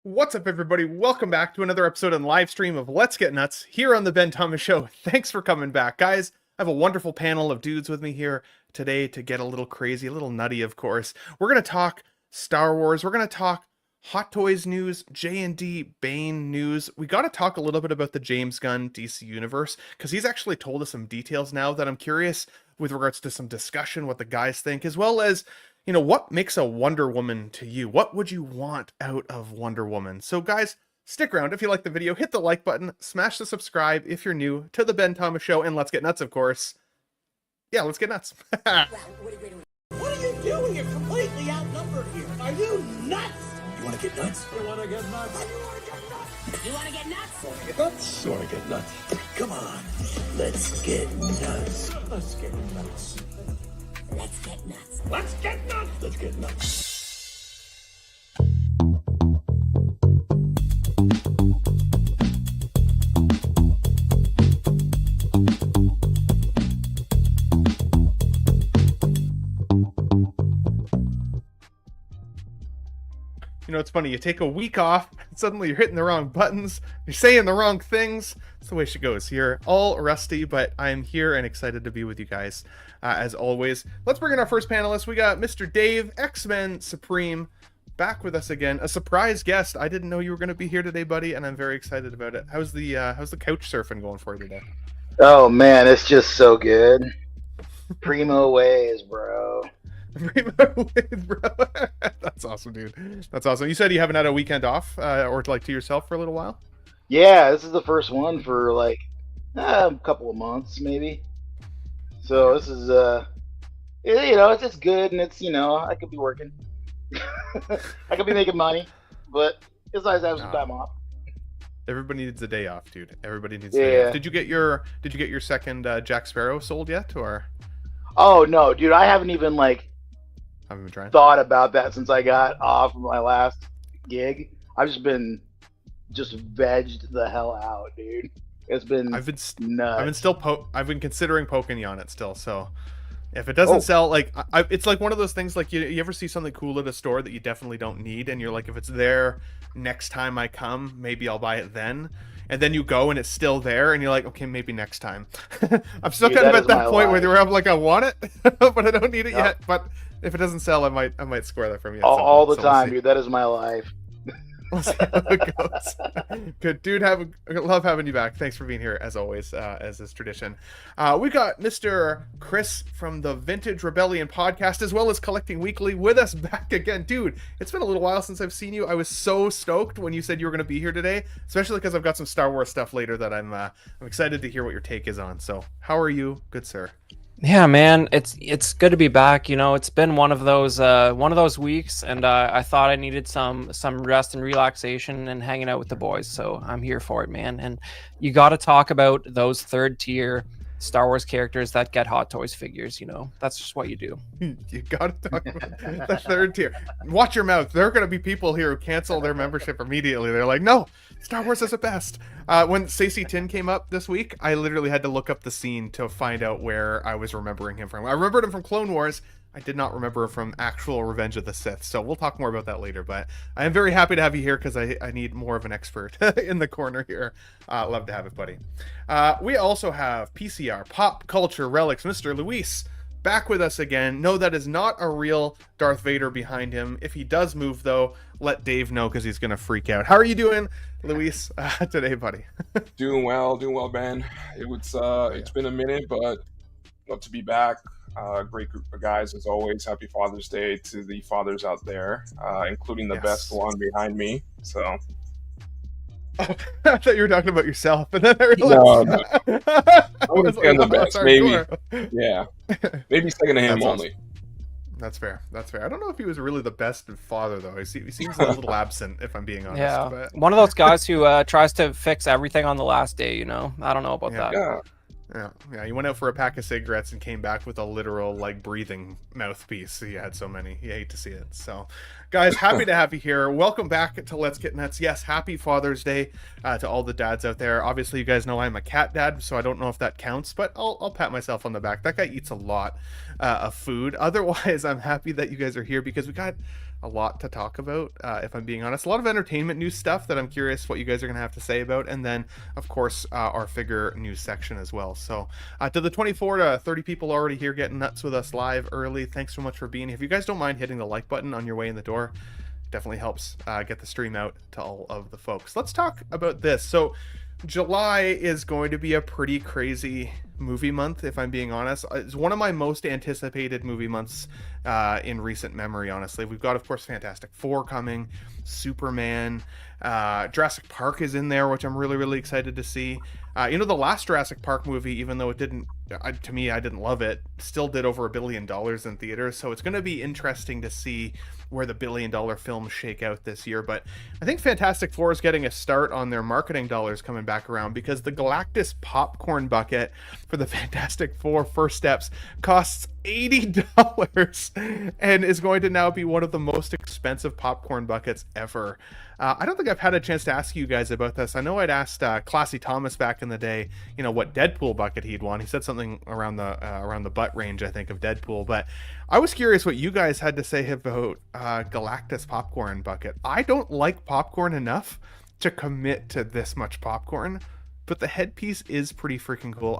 What's up, everybody? Welcome back to another episode and live stream of Let's Get Nuts here on the Ben Thomas Show. Thanks for coming back, guys. I have a wonderful panel of dudes with me here today to get a little crazy, a little nutty, of course. We're going to talk Star Wars. We're going to talk Hot Toys news, Jnd Bane news. We got to talk a little bit about the James Gunn DC universe because he's actually told us some details now that I'm curious with regards to some discussion, what the guys think, as well as what makes a Wonder Woman to you? What would you want out of Wonder Woman? So guys, stick around. If you like the video, hit the like button, smash the subscribe if you're new to the Ben Thomas Show, and let's get nuts, of course. Yeah, let's get nuts. What are you doing? You're completely outnumbered here. Are you nuts? You want to get nuts? You want to get nuts? You want to get nuts? You want to get nuts? Want to get nuts? You want to get nuts? Come on, let's get nuts. Let's get nuts. Let's get nuts. Let's get nuts. Let's get nuts. It's funny, you take a week off, and suddenly you're hitting the wrong buttons, you're saying the wrong things. That's the way she goes here. All rusty, but I'm here and excited to be with you guys, as always. Let's bring in our first panelist. We got Mr. Dave, X-Men Supreme, back with us again. A surprise guest. I didn't know you were going to be here today, buddy, and I'm very excited about it. How's the couch surfing going for you today? Oh, man, it's just so good. Primo ways, bro. Bro. That's awesome, dude. That's awesome. You said you haven't had a weekend off or like to yourself for a little while? Yeah, this is the first one for like a couple of months, maybe. So this is it's just good, and it's I could be working. I could be making money, but it's nice to have some time off. Everybody needs a day off, dude. Everybody needs a day off. Did you get your second Jack Sparrow sold yet, or? Oh no, dude! I haven't even Haven't been trying. Thought about that since I got off from my last gig. I've just been vegged the hell out, dude. It's been nuts. I've been considering poking you on it still. So if it doesn't sell, it's like one of those things. Like you ever see something cool at a store that you definitely don't need, and you're like, if it's there next time I come, maybe I'll buy it then. And then you go and it's still there, and you're like, okay, maybe next time. I'm still kind of at that point where I'm like, I want it, but I don't need it yet. But if it doesn't sell, I might score that from you. All the time, dude. That is my life. We'll see how it goes. Good, dude. Love having you back. Thanks for being here, as always, as is tradition. We got Mr. Chris from the Vintage Rebellion podcast, as well as Collecting Weekly, with us back again. Dude, it's been a little while since I've seen you. I was so stoked when you said you were going to be here today, especially because I've got some Star Wars stuff later that I'm excited to hear what your take is on. So, how are you, good sir? Yeah, man, it's good to be back. It's been one of those weeks, and I thought I needed some rest and relaxation and hanging out with the boys. So I'm here for it, man. And you got to talk about those third tier Star Wars characters that get Hot Toys figures. That's just what you do. You got to talk about the third tier. Watch your mouth. There are going to be people here who cancel their membership immediately. They're like, no, Star Wars is the best. When Stacey Tin came up this week, I literally had to look up the scene to find out where I was remembering him from. I remembered him from Clone Wars. I did not remember from actual Revenge of the Sith, so we'll talk more about that later, but I am very happy to have you here because I need more of an expert in the corner here. Love to have it, buddy. We also have PCR, Pop Culture Relics, Mr. Luis, back with us again. No, that is not a real Darth Vader behind him. If he does move, though, let Dave know because he's going to freak out. How are you doing, Luis, today, buddy? Doing well, Ben. It's been a minute, but love to be back. Great group of guys as always. Happy Father's Day to the fathers out there, including the best one behind me. So I thought you were talking about yourself, but then I realized no. I was like, the best, maybe. Yeah, maybe second to him That's only. Awesome. That's fair. I don't know if he was really the best father, though. He seems a little absent, if I'm being honest. Yeah, but... one of those guys who tries to fix everything on the last day. I don't know about that. Yeah. He went out for a pack of cigarettes and came back with a literal breathing mouthpiece. He had so many. You hate to see it. So, guys, happy to have you here. Welcome back to Let's Get Nuts. Yes, happy Father's Day to all the dads out there. Obviously, you guys know I'm a cat dad, so I don't know if that counts, but I'll pat myself on the back. That guy eats a lot of food. Otherwise, I'm happy that you guys are here because we got a lot to talk about, if I'm being honest. A lot of entertainment news stuff that I'm curious what you guys are going to have to say about. And then, of course, our figure news section as well. So to the 24 to 30 people already here getting nuts with us live early, thanks so much for being here. If you guys don't mind hitting the like button on your way in the door, definitely helps get the stream out to all of the folks. Let's talk about this. So July is going to be a pretty crazy movie month, if I'm being honest. It's one of my most anticipated movie months in recent memory, honestly. We've got, of course, Fantastic Four coming, Superman, Jurassic Park is in there, which I'm really, really excited to see. The last Jurassic Park movie, even though it didn't, to me, I didn't love it, still did over $1 billion in theaters. So it's going to be interesting to see where the $1 billion films shake out this year. But I think Fantastic Four is getting a start on their marketing dollars coming back around, because the Galactus popcorn bucket for the Fantastic Four First Steps costs $80 and is going to now be one of the most expensive popcorn buckets ever. I don't think I've had a chance to ask you guys about this. I know I'd asked Classy Thomas back in the day, what Deadpool bucket he'd want. He said something around the butt range, I think, of Deadpool. But I was curious what you guys had to say about Galactus popcorn bucket. I don't like popcorn enough to commit to this much popcorn, but the headpiece is pretty freaking cool.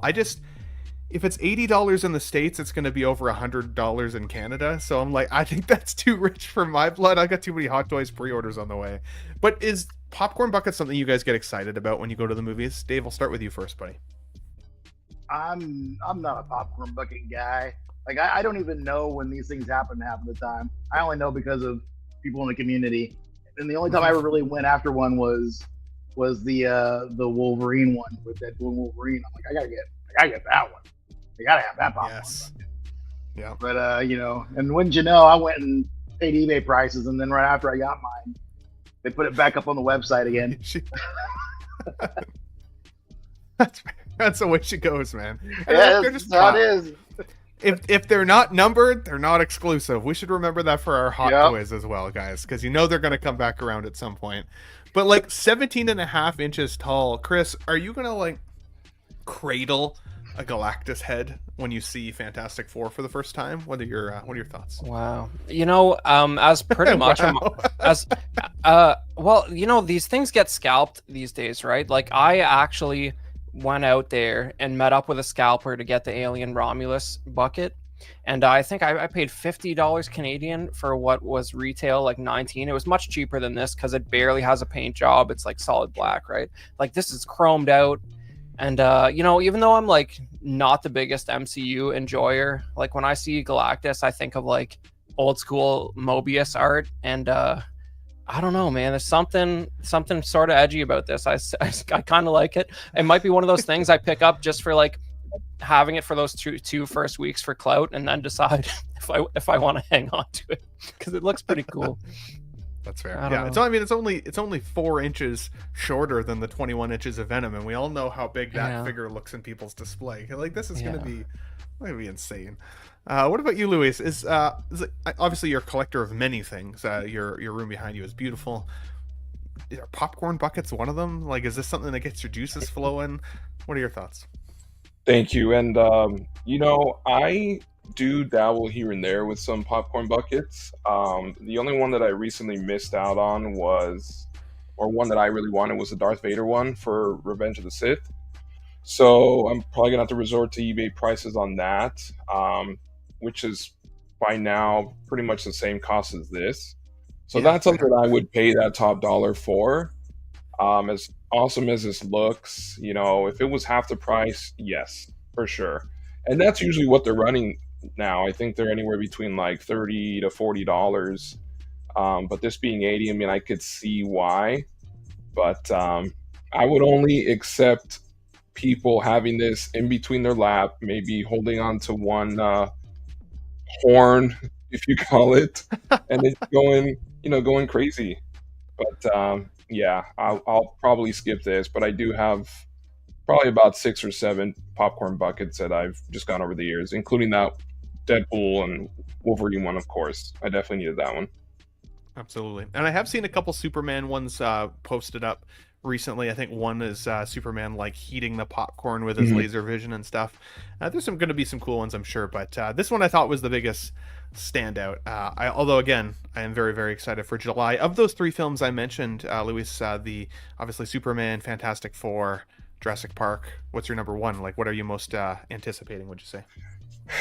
If it's $80 in the States, it's going to be over $100 in Canada. So I'm like, I think that's too rich for my blood. I got too many Hot Toys pre-orders on the way. But is popcorn bucket something you guys get excited about when you go to the movies? Dave, I'll start with you first, buddy. I'm not a popcorn bucket guy. Like, I don't even know when these things happen half of the time. I only know because of people in the community. And the only time I ever really went after one was the Wolverine one with Deadpool and Wolverine. I'm like, I gotta get that one. You gotta have that popcorn. Yes. Yeah. But and wouldn't you know, I went and paid eBay prices, and then right after I got mine, they put it back up on the website again. That's the way she goes, man. Yeah, that's how it is. If they're not numbered, they're not exclusive. We should remember that for our Hot Toys as well, guys, because they're going to come back around at some point. But like 17.5 inches tall, Chris, are you going to like cradle a Galactus head when you see Fantastic Four for the first time? What are your thoughts? Wow. As pretty much these things get scalped these days, right? Like, I actually went out there and met up with a scalper to get the Alien Romulus bucket, and I think I paid $50 Canadian for what was retail like 19. It was much cheaper than this because it barely has a paint job. It's like solid black, right? Like, this is chromed out. And, even though I'm like not the biggest MCU enjoyer, like when I see Galactus, I think of like old school Mobius art. And I don't know, man, there's something sort of edgy about this. I kind of like it. It might be one of those things I pick up just for like having it for those two first weeks for clout, and then decide if I want to hang on to it, because it looks pretty cool. That's fair. Yeah, it's only 4 inches shorter than the 21 inches of Venom, and we all know how big that figure looks in people's display. Like, this is going to be insane. What about you, Luis? Is obviously you're a collector of many things. Your room behind you is beautiful. Are popcorn buckets one of them? Like, is this something that gets your juices flowing? What are your thoughts? Thank you. And I do dabble here and there with some popcorn buckets. The only one that I recently missed out on one that I really wanted was the Darth Vader one for Revenge of the Sith. So I'm probably gonna have to resort to eBay prices on that, which is by now pretty much the same cost as this. So that's something I would pay that top dollar for. As awesome as this looks, if it was half the price, yes, for sure. And that's usually what they're running now. I think they're anywhere between like $30 to $40. But this being 80, I mean, I could see why. But I would only accept people having this in between their lap, maybe holding on to one horn, if you call it, and it's going crazy. But I'll probably skip this. But I do have probably about 6 or 7 popcorn buckets that I've just gone over the years, including that Deadpool and Wolverine one, of course. I definitely needed that one. Absolutely. And I have seen a couple Superman ones posted up recently. I think one is Superman like heating the popcorn with his laser vision and stuff. There's going to be some cool ones, I'm sure, but this one I thought was the biggest standout. Although again, I am very, very excited for July. Of those 3 films I mentioned, Luis, the obviously Superman, Fantastic Four, Jurassic Park. What's your number 1? Like, what are you most anticipating, would you say?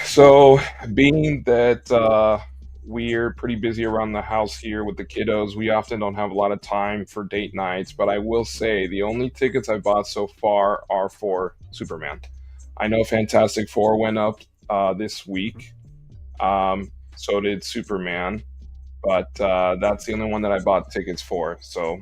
So, being that we're pretty busy around the house here with the kiddos, we often don't have a lot of time for date nights, but I will say the only tickets I bought so far are for Superman. I know Fantastic Four went up this week. So did Superman, but that's the only one that I bought tickets for. So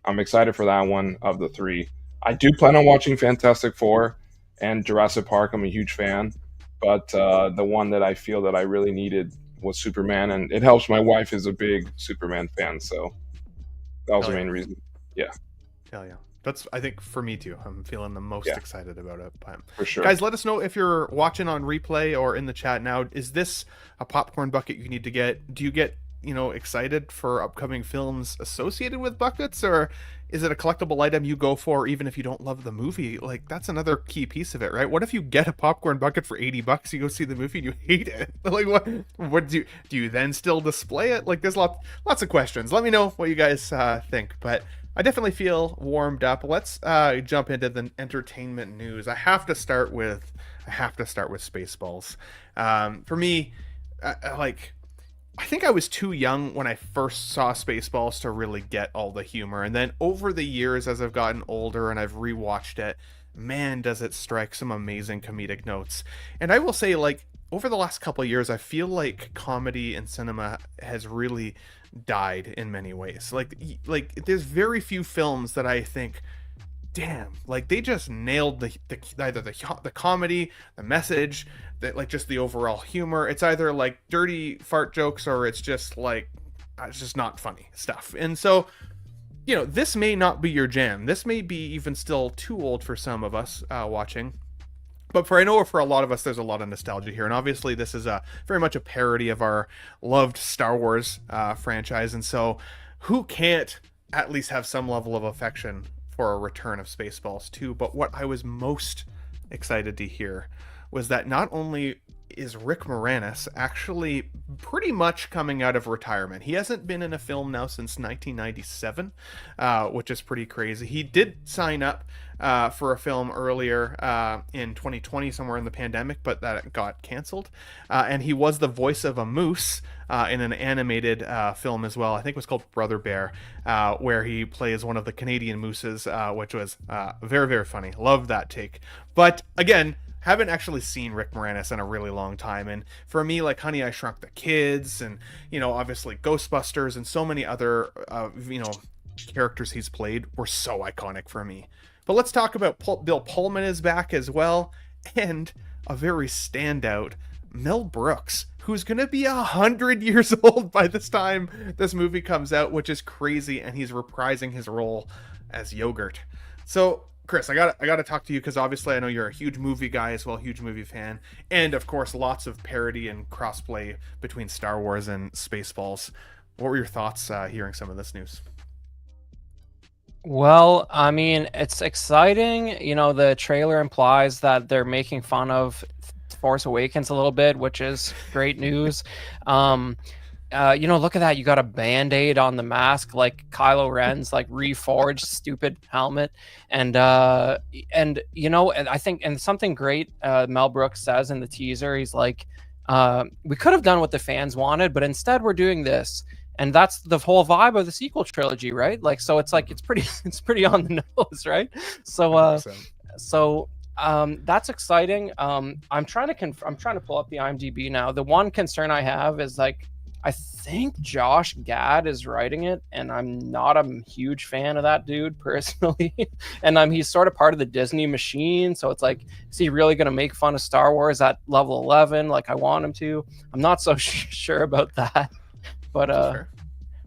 I'm excited for that one of the 3. I do plan on watching Fantastic Four and Jurassic Park. I'm a huge fan, but the one that I feel that I really needed was Superman, and it helps my wife is a big Superman fan, so that was the main reason. Yeah. Hell yeah. That's, I think, for me too. I'm feeling the most excited about it. But for sure. Guys, let us know if you're watching on replay or in the chat now. Is this a popcorn bucket you need to get? Do you get, excited for upcoming films associated with buckets, or is it a collectible item you go for even if you don't love the movie? Like, that's another key piece of it, right? What if you get a popcorn bucket for $80, you go see the movie and you hate it? Like, what do you then still display it? Like, there's lots of questions. Let me know what you guys think, but I definitely feel warmed up. Let's jump into the entertainment news. I have to start with Spaceballs. For me, I think I was too young when I first saw Spaceballs to really get all the humor. And then over the years, as I've gotten older and I've rewatched it, man, does it strike some amazing comedic notes. And I will say, like, over the last couple of years, I feel like comedy in cinema has really died in many ways. Like there's very few films that I think, damn, like they just nailed either the comedy, the message, that like just the overall humor. It's either like dirty fart jokes or it's just like it's just not funny stuff. And so, this may not be your jam. This may be even still too old for some of us watching. But I know for a lot of us, there's a lot of nostalgia here. And obviously, this is very much a parody of our loved Star Wars franchise. And so who can't at least have some level of affection for a return of Spaceballs 2? But what I was most excited to hear was that not only is Rick Moranis actually pretty much coming out of retirement. He hasn't been in a film now since 1997, which is pretty crazy. He did sign up for a film earlier in 2020, somewhere in the pandemic, but that got canceled. And he was the voice of a moose in an animated film as well. I think it was called Brother Bear, where he plays one of the Canadian mooses, which was very, very funny. Love that take. But again, haven't actually seen Rick Moranis in a really long time. And for me, like Honey, I Shrunk the Kids and, obviously Ghostbusters and so many other, characters he's played were so iconic for me. But let's talk about Bill Pullman is back as well. And a very standout Mel Brooks, who's going to be 100 years old by this time this movie comes out, which is crazy. And he's reprising his role as Yogurt. So, Chris, I got to talk to you because obviously I know you're a huge movie guy as well, huge movie fan, and of course lots of parody and crossplay between Star Wars and Spaceballs. What were your thoughts hearing some of this news? Well, I mean, it's exciting. The trailer implies that they're making fun of Force Awakens a little bit, which is great news. Look at that. You got a Band-Aid on the mask, like Kylo Ren's like reforged stupid helmet. And I think, and something great Mel Brooks says in the teaser, he's like, we could have done what the fans wanted, but instead we're doing this. And that's the whole vibe of the sequel trilogy, right? Like, so it's like, it's pretty on the nose, right? So, that's exciting. I'm trying to pull up the IMDb now. The one concern I have is like, I think Josh Gad is writing it, and I'm not a huge fan of that dude personally. And he's sort of part of the Disney machine, so it's like, is he really going to make fun of Star Wars at level 11 like I want him to? I'm not so sure about that. But sure.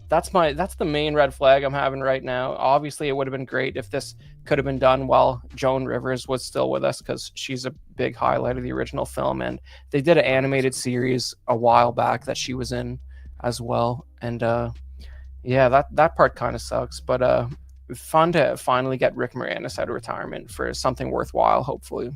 That's the main red flag I'm having right now. Obviously, it would have been great if this could have been done while Joan Rivers was still with us, because she's a big highlight of the original film, and they did an animated series a while back that she was in as well. And that part kind of sucks. But fun to finally get Rick Moranis out of retirement for something worthwhile, hopefully.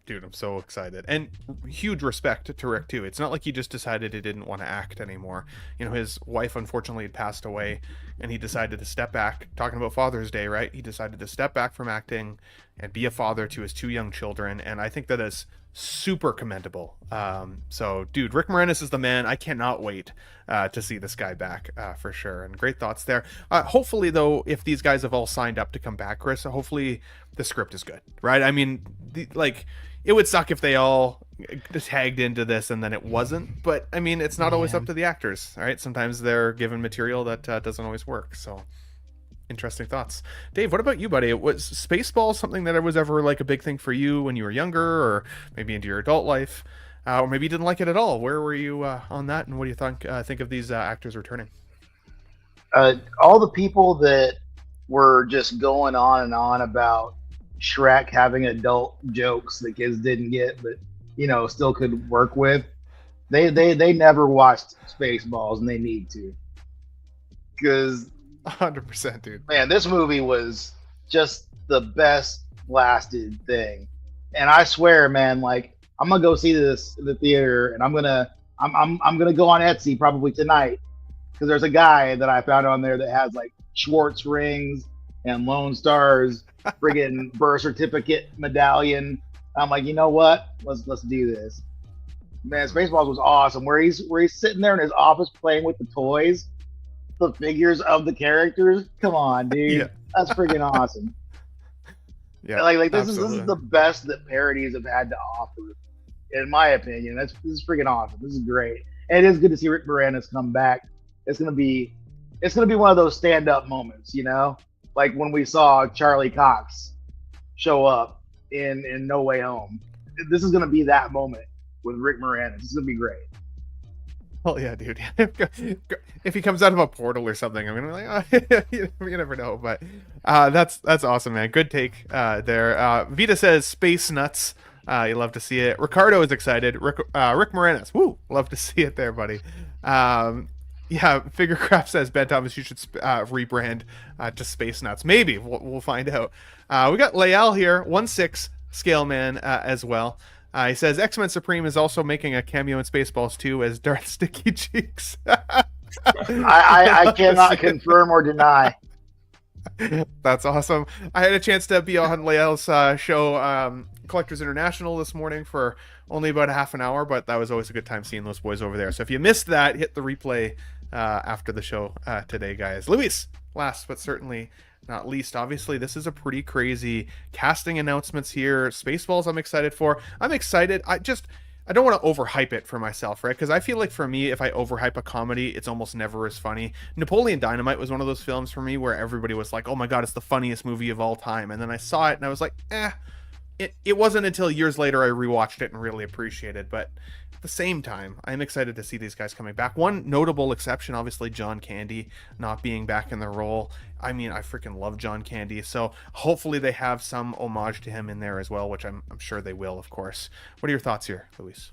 Dude, I'm so excited. And huge respect to Rick, too. It's not like he just decided he didn't want to act anymore. You know, his wife unfortunately had passed away, and he decided to step back. Talking about Father's Day, right? He decided to step back from acting and be a father to his 2 young children, and I think that is super commendable. So, dude, Rick Moranis is the man. I cannot wait to see this guy back for sure. And great thoughts there. Hopefully, though, if these guys have all signed up to come back, Chris, hopefully the script is good, right? I mean, it would suck if they all tagged into this and then it wasn't. But, I mean, it's not always up to the actors, right? Sometimes they're given material that doesn't always work. So, interesting thoughts. Dave, what about you, buddy? Was Spaceballs something that was ever like a big thing for you when you were younger, or maybe into your adult life? Or maybe you didn't like it at all? Where were you on that? And what do you think of these actors returning? All the people that were just going on and on about Shrek having adult jokes that kids didn't get, but still could work with. They never watched Spaceballs, and they need to, because 100%, dude. Man, this movie was just the best lasted thing, and I swear, man, like I'm gonna go see this in the theater, and I'm gonna go on Etsy probably tonight, because there's a guy that I found on there that has like Schwartz rings and Lone Star's friggin' birth certificate medallion. I'm like, you know what? Let's do this. Man, Spaceballs was awesome. Where he's sitting there in his office playing with the toys, the figures of the characters. Come on, dude. Yeah. That's friggin' awesome. Yeah, like this absolutely. is the best that parodies have had to offer, in my opinion. This is friggin' awesome. This is great. And it is good to see Rick Moranis come back. It's gonna be one of those stand-up moments, like when we saw Charlie Cox show up in No Way Home. This is gonna be that moment with Rick Moranis. It's gonna be great. Oh yeah, dude. If he comes out of a portal or something, I'm gonna be like, oh, you never know. But that's awesome, man. Good take there. Vita says space nuts. You love to see it. Ricardo is excited. Rick Moranis. Woo, love to see it there, buddy. Yeah, Figurecraft says, Ben Thomas, you should rebrand to Space Nuts. Maybe. We'll find out. We got Lael here, 1/6 scale man as well. He says, X-Men Supreme is also making a cameo in Spaceballs 2 as Darth Sticky Cheeks. I cannot confirm or deny. That's awesome. I had a chance to be on Lael's show, Collectors International, this morning for only about a half an hour, but that was always a good time seeing those boys over there. So if you missed that, hit the replay after the show today, guys. Luis, last but certainly not least, obviously this is a pretty crazy casting announcements here. Spaceballs I'm excited for. I'm excited. I don't want to overhype it for myself, right? Because I feel like for me, if I overhype a comedy, it's almost never as funny. Napoleon Dynamite was one of those films for me where everybody was like, oh my god, it's the funniest movie of all time. And then I saw it and I was like, It wasn't until years later I rewatched it and really appreciated it. But at the same time, I'm excited to see these guys coming back. One notable exception, obviously, John Candy not being back in the role. I mean, I freaking love John Candy. So hopefully they have some homage to him in there as well, which I'm sure they will, of course. What are your thoughts here, Luis?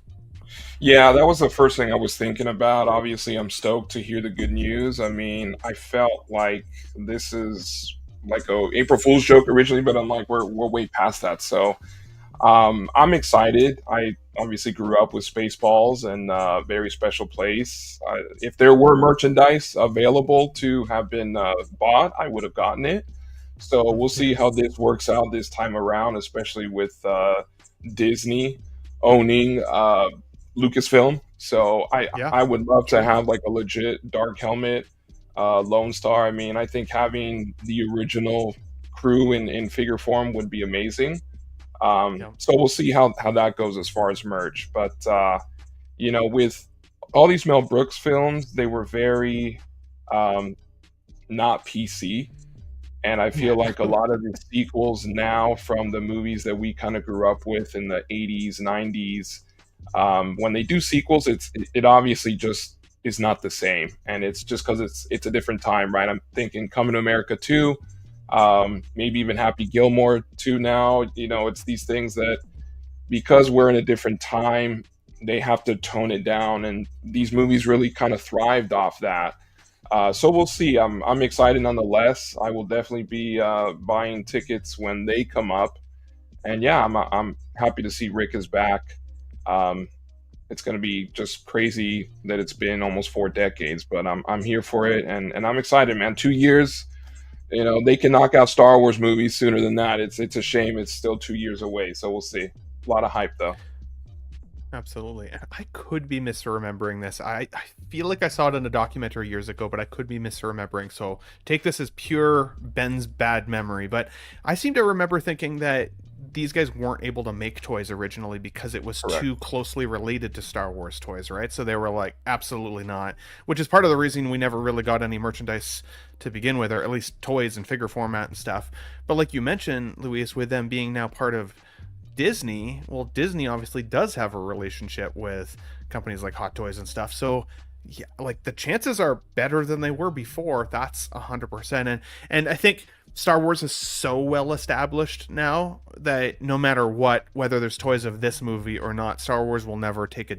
Yeah, that was the first thing I was thinking about. Obviously, I'm stoked to hear the good news. I mean, I felt like this is like a April Fool's joke originally, but I'm like, we're way past that. So I'm excited. I obviously grew up with Spaceballs and a very special place. If there were merchandise available to have been bought, I would have gotten it. So we'll see how this works out this time around, especially with Disney owning Lucasfilm. So I would love to have like a legit Dark Helmet, Lone Star. I mean, I think having the original crew in figure form would be amazing. So we'll see how that goes as far as merch. But with all these Mel Brooks films, they were very not PC. And I feel like a lot of the sequels now from the movies that we kind of grew up with in the 80s, 90s, when they do sequels, it obviously just is not the same. And it's just because it's a different time, right? I'm thinking Coming to America 2, maybe even Happy Gilmore 2 now. It's these things that, because we're in a different time, they have to tone it down. And these movies really kind of thrived off that. So we'll see. I'm excited nonetheless. I will definitely be buying tickets when they come up, and yeah, I'm happy to see Rick is back. Um, it's going to be just crazy that it's been almost 4 decades, but I'm here for it, and I'm excited, man. 2 years, they can knock out Star Wars movies sooner than that. It's a shame it's still 2 years away. So we'll see. A lot of hype though. Absolutely. And I could be misremembering this. I feel like I saw it in a documentary years ago, but I could be misremembering. So take this as pure Ben's bad memory. But I seem to remember thinking that these guys weren't able to make toys originally because it was Correct. too closely related to Star Wars toys, right? So they were like, absolutely not. Which is part of the reason we never really got any merchandise to begin with, or at least toys and figure format and stuff. But like you mentioned, Luis, with them being now part of Disney, well, Disney obviously does have a relationship with companies like Hot Toys and stuff. So yeah, like the chances are better than they were before. That's 100%. And I think Star Wars is so well established now that no matter what, whether there's toys of this movie or not, Star Wars will never take a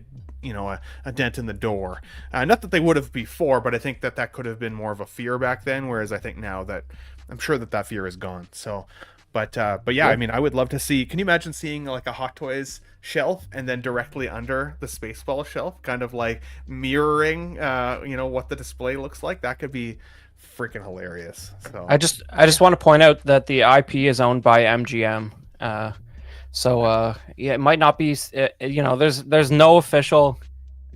dent in the door. Not that they would have before, but I think that could have been more of a fear back then. Whereas I think now that I'm sure that fear is gone. So but yeah, I mean, I would love to see. Can you imagine seeing like a Hot Toys shelf and then directly under the Spaceballs shelf, kind of like mirroring, what the display looks like? That could be freaking hilarious. So I just want to point out that the IP is owned by MGM. Yeah, it might not be. There's no official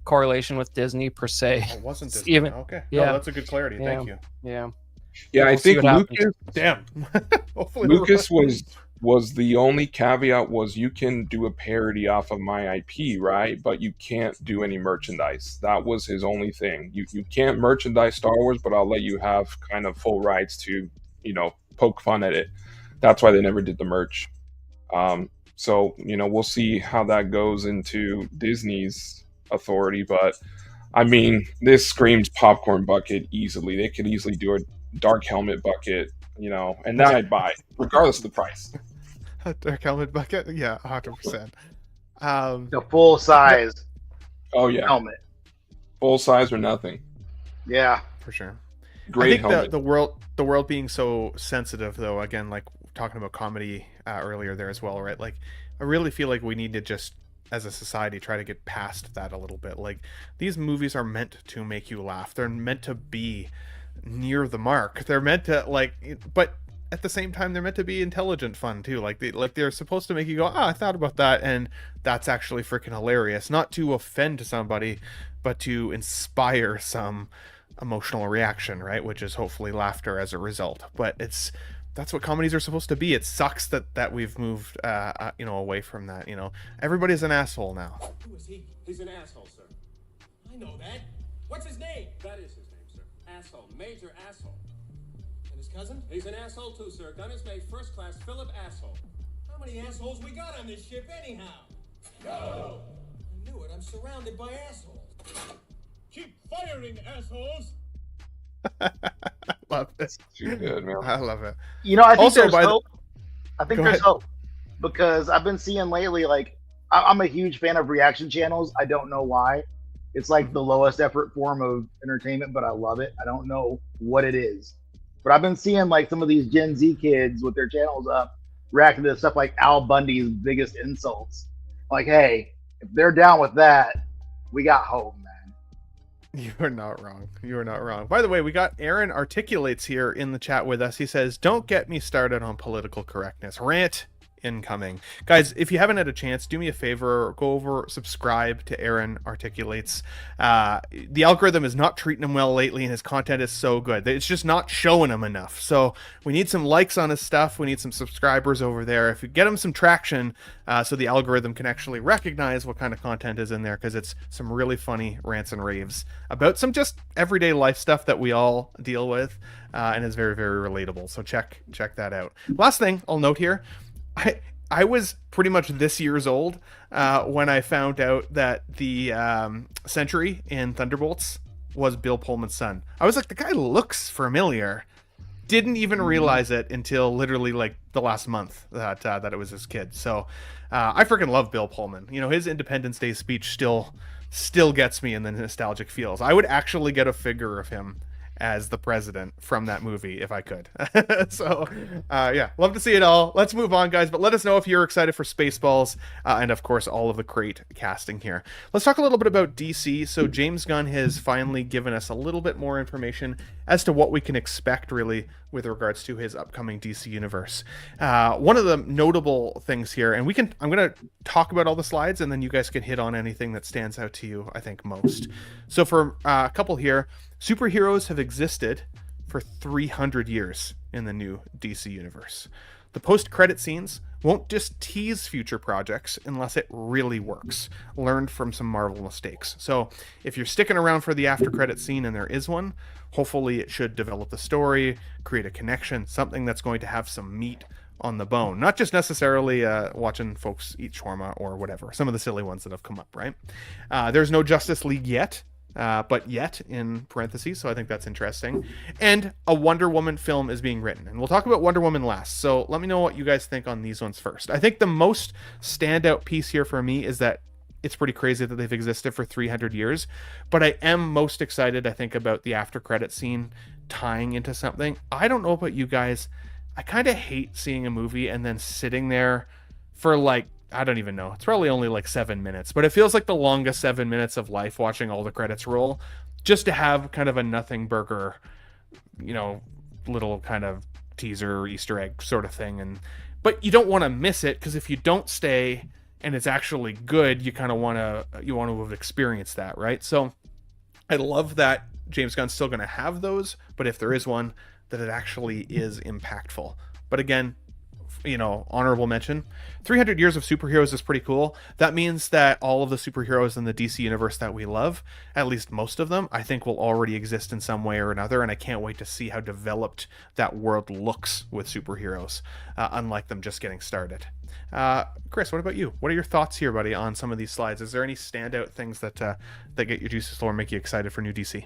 correlation with Disney per se. it wasn't It's Disney. even Okay, yeah. No, that's a good clarity. Yeah. Thank you. Yeah. Yeah, We'll I see think what happens. Lucas Damn. Hopefully Lucas we're right. was the only caveat was you can do a parody off of my IP, right? But you can't do any merchandise. That was his only thing. You can't merchandise Star Wars, but I'll let you have kind of full rights to, poke fun at it. That's why they never did the merch. So, we'll see how that goes into Disney's authority, but I mean, this screams popcorn bucket easily. They could easily do a dark helmet bucket, and that I'd buy, regardless of the price. Dark helmet bucket. Yeah, 100%. The full size Oh yeah, helmet. full size or nothing. Yeah. For sure. Great I think helmet. the world being so sensitive, though, again, like talking about comedy earlier there as well, right? Like, I really feel like we need to just, as a society, try to get past that a little bit. Like, these movies are meant to make you laugh. They're meant to be near the mark. They're meant to but at the same time, they're meant to be intelligent fun too. They're supposed to make you go, I thought about that, and that's actually freaking hilarious. Not to offend somebody, but to inspire some emotional reaction, right? Which is hopefully laughter as a result. But that's what comedies are supposed to be. It sucks that we've moved away from that. Everybody's an asshole now. Who is he? He's an asshole, sir. I know that. What's his name? That is his name, sir. Asshole. Major asshole. And his cousin? He's an asshole too, sir. Gunn is made first class Philip asshole. How many assholes we got on this ship anyhow? No! I knew it. I'm surrounded by assholes. Keep firing, assholes! Love it. Too good, man. I love it. I think Also, there's by the- hope. I think Go there's ahead. hope because I've been seeing lately, like, I'm a huge fan of reaction channels. I don't know why. It's like the lowest effort form of entertainment, but I love it. I don't know what it is. But I've been seeing like some of these Gen Z kids with their channels up reacting to stuff like Al Bundy's biggest insults. Like, hey, if they're down with that, we got hope, man. You are not wrong. You are not wrong. By the way, we got Aaron Articulates here in the chat with us. He says, "Don't get me started on political correctness. Rant incoming." Guys, if you haven't had a chance, do me a favor, go over, subscribe to Aaron Articulates. The algorithm is not treating him well lately, and his content is so good. It's just not showing him enough. So we need some likes on his stuff. We need some subscribers over there. If you get him some traction, so the algorithm can actually recognize what kind of content is in there, because it's some really funny rants and raves about some just everyday life stuff that we all deal with, and is very, very relatable. So check that out. Last thing I'll note here, I was pretty much this year's old when I found out that the Sentry in Thunderbolts was Bill Pullman's son. I was like, the guy looks familiar. Didn't even realize it until literally like the last month that it was his kid. So I freaking love Bill Pullman. His Independence Day speech still gets me in the nostalgic feels. I would actually get a figure of him as the president from that movie if I could. So, yeah, love to see it all. Let's move on, guys. But let us know if you're excited for Spaceballs, and of course, all of the great casting here. Let's talk a little bit about DC. So James Gunn has finally given us a little bit more information as to what we can expect, really, with regards to his upcoming DC universe. One of the notable things here, and I'm going to talk about all the slides, and then you guys can hit on anything that stands out to you, I think, most. So for a couple here, superheroes have existed for 300 years in the new DC universe. The post-credit scenes won't just tease future projects unless it really works. Learned from some Marvel mistakes. So if you're sticking around for the after-credit scene, and there is one, hopefully it should develop the story, create a connection, something that's going to have some meat on the bone. Not just necessarily watching folks eat shawarma or whatever. Some of the silly ones that have come up, right? There's no Justice League yet. But yet in parentheses, so I think that's interesting. And a Wonder Woman film is being written, and we'll talk about Wonder Woman last. So let me know what you guys think on these ones first. I think the most standout piece here for me is that it's pretty crazy that they've existed for 300 years, but I am most excited, I think, about the after credit scene tying into something. I don't know about you guys. I kind of hate seeing a movie and then sitting there for like, I don't even know. It's probably only like 7 minutes, but it feels like the longest 7 minutes of life watching all the credits roll, just to have kind of a nothing burger, little kind of teaser, Easter egg sort of thing. But you don't want to miss it, because if you don't stay and it's actually good, you kind of want to have experienced that, right? So I love that James Gunn's still going to have those, but if there is one, that it actually is impactful. But again, honorable mention, 300 years of superheroes is pretty cool. That means that all of the superheroes in the DC universe that we love, at least most of them, I think will already exist in some way or another, and I can't wait to see how developed that world looks with superheroes, unlike them just getting started. Chris, what about you? What are your thoughts here, buddy, on some of these slides? Is there any standout things that get your juices flowing, make you excited for new DC?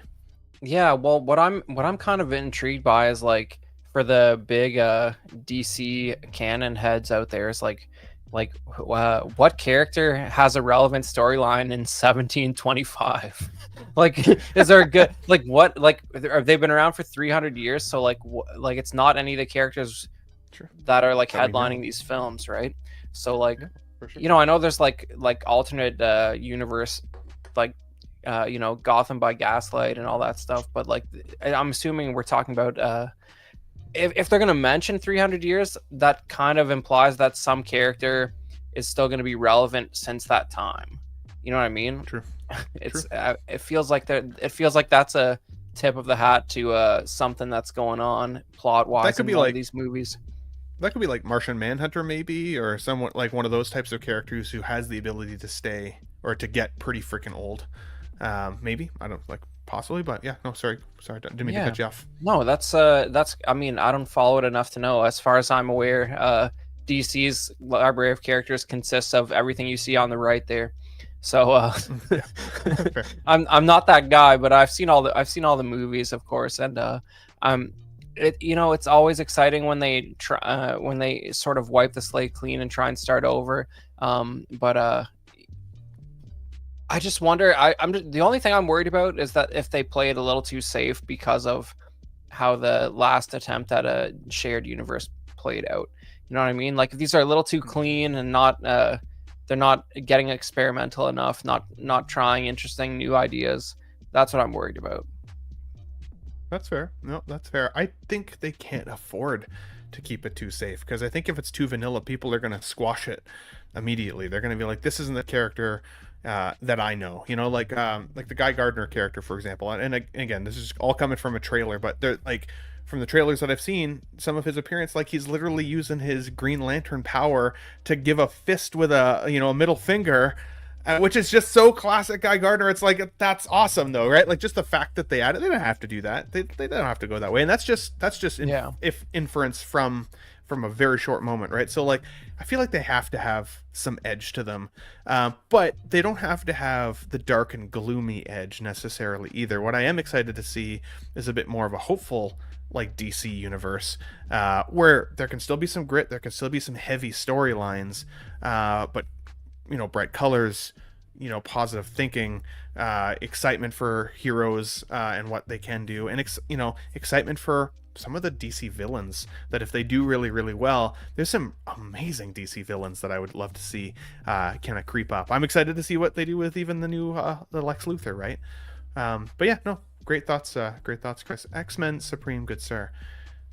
Yeah, well, what I'm kind of intrigued by is, like, for the big DC canon heads out there, is like what character has a relevant storyline in 1725? Like, is there a good have they been around for 300 years? So like it's not any of the characters that are like headlining these films, right? So like, yeah, for sure. I know there's like alternate universe, like Gotham by Gaslight and all that stuff, but like I'm assuming we're talking about if they're going to mention 300 years, that kind of implies that some character is still going to be relevant since that time. You know what I mean? True. It's it feels like that's a tip of the hat to something that's going on plot wise in one of these movies. That could be like Martian Manhunter, maybe, or someone like one of those types of characters who has the ability to stay or to get pretty freaking old. Maybe, I don't like. Possibly, but yeah, no, sorry, didn't mean to cut you off. No, that's I mean, I don't follow it enough to know. As far as I'm aware, DC's library of characters consists of everything you see on the right there. So I'm not that guy, but I've seen all the movies, of course, and it's always exciting when they try when they sort of wipe the slate clean and try and start over. But I just wonder. The only thing I'm worried about is that if they play it a little too safe because of how the last attempt at a shared universe played out. You know what I mean? Like, if these are a little too clean and not they're not getting experimental enough, not trying interesting new ideas. That's what I'm worried about. That's fair. No, that's fair. I think they can't afford to keep it too safe, because I think if it's too vanilla, people are going to squash it immediately. They're going to be like, this isn't the character that I know, like the Guy Gardner character, for example. And again, this is all coming from a trailer, but they're like, from the trailers that I've seen, some of his appearance, like he's literally using his Green Lantern power to give a fist with a middle finger, which is just so classic Guy Gardner. It's like, that's awesome though, right? Like, just the fact that they added, they don't have to do that. They don't have to go that way, and that's just inference from a very short moment, right? So like, I feel like they have to have some edge to them, but they don't have to have the dark and gloomy edge necessarily either. What I am excited to see is a bit more of a hopeful, like, DC universe, where there can still be some grit, there can still be some heavy storylines, but bright colors, positive thinking, excitement for heroes and what they can do, and excitement for some of the DC villains that if they do really, really well, there's some amazing DC villains that I would love to see kind of creep up. I'm excited to see what they do with even the new the Lex Luthor, right? But yeah, no, great thoughts, Chris. X-Men Supreme, good sir.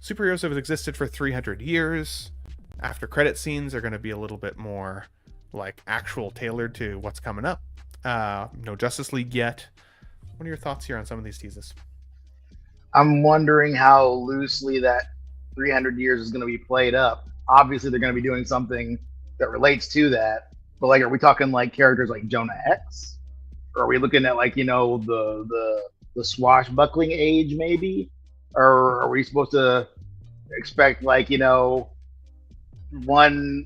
Superheroes have existed for 300 years. After credit scenes are going to be a little bit more like actual tailored to what's coming up. No Justice League yet. What are your thoughts here on some of these teases? I'm wondering how loosely that 300 years is going to be played up. Obviously, they're going to be doing something that relates to that. But like, are we talking like characters like Jonah Hex? Or are we looking at like, the swashbuckling age maybe? Or are we supposed to expect like, one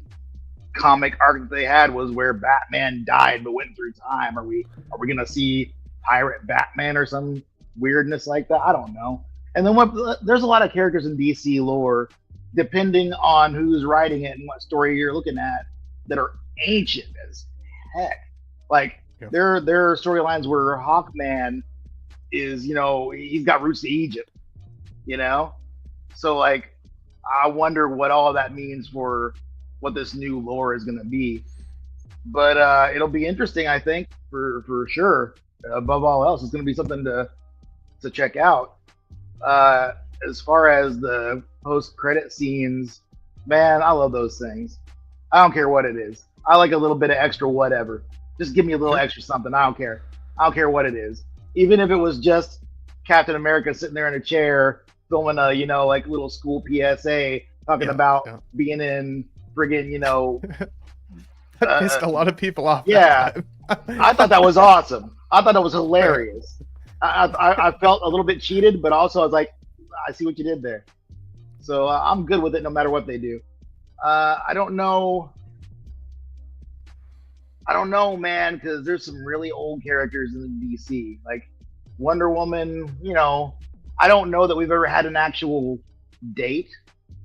comic arc that they had was where Batman died but went through time? Are we gonna see Pirate Batman or some weirdness like that? I don't know. And then there's a lot of characters in DC lore, depending on who's writing it and what story you're looking at, that are ancient as heck. Like there are storylines where Hawkman is, he's got roots to Egypt, So like, I wonder what all that means for what this new lore is going to be. But it'll be interesting, I think, for sure. Above all else, it's going to be something to check out. As far as the post-credit scenes, man, I love those things. I don't care what it is. I like a little bit of extra whatever. Just give me a little extra something. I don't care. I don't care what it is. Even if it was just Captain America sitting there in a chair filming a, like little school PSA talking about being in friggin', that pissed a lot of people off. Yeah. I thought that was awesome. I thought that was hilarious. I felt a little bit cheated, but also I was like, I see what you did there. So I'm good with it no matter what they do. I don't know, man, because there's some really old characters in DC. Like Wonder Woman, I don't know that we've ever had an actual date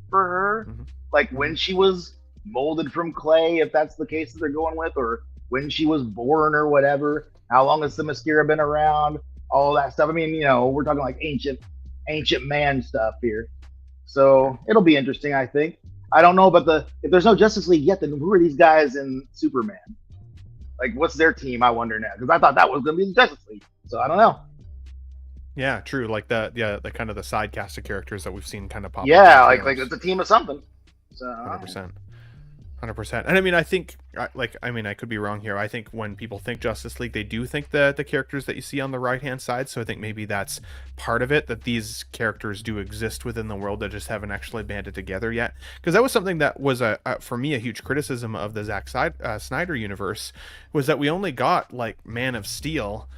for her. Mm-hmm. Like when she was molded from clay, if that's the case that they're going with, or when she was born or whatever. How long has the Themyscira been around? All that stuff. I mean, we're talking like ancient man stuff here. So it'll be interesting, I think. I don't know, but if there's no Justice League yet, then who are these guys in Superman? Like, what's their team? I wonder now, because I thought that was going to be the Justice League. So I don't know. Yeah, true. Like the kind of the side cast of characters that we've seen kind of pop. Yeah, like it's a team of something. So 100%. And I mean, I think, I could be wrong here. I think when people think Justice League, they do think the characters that you see on the right-hand side. So I think maybe that's part of it, that these characters do exist within the world that just haven't actually banded together yet. Because that was something that was, for me, a huge criticism of the Zack Snyder universe, was that we only got, like, Man of Steel,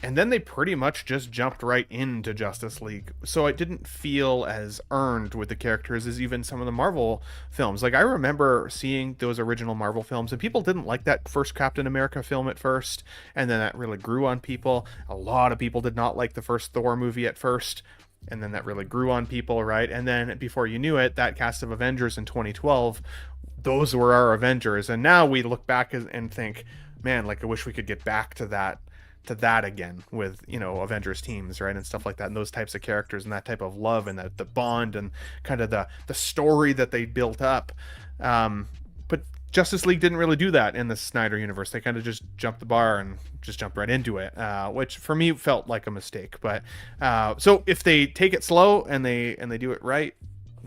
and then they pretty much just jumped right into Justice League. So it didn't feel as earned with the characters as even some of the Marvel films. Like, I remember seeing those original Marvel films, and people didn't like that first Captain America film at first, and then that really grew on people. A lot of people did not like the first Thor movie at first, and then that really grew on people, right? And then before you knew it, that cast of Avengers in 2012, those were our Avengers. And now we look back and think, man, like, I wish we could get back to that again with, Avengers teams, right, and stuff like that, and those types of characters and that type of love and the bond and kind of the story that they built up. But Justice League didn't really do that in the Snyder universe. They kind of just jumped the bar and just jumped right into it, which for me felt like a mistake. But so if they take it slow and they do it right,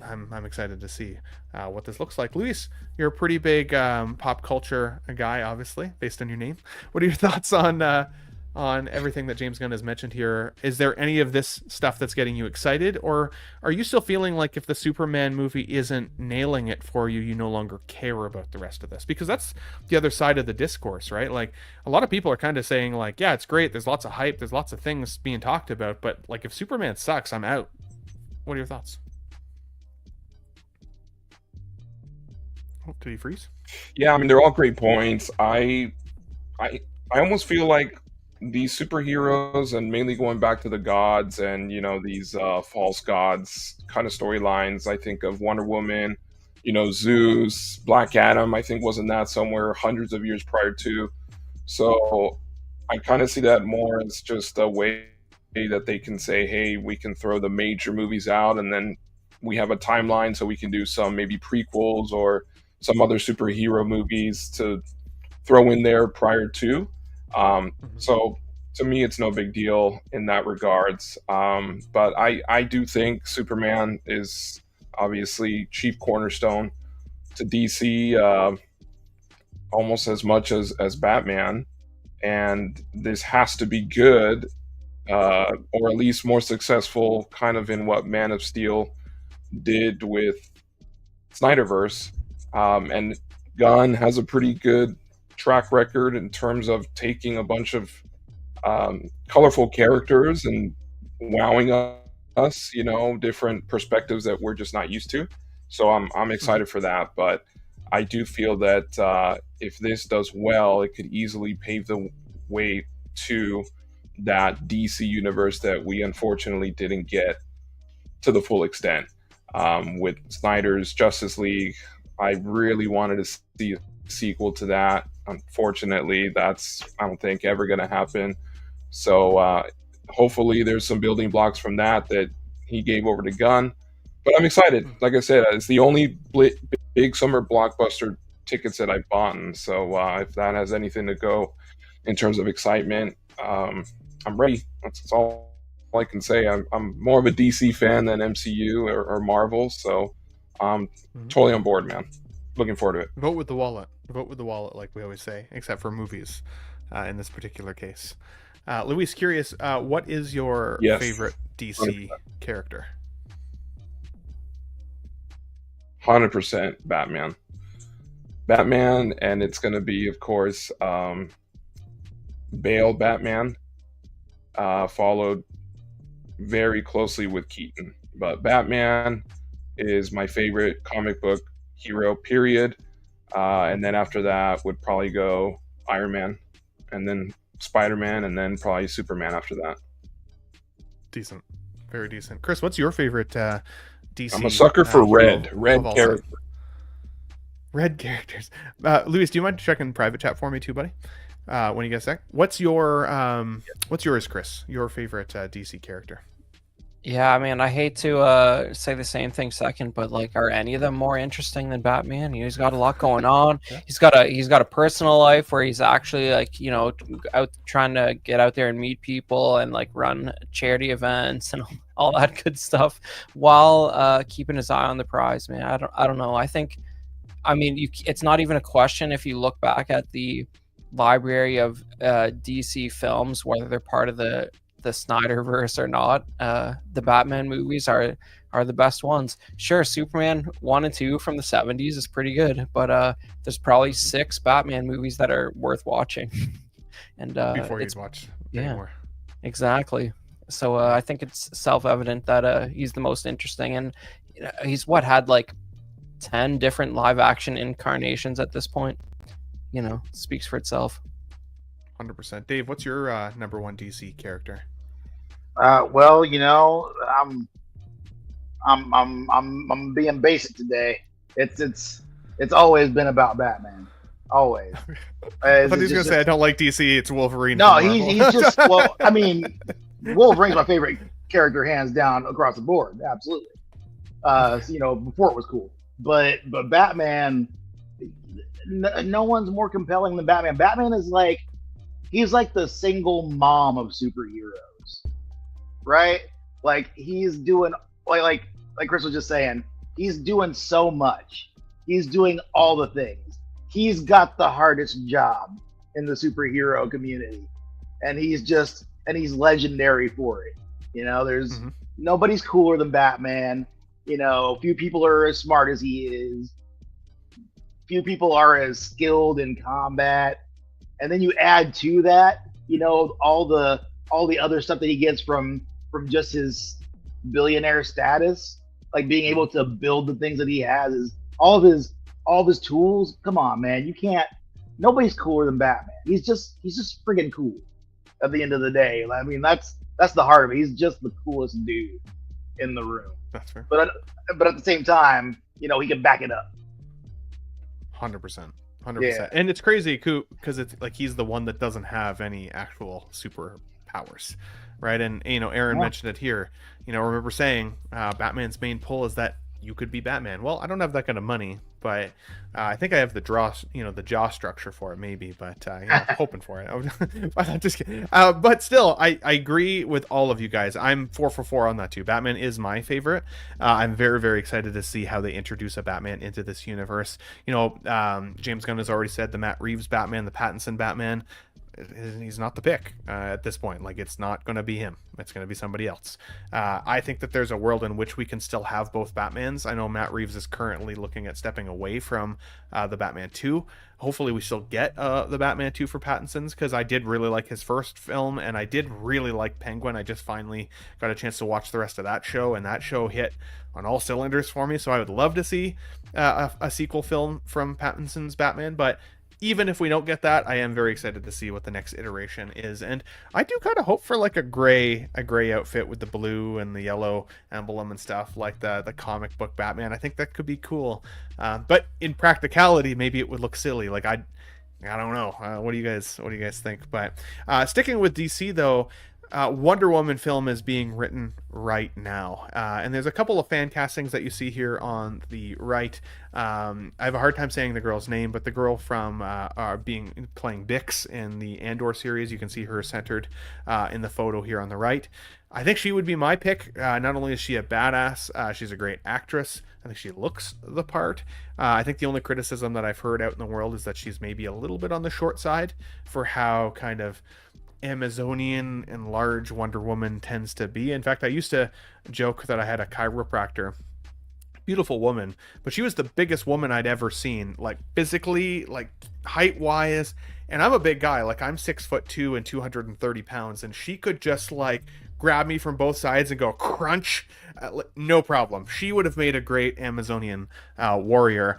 I'm excited to see what this looks like. Luis, you're a pretty big pop culture guy, obviously, based on your name. What are your thoughts on everything that James Gunn has mentioned here? Is there any of this stuff that's getting you excited, or are you still feeling like if the Superman movie isn't nailing it for you, you no longer care about the rest of this? Because that's the other side of the discourse, right? Like, a lot of people are kind of saying, like, yeah, it's great, there's lots of hype, there's lots of things being talked about, but like, if Superman sucks, I'm out. What are your thoughts? Oh, did he freeze? Yeah, I mean, they're all great points. I almost feel like these superheroes, and mainly going back to the gods and these false gods kind of storylines, I think of Wonder Woman, Zeus, Black Adam, I think was in that somewhere hundreds of years prior to. So I kind of see that more as just a way that they can say, hey, we can throw the major movies out, and then we have a timeline so we can do some maybe prequels or some other superhero movies to throw in there prior to. So to me, it's no big deal in that regards. But I do think Superman is obviously chief cornerstone to DC, almost as much as Batman. And this has to be good, or at least more successful, kind of in what Man of Steel did with Snyderverse. And Gunn has a pretty good track record in terms of taking a bunch of colorful characters and wowing us, different perspectives that we're just not used to. So I'm excited for that. But I do feel that if this does well, it could easily pave the way to that DC universe that we unfortunately didn't get to the full extent. With Snyder's Justice League, I really wanted to see a sequel to that. Unfortunately, that's, I don't think, ever going to happen. So hopefully there's some building blocks from that he gave over to Gunn. But I'm excited. Like I said, it's the only big summer blockbuster tickets that I've bought. So if that has anything to go in terms of excitement, I'm ready. That's all I can say. I'm more of a DC fan than MCU or Marvel. So I'm totally on board, man. Looking forward to it. Vote with the wallet. Vote with the wallet, like we always say, except for movies in this particular case. Luis, curious, what is your favorite DC 100%. Character? 100% Batman. Batman, and it's going to be, of course, Bale Batman, followed very closely with Keaton. But Batman is my favorite comic book hero, period. And then after that would probably go Iron Man, and then Spider-Man, and then probably Superman after that. Decent. Very decent. Chris, what's your favorite DC? I'm a sucker for red character. Red characters. Luis, do you mind checking private chat for me too, buddy? When you get a sec. What's yours, Chris? Your favorite DC character? Yeah, I mean, I hate to say the same thing second, but like, are any of them more interesting than Batman? He's got a lot going on. He's got a personal life where he's actually like, out trying to get out there and meet people and like run charity events and all that good stuff while keeping his eye on the prize. Man, I don't know. It's not even a question if you look back at the library of DC films, whether they're part of the Snyderverse or not. The Batman movies are the best ones. Sure, Superman 1 and 2 from the 70s is pretty good, but there's probably 6 Batman movies that are worth watching. And before you watch anymore. Exactly. So I think it's self-evident that he's the most interesting, and he's had like 10 different live action incarnations at this point. Speaks for itself. 100%. Dave, what's your number one DC character? Well, I'm being basic today. It's always been about Batman. Always. I thought he was gonna say I don't like DC. It's Wolverine. No, he's just Wolverine's my favorite character, hands down, across the board. Absolutely. Before it was cool, but Batman, no one's more compelling than Batman. Batman is he's like the single mom of superheroes, right? Like he's doing like Chris was just saying, he's doing so much. He's doing all the things. He's got the hardest job in the superhero community, and he's legendary for it. There's nobody's cooler than Batman. Few people are as smart as he is. Few people are as skilled in combat. And then you add to that, all the other stuff that he gets from just his billionaire status, like being able to build the things that he has, is all of his tools. Come on, man, nobody's cooler than Batman. He's just friggin' cool. At the end of the day, I mean, that's the heart of it. He's just the coolest dude in the room. That's fair. But at the same time, he can back it up. 100%. 100%. And it's crazy because it's like he's the one that doesn't have any actual superpowers, right? And Aaron mentioned it here. Remember saying Batman's main pull is that you could be Batman. Well, I don't have that kind of money, but I think I have the jaw structure for it, maybe. But hoping for it. I'm just kidding. But still, I agree with all of you guys. I'm 4 for 4 on that too. Batman is my favorite. I'm very, very excited to see how they introduce a Batman into this universe. James Gunn has already said the Matt Reeves Batman, the Pattinson Batman, he's not the pick at this point. Like, it's not going to be him. It's going to be somebody else. I think that there's a world in which we can still have both Batmans. I know Matt Reeves is currently looking at stepping away from the Batman 2. Hopefully we still get the Batman 2 for Pattinson's, because I did really like his first film, and I did really like Penguin. I just finally got a chance to watch the rest of that show, and that show hit on all cylinders for me. So I would love to see a sequel film from Pattinson's Batman, but even if we don't get that, I am very excited to see what the next iteration is. And I do kind of hope for like a gray outfit with the blue and the yellow emblem and stuff, like the comic book Batman. I think that could be cool. But in practicality, maybe it would look silly. Like I don't know. What do you guys think? But sticking with DC though, Wonder Woman film is being written right now, and there's a couple of fan castings that you see here on the right. I have a hard time saying the girl's name, but the girl from playing Bix in the Andor series, you can see her centered in the photo here on the right. I think she would be my pick. Not only is she a badass, she's a great actress. I think she looks the part. I think the only criticism that I've heard out in the world is that she's maybe a little bit on the short side for how kind of Amazonian and large Wonder Woman tends to be. In fact, I used to joke that I had a chiropractor, beautiful woman, but she was the biggest woman I'd ever seen, like physically, like height wise. And I'm a big guy, like I'm 6'2" and 230 pounds, and she could just like grab me from both sides and go crunch, no problem. She would have made a great Amazonian warrior.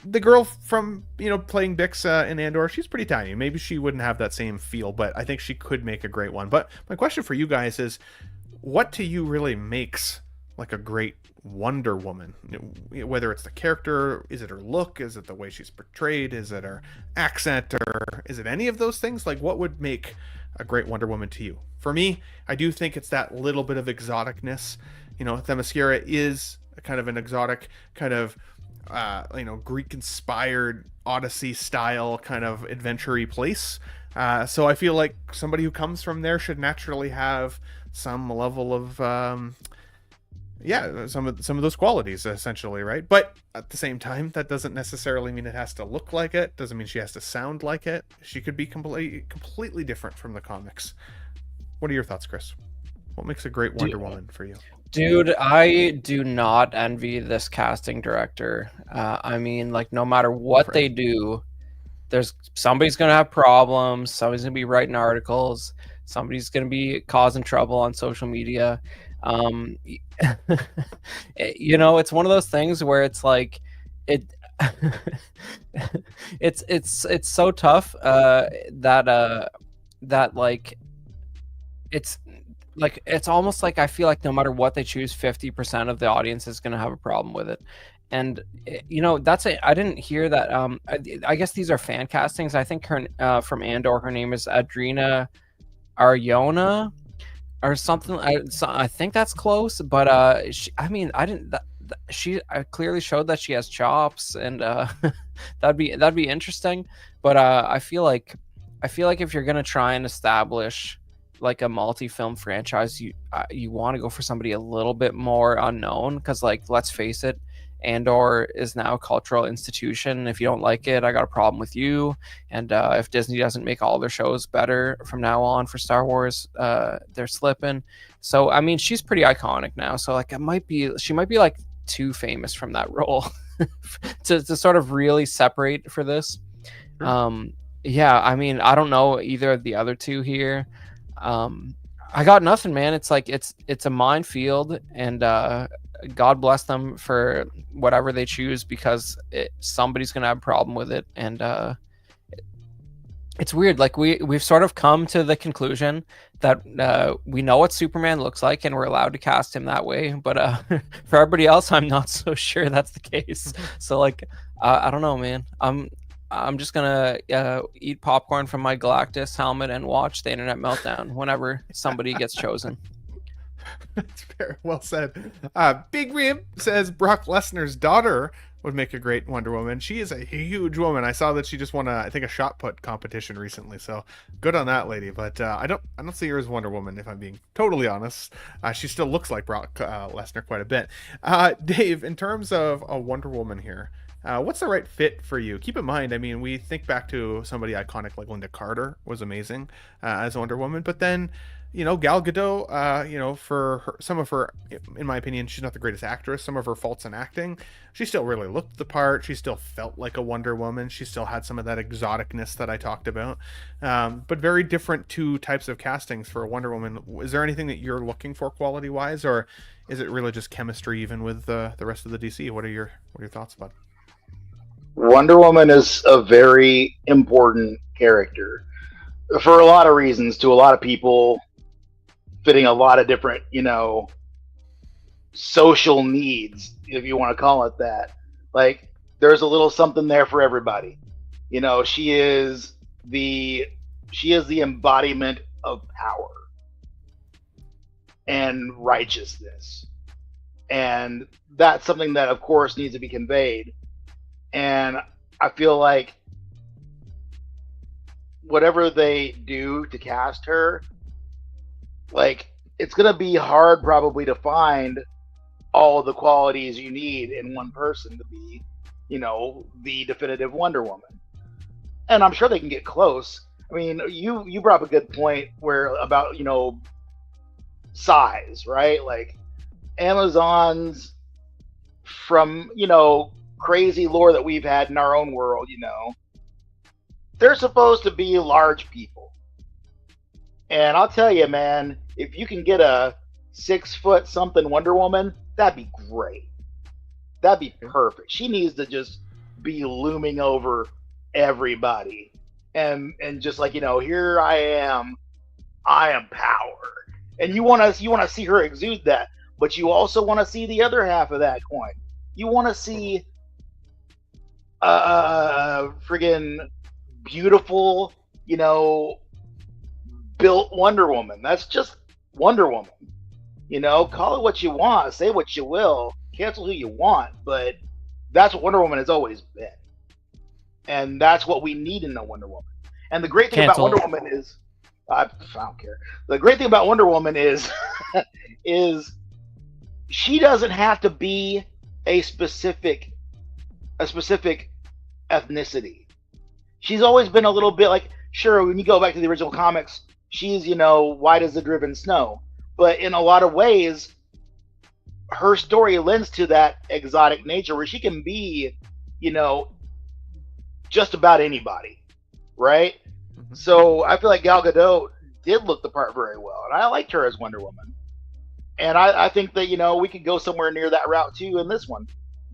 The girl from playing Bix in Andor, she's pretty tiny. Maybe she wouldn't have that same feel, but I think she could make a great one. But my question for you guys is, what to you really makes like a great Wonder Woman? Whether it's the character, is it her look, is it the way she's portrayed, is it her accent, or is it any of those things? Like, what would make a great Wonder Woman to you? For me, I do think it's that little bit of exoticness. Themyscira is kind of an exotic kind of Greek-inspired Odyssey style kind of adventure-y place. So I feel like somebody who comes from there should naturally have some level of some of those qualities, essentially, right? But at the same time, that doesn't necessarily mean it has to look like it. Doesn't mean she has to sound like it. She could be completely different from the comics. What are your thoughts, Chris? What makes a great Wonder Woman for you? Dude, I do not envy this casting director. I mean, like, no matter what they do, somebody's gonna have problems. Somebody's gonna be writing articles. Somebody's gonna be causing trouble on social media. It's one of those things where it's like it's so tough that like it's almost like I feel like no matter what they choose, 50% of the audience is going to have a problem with it. And that's it. I didn't hear that. I guess these are fan castings. I think her from Andor, her name is Adrina Arjona or something. I think that's close, but she clearly showed that she has chops, and that'd be interesting. But I feel like if you're gonna try and establish like a multi-film franchise, you want to go for somebody a little bit more unknown, because, like, let's face it, Andor is now a cultural institution. If you don't like it, I got a problem with you. And if Disney doesn't make all their shows better from now on for Star Wars, they're slipping. So I mean, she's pretty iconic now, so like she might be like too famous from that role to sort of really separate for this. Yeah, I mean, I don't know either of the other two here. I got nothing, man. It's like it's a minefield, and God bless them for whatever they choose, because somebody's gonna have a problem with it. And it's weird. Like we've sort of come to the conclusion that we know what Superman looks like, and we're allowed to cast him that way. But for everybody else, I'm not so sure that's the case. So like, I don't know, man. I'm just gonna eat popcorn from my Galactus helmet and watch the internet meltdown whenever somebody gets chosen. That's very well said. Big Rib says Brock Lesnar's daughter would make a great Wonder Woman. She is a huge woman. I saw that she just won I think a shot put competition recently. So good on that lady. But I don't see her as Wonder Woman, if I'm being totally honest. She still looks like Brock Lesnar quite a bit. Dave, in terms of a Wonder Woman here, what's the right fit for you? Keep in mind, I mean, we think back to somebody iconic like Linda Carter was amazing as Wonder Woman, but then, you know, Gal Gadot, you know, for some of her, in my opinion, she's not the greatest actress. Some of her faults in acting, she still really looked the part. She still felt like a Wonder Woman. She still had some of that exoticness that I talked about. But very different two types of castings for a Wonder Woman. Is there anything that you're looking for quality-wise, or is it really just chemistry even with the rest of the DC? What are your thoughts about it? Wonder Woman is a very important character for a lot of reasons to a lot of people, fitting a lot of different, you know, social needs, if you want to call it that. Like, there's a little something there for everybody. You know, she is the embodiment of power and righteousness. And that's something that, of course, needs to be conveyed. And I feel like whatever they do to cast her, like, it's going to be hard probably to find all the qualities you need in one person to be, you know, the definitive Wonder Woman. And I'm sure they can get close. I mean, you brought up a good point where about, you know, size, right? Like, Amazons, from, you know, crazy lore that we've had in our own world, you know, they're supposed to be large people. And I'll tell you, man, if you can get a 6 foot something Wonder Woman, that'd be great. That'd be perfect. She needs to just be looming over everybody. And just like, you know, here I am power. And you want to see her exude that, but you also want to see the other half of that coin. You want to see friggin' beautiful, you know, built Wonder Woman. That's just Wonder Woman. You know, call it what you want, say what you will, cancel who you want, but that's what Wonder Woman has always been. And that's what we need in a Wonder Woman. And the great thing about Wonder Woman is, I don't care. The great thing about Wonder Woman is is she doesn't have to be a specific ethnicity. She's always been a little bit like, sure, when you go back to the original comics, she's, you know, white as the driven snow. But in a lot of ways, her story lends to that exotic nature where she can be, you know, just about anybody, right? Mm-hmm. So I feel like Gal Gadot did look the part very well, and I liked her as Wonder Woman. And I think that, you know, we could go somewhere near that route too in this one.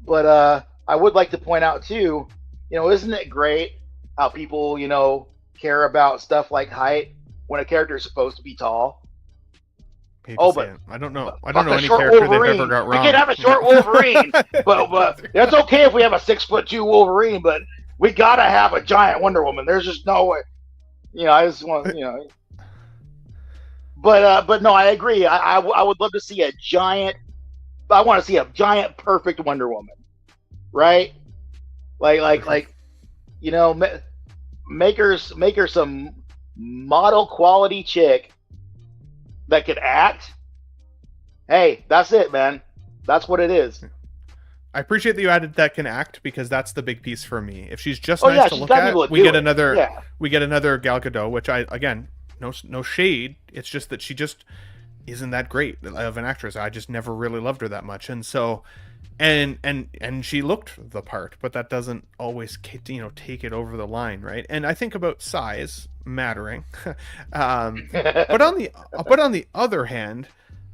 But I would like to point out too, you know, isn't it great how people, you know, care about stuff like height when a character is supposed to be tall? But I don't know. I don't know any character Wolverine. They've ever got wrong. We can have a short Wolverine, but that's okay if we have a 6'2" Wolverine. But we gotta have a giant Wonder Woman. There's just no way. You know, I just want, you know. But no, I agree. I would love to see a giant. I want to see a giant, perfect Wonder Woman, right? Like, you know, make her some model quality chick that could act. Hey, that's it, man. That's what it is. I appreciate that you added that can act, because that's the big piece for me. If she's just nice to look at, we get another Gal Gadot, which no shade. It's just that she just isn't that great of an actress. I just never really loved her that much, and so. And she looked the part, but that doesn't always, you know, take it over the line, right? And I think about size mattering, but on the other hand,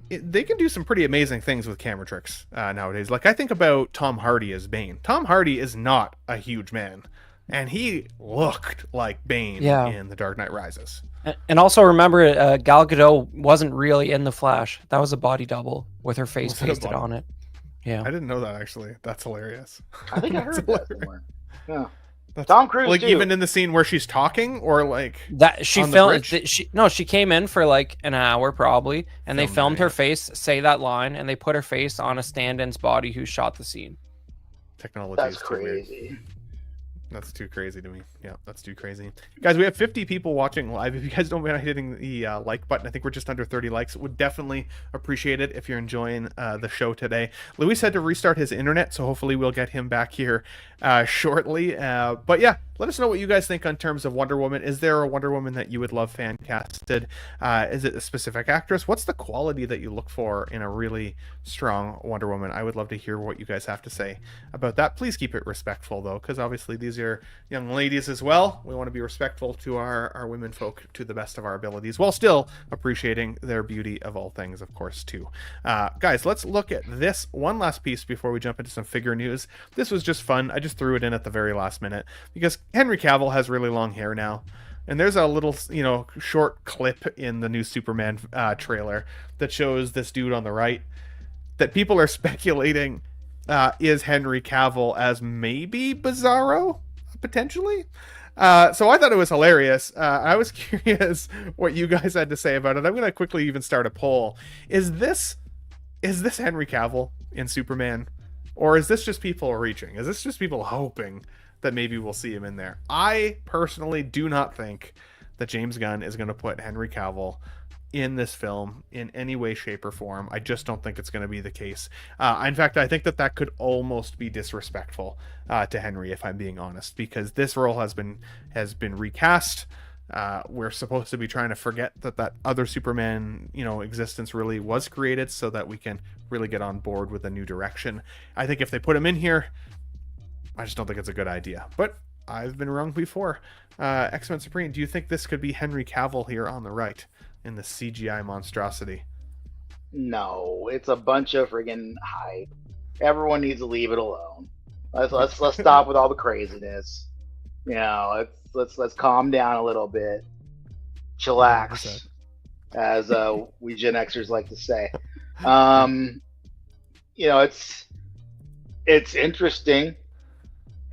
they can do some pretty amazing things with camera tricks nowadays. Like, I think about Tom Hardy as Bane. Tom Hardy is not a huge man, and he looked like Bane in The Dark Knight Rises. And also remember, Gal Gadot wasn't really in the Flash. That was a body double with her face pasted on it. Yeah, I didn't know that, actually. That's hilarious. I think I heard that somewhere. Yeah. Tom Cruise like too. even in the scene where she's talking, or like that she on the filmed. bridge? She came in for like an hour probably, and they Filmed filmed her, her face say that line, and they put her face on a stand-in's body who shot the scene. Technology That's is too weird. crazy. That's too crazy to me. Yeah, that's too crazy. Guys, we have 50 people watching live. If you guys don't mind hitting the like button, I think we're just under 30 likes. Would definitely appreciate it if you're enjoying the show today. Luis had to restart his internet, so hopefully we'll get him back here shortly. But yeah, let us know what you guys think on terms of Wonder Woman. Is there a Wonder Woman that you would love fan casted? Is it a specific actress? What's the quality that you look for in a really strong Wonder Woman? I would love to hear what you guys have to say about that. Please keep it respectful, though, because obviously these are young ladies as well. We want to be respectful to our women folk to the best of our abilities, while still appreciating their beauty of all things, of course, too. Guys, let's look at this one last piece before we jump into some figure news. This was just fun. I just threw it in at the very last minute because Henry Cavill has really long hair now. And there's a little, short clip in the new Superman trailer that shows this dude on the right that people are speculating is Henry Cavill as maybe Bizarro, potentially. So I thought it was hilarious. I was curious what you guys had to say about it. I'm going to quickly even start a poll. Is this Henry Cavill in Superman? Or is this just people reaching? Is this just people hoping that maybe we'll see him in there? I personally do not think that James Gunn is going to put Henry Cavill in this film in any way, shape, or form. I just don't think it's going to be the case. In fact, I think that could almost be disrespectful to Henry, if I'm being honest, because this role has been recast. We're supposed to be trying to forget that other Superman, existence really was created, so that we can really get on board with a new direction. I think if they put him in here, I just don't think it's a good idea. But I've been wrong before. X-Men Supreme, do you think this could be Henry Cavill here on the right in the CGI monstrosity? No, it's a bunch of friggin' hype. Everyone needs to leave it alone. Let's stop with all the craziness. Let's calm down a little bit. Chillax, 100%. As we Gen Xers like to say. It's interesting,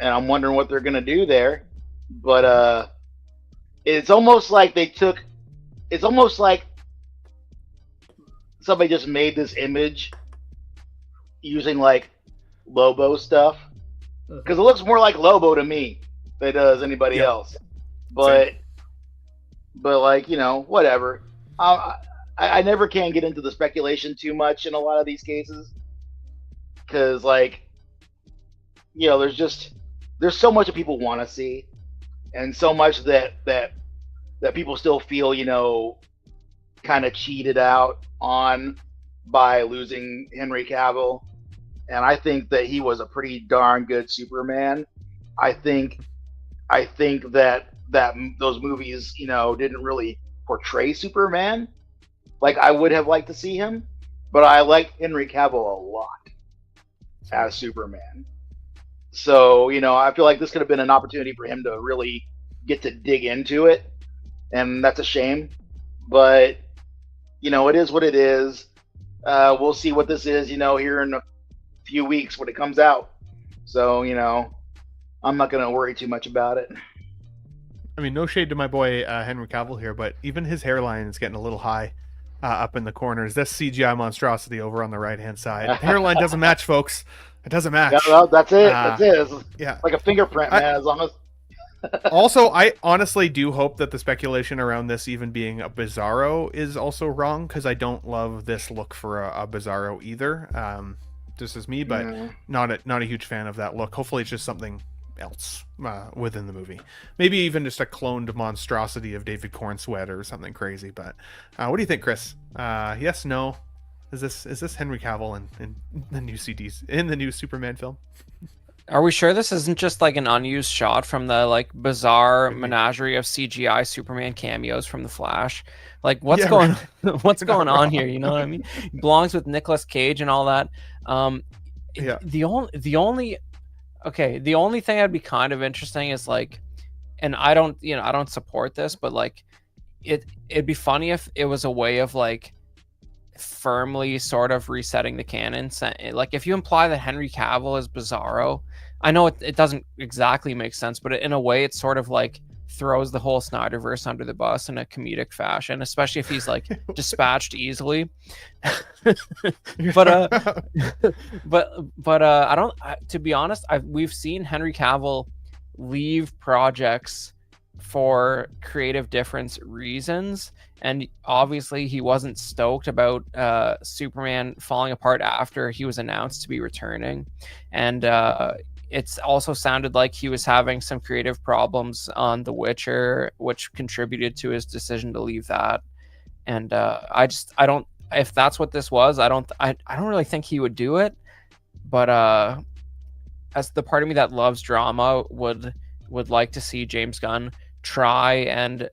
and I'm wondering what they're gonna do there. But it's almost like it's almost like somebody just made this image using like Lobo stuff, because it looks more like Lobo to me than it does anybody else. But whatever. I never can get into the speculation too much in a lot of these cases, because there's so much that people want to see, and so much that people still feel kind of cheated out on by losing Henry Cavill. And I think that he was a pretty darn good Superman. I think that those movies didn't really portray Superman like I would have liked to see him, but I like Henry Cavill a lot as Superman. So I feel like this could have been an opportunity for him to really get to dig into it, and that's a shame. But it is what it is. We'll see what this is, here in a few weeks when it comes out. So I'm not going to worry too much about it. I mean, no shade to my boy Henry Cavill here, but even his hairline is getting a little high up in the corners. This CGI monstrosity over on the right-hand side. The hairline doesn't match, folks. It doesn't match. Yeah, well, that's it. That's it. It's like a fingerprint, man. As long as. Also, I honestly do hope that the speculation around this even being a Bizarro is also wrong, because I don't love this look for a Bizarro either. This is me, but not a huge fan of that look. Hopefully, it's just something else within the movie. Maybe even just a cloned monstrosity of David Cornsweat or something crazy. But what do you think, Chris? Yes, no. Is this Henry Cavill in the new in the new Superman film? Are we sure this isn't just like an unused shot from the bizarre menagerie of CGI Superman cameos from The Flash? What's going on here? You know what I mean? He belongs with Nicolas Cage and all that. The only thing I'd be kind of interesting is and I don't support this, but it'd be funny if it was a way of firmly sort of resetting the canon. If you imply that Henry Cavill is Bizarro, I know it doesn't exactly make sense, but in a way, it's sort of like throws the whole Snyderverse under the bus in a comedic fashion, especially if he's like dispatched easily. but I don't. To be honest, we've seen Henry Cavill leave projects for creative difference reasons, and obviously he wasn't stoked about Superman falling apart after he was announced to be returning, and it's also sounded like he was having some creative problems on The Witcher, which contributed to his decision to leave that. And I don't, if that's what this was, I don't really think he would do it. But as the part of me that loves drama would like to see James Gunn try and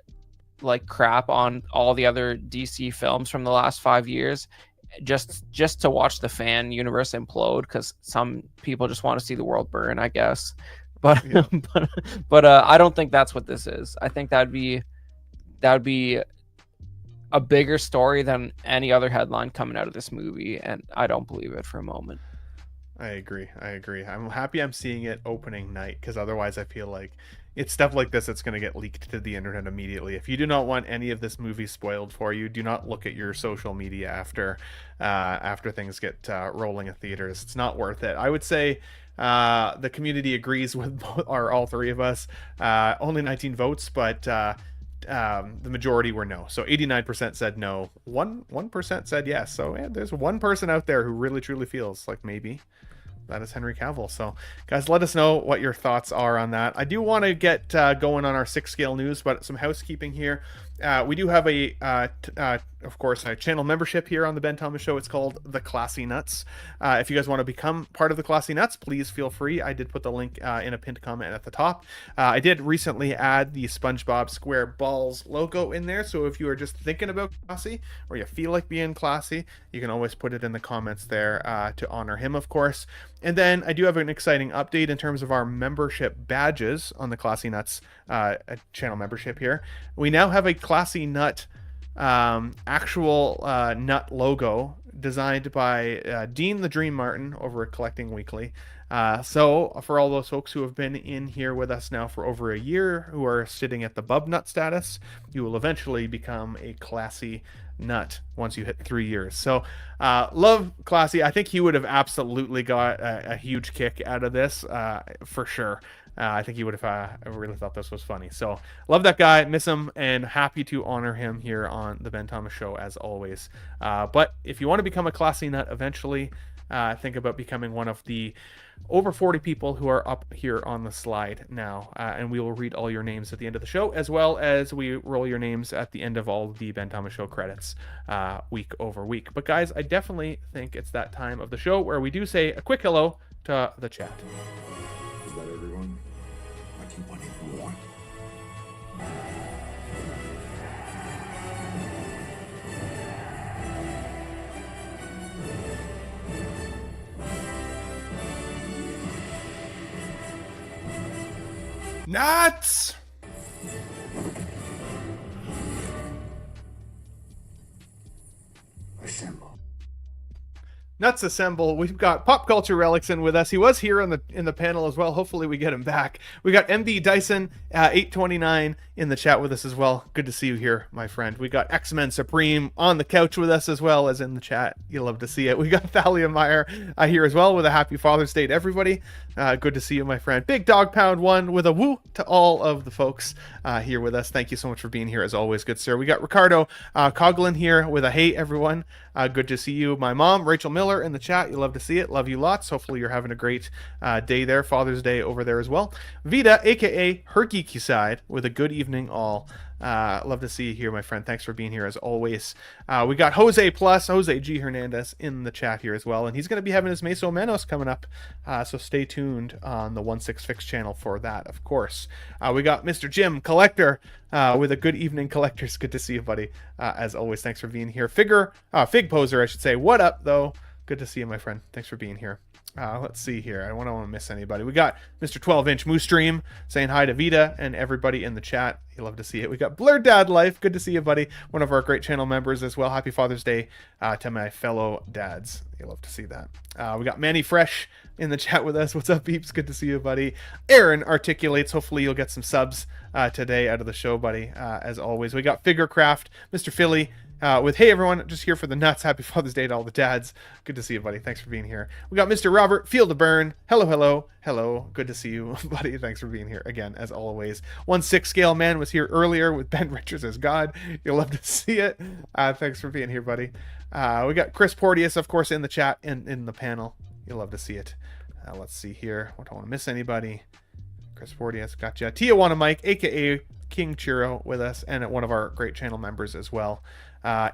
like crap on all the other DC films from the last 5 years, just to watch the fan universe implode, because some people just want to see the world burn, I guess. But yeah. but I don't think that's what this is. I think that'd be a bigger story than any other headline coming out of this movie, and I don't believe it for a moment. I agree. I'm happy I'm seeing it opening night, because otherwise I feel like it's stuff like this that's going to get leaked to the internet immediately. If you do not want any of this movie spoiled for you, do not look at your social media after things get rolling at theaters. It's not worth it. I would say the community agrees with all three of us. Only 19 votes, but the majority were no. So 89% said no. 1% said yes. So yeah, there's one person out there who really truly feels like maybe that is Henry Cavill. So guys, let us know what your thoughts are on that. I do want to get going on our 6 scale news, but some housekeeping here. We do have of course, a channel membership here on the Ben Thomas Show. It's called The Classy Nuts. If you guys want to become part of The Classy Nuts, please feel free. I did put the link in a pinned comment at the top. I did recently add the SpongeBob SquareBalls logo in there, so if you are just thinking about classy, or you feel like being classy, you can always put it in the comments there to honor him, of course. And then I do have an exciting update in terms of our membership badges on the Classy Nuts channel membership here. We now have a Classy Nut actual nut logo designed by Dean the Dream Martin over at Collecting Weekly. So for all those folks who have been in here with us now for over a year, who are sitting at the bub nut status, you will eventually become a Classy Nut once you hit 3 years. So love Classy. I think he would have absolutely got a huge kick out of this for sure. I think he would have really thought this was funny. So love that guy, miss him, and happy to honor him here on the Ben Thomas Show as always. But if you want to become a Classy Nut eventually, think about becoming one of the over 40 people who are up here on the slide now, and we will read all your names at the end of the show, as well as we roll your names at the end of all the Ben Thomas Show credits week over week. But guys, I definitely think it's that time of the show where we do say a quick hello to the chat. Is that everyone? I can put it more. Nuts! Assemble. Nuts assemble. We've got Pop Culture Relics in with us. He was here in the panel as well. Hopefully we get him back. We got MB Dyson 829 in the chat with us as well. Good to see you here, my friend. We got X-Men Supreme on the couch with us as well as in the chat. You love to see it. We got Thalia Meyer here as well with a happy Father's Day to everybody. Good to see you, my friend. Big Dog Pound 1 with a woo to all of the folks here with us. Thank you so much for being here as always, good sir. We got Ricardo Coughlin here with a hey everyone. Good to see you. My mom, Rachel Miller, in the chat. You love to see it. Love you lots. Hopefully you're having a great day there. Father's Day over there as well. Vita, aka Herky Side, with a good evening all. Love to see you here, my friend. Thanks for being here as always. We got Jose G Hernandez in the chat here as well, and he's going to be having his Meso Menos coming up, so stay tuned on the 1/6 Fix channel for that, of course. We got Mr. Jim Collector with a good evening, Collectors. Good to see you, buddy. As always, thanks for being here. Fig Poser, I should say. What up, though? Good to see you, my friend. Thanks for being here. Let's see here. I don't want to miss anybody. We got Mr. 12-inch Moose Stream saying hi to Vita and everybody in the chat. You love to see it. We got Blurred Dad Life. Good to see you, buddy. One of our great channel members as well. Happy Father's Day to my fellow dads. You love to see that. We got Manny Fresh in the chat with us. What's up, peeps? Good to see you, buddy. Aaron Articulates. Hopefully you'll get some subs today out of the show, buddy. As always, we got Figurecraft, Mr. Philly. With hey everyone, just here for the nuts. Happy Father's Day to all the dads. Good to see you, buddy. Thanks for being here. We got Mr. Robert Field to Burn. Hello. Good to see you, buddy. Thanks for being here again, as always. 1/6 Scale Man was here earlier with Ben Richards as God. You'll love to see it. Thanks for being here, buddy. We got Chris Porteous, of course, in the chat and in the panel. You'll love to see it. Let's see here. I don't want to miss anybody. Chris Porteous, gotcha. Tijuana Mike, aka King Chiro, with us, and one of our great channel members as well.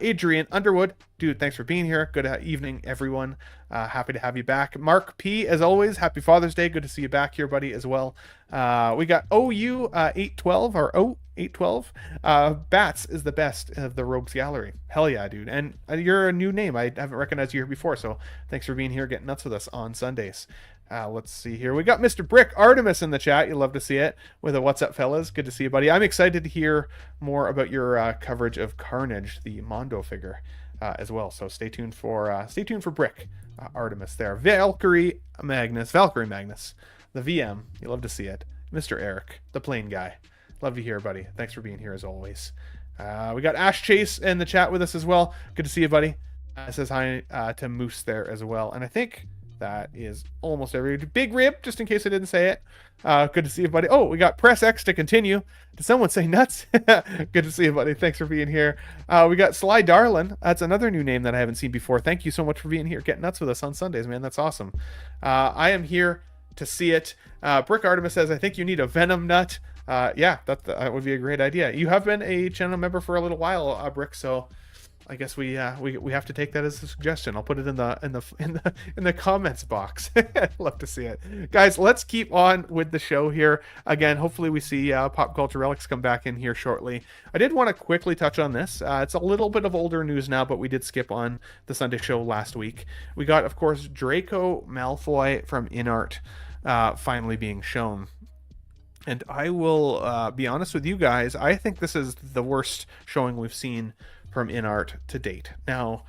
Adrian Underwood, dude, thanks for being here. Good evening, everyone. Happy to have you back. Mark P, as always, happy Father's Day. Good to see you back here, buddy, as well. We got OU 812 or 812. Bats is the best of the Rogues Gallery. Hell yeah, dude. And you're a new name. I haven't recognized you here before, so thanks for being here, getting nuts with us on Sundays. Let's see here. We got Mr. Brick Artemis in the chat. You love to see it with a what's up, fellas. Good to see you, buddy. I'm excited to hear more about your coverage of Carnage, the Mondo figure, as well. So stay tuned for Brick Artemis there. Valkyrie Magnus, the VM. You love to see it. Mr. Eric, the plane guy. Love to hear, buddy. Thanks for being here as always. We got Ash Chase in the chat with us as well. Good to see you, buddy. Says hi to Moose there as well. And I think that is almost every Big Rib, just in case I didn't say it. Good to see you, buddy. Oh, we got Press X to continue. Did someone say nuts? Good to see you, buddy. Thanks for being here. We got Sly Darlin. That's another new name that I haven't seen before. Thank you so much for being here. Get nuts with us on Sundays, man. That's awesome. I am here to see it. Brick Artemis says, I think you need a Venom nut. Yeah, that would be a great idea. You have been a channel member for a little while, Brick, so I guess we have to take that as a suggestion. I'll put it in the comments box. Love to see it, guys. Let's keep on with the show here. Again, hopefully we see Pop Culture Relics come back in here shortly. I did want to quickly touch on this. It's a little bit of older news now, but we did skip on the Sunday show last week. We got, of course, Draco Malfoy from InArt finally being shown. And I will be honest with you guys. I think this is the worst showing we've seen from InArt to date. Now,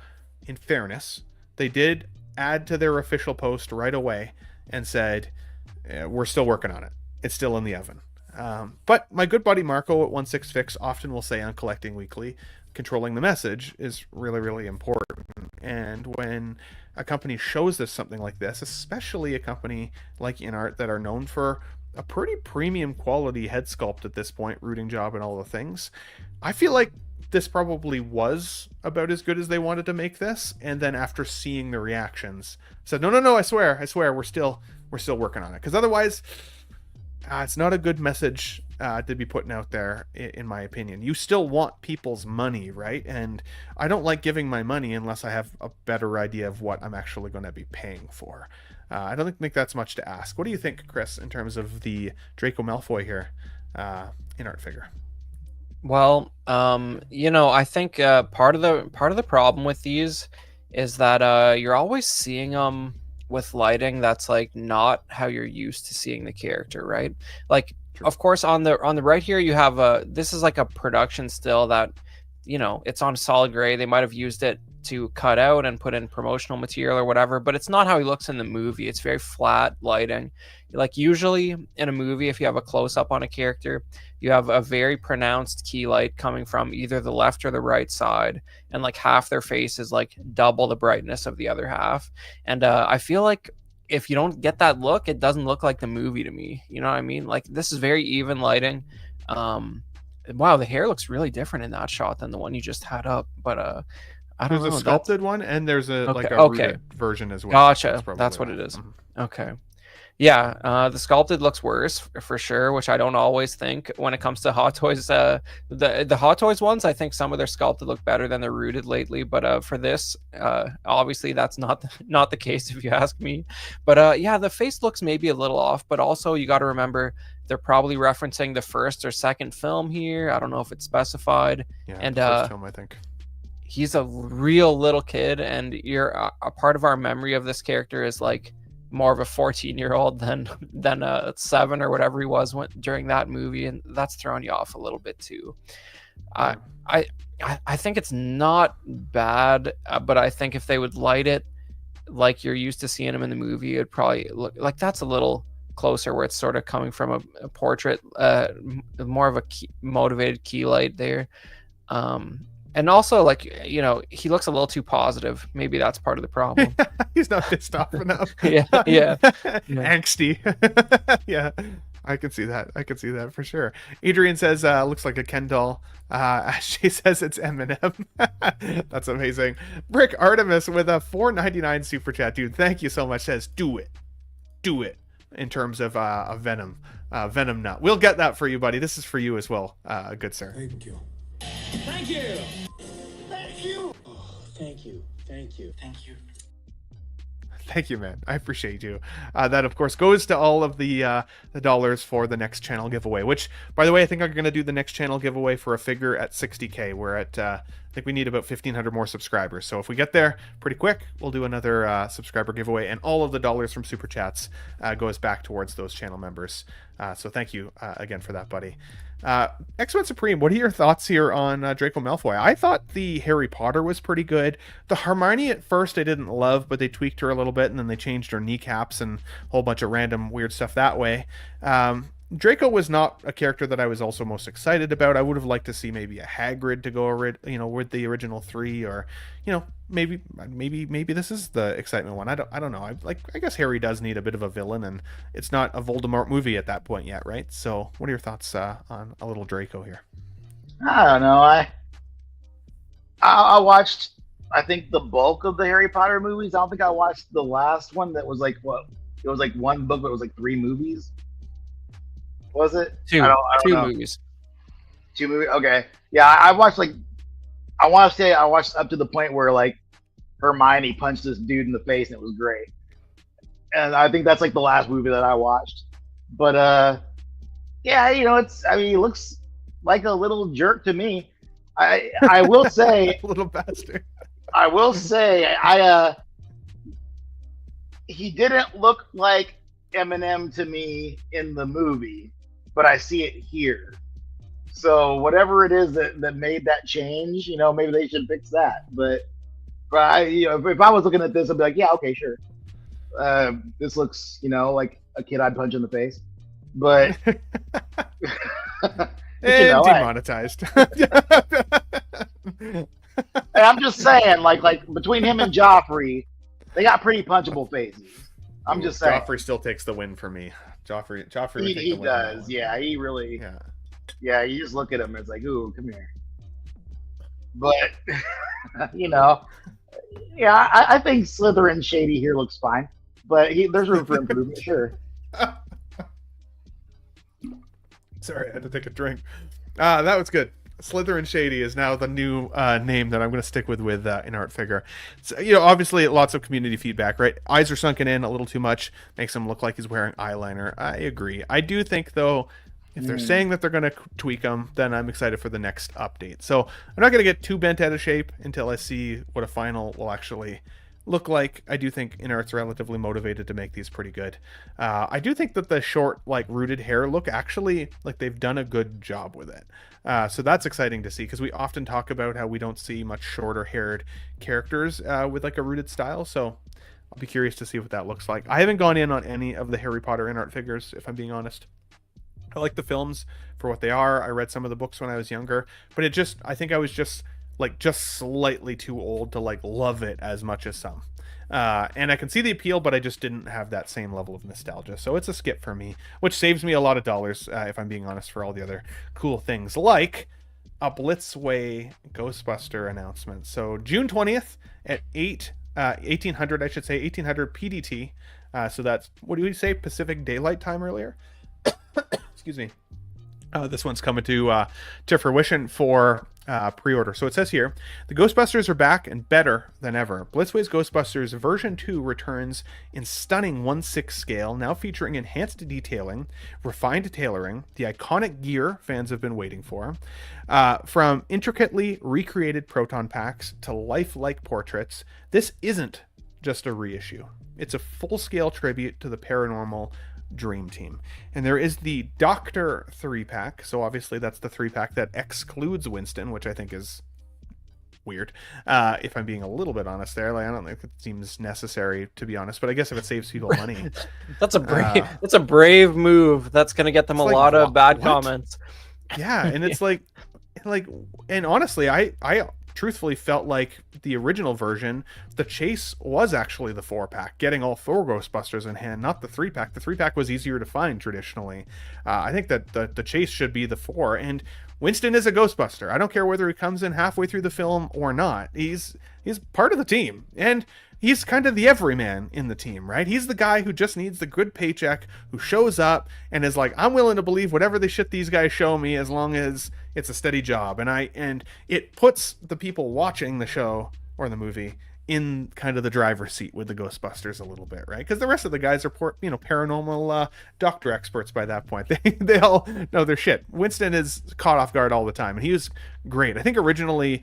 in fairness, they did add to their official post right away and said, we're still working on it. It's still in the oven. But my good buddy Marco at 16fix often will say on Collecting Weekly, controlling the message is really, really important. And when a company shows us something like this, especially a company like InArt that are known for a pretty premium quality head sculpt at this point, rooting job and all the things, I feel like this probably was about as good as they wanted to make this, and then after seeing the reactions said no, I swear we're still working on it, because otherwise it's not a good message to be putting out there, in my opinion. You still want people's money, right? And I don't like giving my money unless I have a better idea of what I'm actually going to be paying for. I don't think that's much to ask. What do you think, Chris, in terms of the Draco Malfoy here InArt figure? Well, I think part of the problem with these is that you're always seeing them with lighting that's like not how you're used to seeing the character, right? Like, true. Of course, on the right here you have this is like a production still that, it's on solid gray. They might have used it to cut out and put in promotional material or whatever, but it's not how he looks in the movie. It's very flat lighting. Like, usually in a movie, if you have a close-up on a character, you have a very pronounced key light coming from either the left or the right side, and like half their face is like double the brightness of the other half. And I feel like if you don't get that look, it doesn't look like the movie to me. You know what I mean? Like, this is very even lighting. Wow, the hair looks really different in that shot than the one you just had up, but I don't know. There's a sculpted one, and there's a rooted version as well. Gotcha. That's what it is. Mm-hmm. Okay. Yeah, the sculpted looks worse for sure, which I don't always think when it comes to Hot Toys. The Hot Toys ones, I think some of their sculpted look better than their rooted lately. But for this, obviously that's not the case if you ask me. But yeah, the face looks maybe a little off. But also you got to remember they're probably referencing the first or second film here. I don't know if it's specified. Yeah, and first film, I think. He's a real little kid, and you're a part of our memory of this character is like more of a 14-year-old than a 7 or whatever he was during that movie, and that's throwing you off a little bit too. I think it's not bad, but I think if they would light it like you're used to seeing him in the movie, it'd probably look like that's a little closer, where it's sort of coming from a portrait, more of a motivated key light there. And also, like, you know, he looks a little too positive. Maybe that's part of the problem. He's not pissed off enough. yeah. Angsty. Yeah, I can see that. I can see that for sure. Adrian says, looks like a Ken doll. She says it's Eminem. That's amazing. Brick Artemis with a $4.99 super chat, dude. Thank you so much. Says, do it. In terms of a Venom. Venom nut. We'll get that for you, buddy. This is for you as well, good sir. Thank you. Thank you. Thank you. Oh, thank you. Thank you. Thank you. Thank you, man. I appreciate you. That, of course, goes to all of the dollars for the next channel giveaway, which, by the way, I think I'm going to do the next channel giveaway for a figure at 60K. We're at, I think we need about 1,500 more subscribers. So if we get there pretty quick, we'll do another subscriber giveaway. And all of the dollars from Super Chats goes back towards those channel members. So thank you again for that, buddy. X-Men Supreme, what are your thoughts here on Draco Malfoy? I thought the Harry Potter was pretty good. The Hermione at first I didn't love, but they tweaked her a little bit, and then they changed her kneecaps and a whole bunch of random weird stuff that way. Draco was not a character that I was also most excited about. I would have liked to see maybe a Hagrid to go, with the original 3, or, maybe this is the excitement one. I don't know. I guess Harry does need a bit of a villain, and it's not a Voldemort movie at that point yet, right? So, what are your thoughts on a little Draco here? I don't know. I watched, I think, the bulk of the Harry Potter movies. I don't think I watched the last one that was like what? It was like one book, but it was like 3 movies. Was it? Two know. movies. 2 movies. Okay. Yeah, I watched I want to say I watched up to the point where like Hermione punched this dude in the face, and it was great. And I think that's like the last movie that I watched. But yeah, he looks like a little jerk to me. I will say, little bastard. I will say, he didn't look like Eminem to me in the movie, but I see it here. So whatever it is that made that change, maybe they should fix that. But if I was looking at this, I'd be like, yeah, okay, sure. This looks, like a kid I'd punch in the face. But and demonetized. I'm just saying, like between him and Joffrey, they got pretty punchable faces. I'm just saying. Joffrey still takes the win for me. Joffrey he does. Yeah, he really. Yeah, you just look at him and it's like, ooh, come here. But yeah, I think Slytherin Shady here looks fine, but there's room for improvement, sure. Sorry, I had to take a drink. That was good. Slytherin Shady is now the new name that I'm going to stick with in art figure. So, obviously lots of community feedback, right? Eyes are sunken in a little too much, makes him look like he's wearing eyeliner. I agree. I do think, though, if they're saying that they're going to tweak him, then I'm excited for the next update. So I'm not going to get too bent out of shape until I see what a final will actually look like. I do think InArt's relatively motivated to make these pretty good. I do think that the short, rooted hair look, actually, they've done a good job with it. So that's exciting to see, because we often talk about how we don't see much shorter haired characters with a rooted style. So I'll be curious to see what that looks like. I haven't gone in on any of the Harry Potter InArt figures, if I'm being honest. I like the films for what they are. I read some of the books when I was younger, but I think I was just slightly too old to love it as much as some. And I can see the appeal, but I just didn't have that same level of nostalgia. So it's a skip for me, which saves me a lot of dollars, if I'm being honest, for all the other cool things, like a Blitzway Ghostbuster announcement. So June 20th at 1800, I should say, 1800 PDT. So that's, what do we say, Pacific Daylight Time earlier? Excuse me. This one's coming to fruition for pre-order. So it says here, the Ghostbusters are back and better than ever. Blitzway's Ghostbusters version 2 returns in stunning 1/6 scale, now featuring enhanced detailing, refined tailoring, the iconic gear fans have been waiting for. From intricately recreated proton packs to lifelike portraits, this isn't just a reissue. It's a full-scale tribute to the Paranormal Dream Team. And there is the Doctor 3-pack, so obviously that's the 3-pack that excludes Winston, which I think is weird, if I'm being a little bit honest there. Like, I don't think it seems necessary, to be honest, but I guess if it saves people money. That's a brave move. That's gonna get them a lot of bad comments. Yeah, and it's like, and honestly, I truthfully felt like the original version, the chase was actually the 4-pack, getting all 4 Ghostbusters in hand, not the 3-pack. The 3-pack was easier to find traditionally. I think that the chase should be the 4, and Winston is a Ghostbuster. I don't care whether he comes in halfway through the film or not. He's part of the team, and he's kind of the everyman in the team, right? He's the guy who just needs the good paycheck, who shows up and is like, I'm willing to believe whatever the shit these guys show me as long as it's a steady job. And it puts the people watching the show or the movie in kind of the driver's seat with the Ghostbusters a little bit, right? Because the rest of the guys are paranormal doctor experts by that point. They all know their shit. Winston is caught off guard all the time, and he was great. I think originally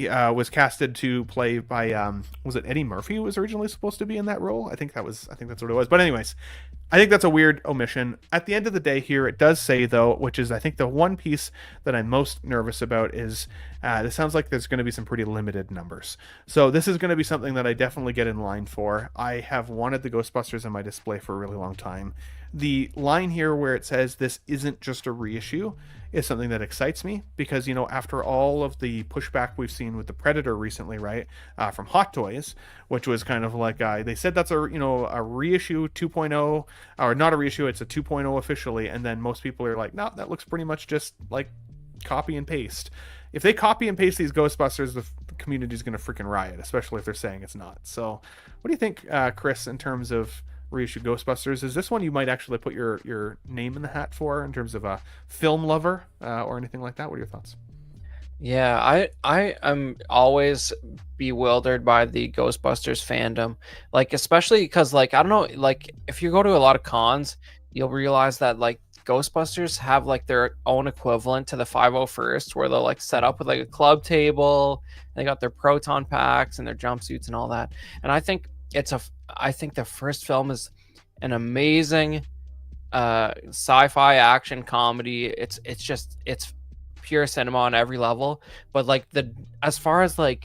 was casted to play by was it Eddie Murphy who was originally supposed to be in that role? I think that's what it was. But anyways, I think that's a weird omission. At the end of the day here, it does say, though, which is I think the one piece that I'm most nervous about is this sounds like there's going to be some pretty limited numbers. So this is going to be something that I definitely get in line for. I have wanted the Ghostbusters on my display for a really long time. The line here where it says this isn't just a reissue is something that excites me because, after all of the pushback we've seen with the Predator recently, right, from Hot Toys, which was kind of like, they said that's a reissue 2.0, or not a reissue, it's a 2.0 officially, and then most people are like, no, that looks pretty much just like copy and paste. If they copy and paste these Ghostbusters, the community is going to freaking riot, especially if they're saying it's not. So what do you think, Chris, in terms of reissue Ghostbusters? Is this one you might actually put your name in the hat for in terms of a film lover or anything like that? What are your thoughts? Yeah, I am always bewildered by the Ghostbusters fandom, like especially because I don't know, like if you go to a lot of cons, you'll realize that Ghostbusters have their own equivalent to the 501st, where they'll set up with a club table, and they got their proton packs and their jumpsuits and all that. And I think I think the first film is an amazing sci-fi action comedy. It's pure cinema on every level. But as far as the